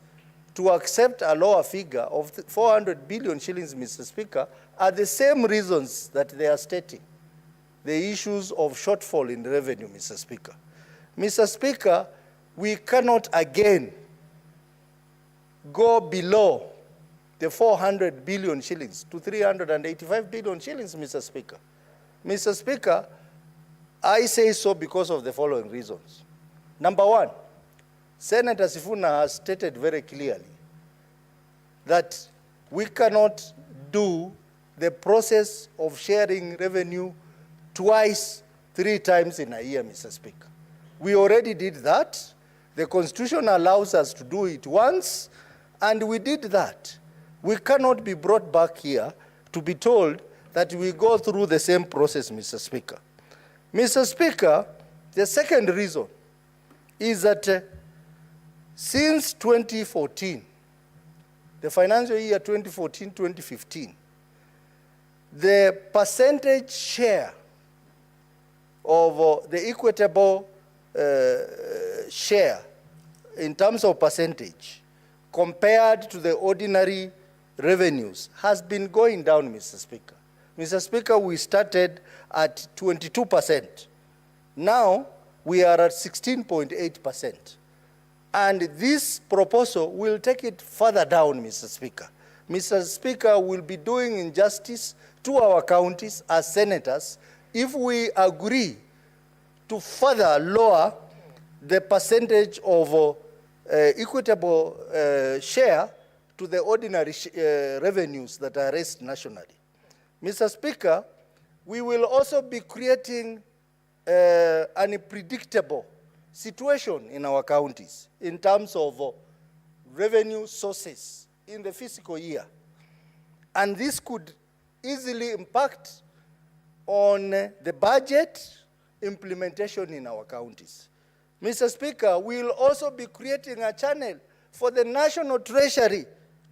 to accept a lower figure of 400 billion shillings, Mr. Speaker, are the same reasons that they are stating. The issues of shortfall in revenue, Mr. Speaker. Mr. Speaker, we cannot again go below the 400 billion shillings to 385 billion shillings, Mr. Speaker. Mr. Speaker, I say so because of the following reasons. Number one, Senator Sifuna has stated very clearly that we cannot do the process of sharing revenue twice, 3 times in a year, Mr. Speaker. We already did that. The Constitution allows us to do it once, and we did that. We cannot be brought back here to be told that we go through the same process, Mr. Speaker. Mr. Speaker, the second reason is that since 2014, the financial year 2014-2015, the percentage share of the equitable share in terms of percentage compared to the ordinary revenues has been going down, Mr. Speaker. Mr. Speaker, we started at 22%. Now we are at 16.8%. And this proposal will take it further down, Mr. Speaker. Mr. Speaker, will be doing injustice to our counties as senators if we agree to further lower the percentage of equitable share to the ordinary revenues that are raised nationally. Mr. Speaker, we will also be creating an unpredictable situation in our counties in terms of revenue sources in the fiscal year. And this could easily impact on the budget implementation in our counties. Mr. Speaker, we will also be creating a channel for the National Treasury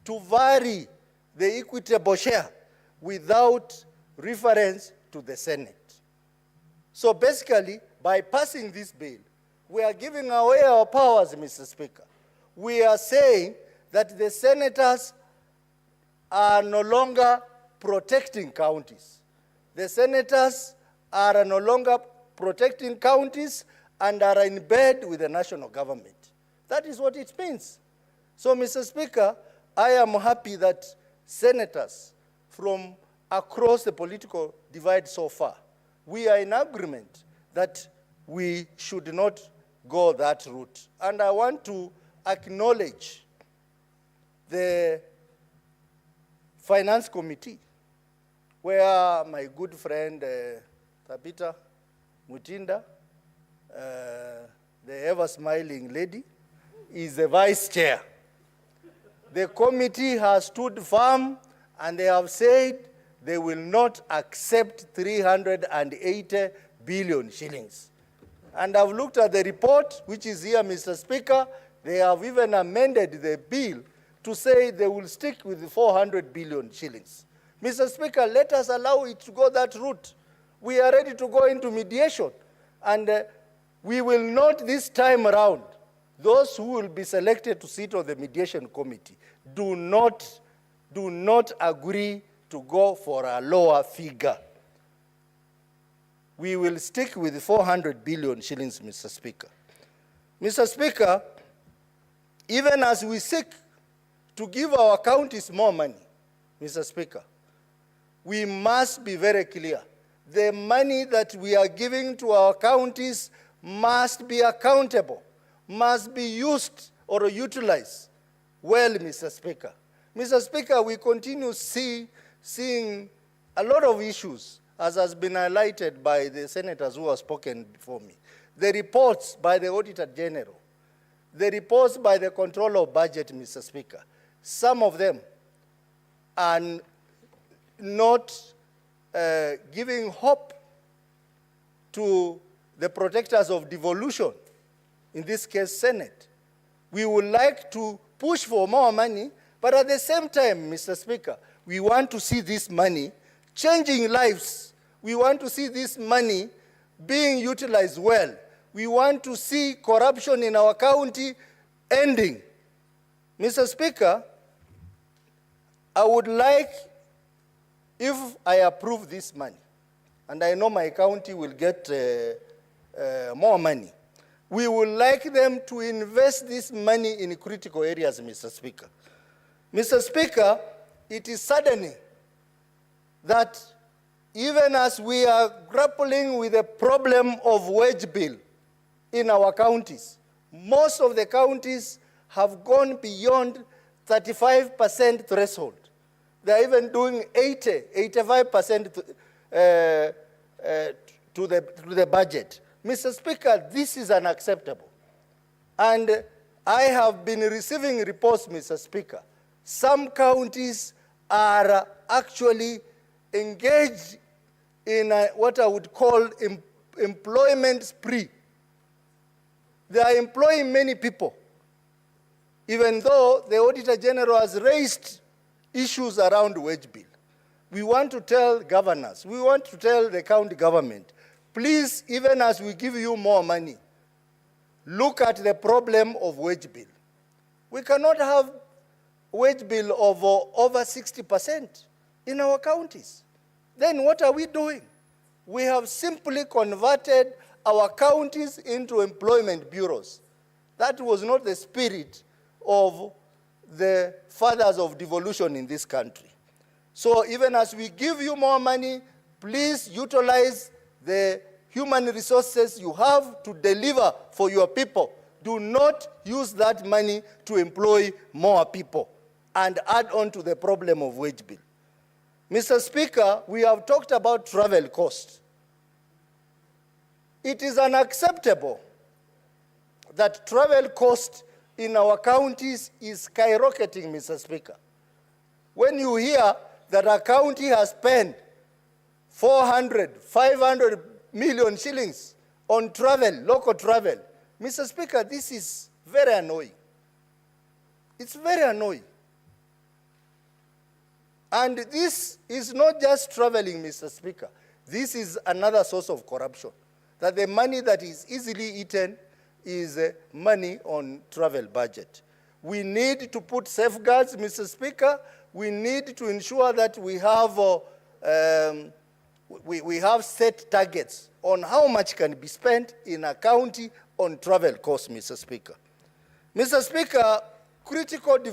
to vary the equitable share without reference to the Senate. So basically, by passing this bill, we are giving away our powers, Mr. Speaker. We are saying that the senators are no longer protecting counties. The senators are no longer protecting counties and are in bed with the national government. That is what it means. So, Mr. Speaker, I am happy that senators from across the political divide so far, we are in agreement that we should not go that route. And I want to acknowledge the Finance Committee, where my good friend Tabitha Mutinda, the ever-smiling lady, is the vice chair. The committee has stood firm and they have said they will not accept 380 billion shillings. And I've looked at the report, which is here, Mr. Speaker. They have even amended the bill to say they will stick with the 400 billion shillings. Mr. Speaker, let us allow it to go that route. We are ready to go into mediation. And we will not this time around, those who will be selected to sit on the mediation committee, do not agree to go for a lower figure. We will stick with 400 billion shillings, Mr. Speaker. Mr. Speaker, even as we seek to give our counties more money, Mr. Speaker, we must be very clear. The money that we are giving to our counties must be accountable, must be used or utilized well, Mr. Speaker. Mr. Speaker, we continue seeing a lot of issues, as has been highlighted by the senators who have spoken before me. The reports by the Auditor General, the reports by the Controller of Budget, Mr. Speaker, some of them are not giving hope to the protectors of devolution, in this case, Senate. We would like to push for more money, but at the same time, Mr. Speaker, we want to see this money changing lives. We want to see this money being utilized well. We want to see corruption in our county ending. Mr. Speaker, I would like, if I approve this money, and I know my county will get more money, we would like them to invest this money in critical areas, Mr. Speaker. Mr. Speaker, it is saddening that even as we are grappling with the problem of wage bill in our counties, most of the counties have gone beyond 35% threshold. They're even doing 85% to the budget. Mr. Speaker, this is unacceptable. And I have been receiving reports, Mr. Speaker. Some counties are actually engaged in what I would call employment spree. They are employing many people, even though the Auditor General has raised issues around wage bill. We want to tell governors, we want to tell the county government, please, even as we give you more money, look at the problem of wage bill. We cannot have wage bill of over 60% in our counties. Then what are we doing? We have simply converted our counties into employment bureaus. That was not the spirit of the fathers of devolution in this country. So even as we give you more money, please utilize the human resources you have to deliver for your people. Do not use that money to employ more people and add on to the problem of wage bill. Mr. Speaker, we have talked about travel costs. It is unacceptable that travel cost in our counties is skyrocketing, Mr. Speaker. When you hear that a county has spent 400, 500 million shillings on travel, local travel, Mr. Speaker, this is very annoying. It's very annoying. And this is not just traveling, Mr. Speaker. This is another source of corruption. That the money that is easily eaten is money on travel budget. We need to put safeguards, Mr. Speaker. We need to ensure that we have set targets on how much can be spent in a county on travel costs, Mr. Speaker. Mr. Speaker, critical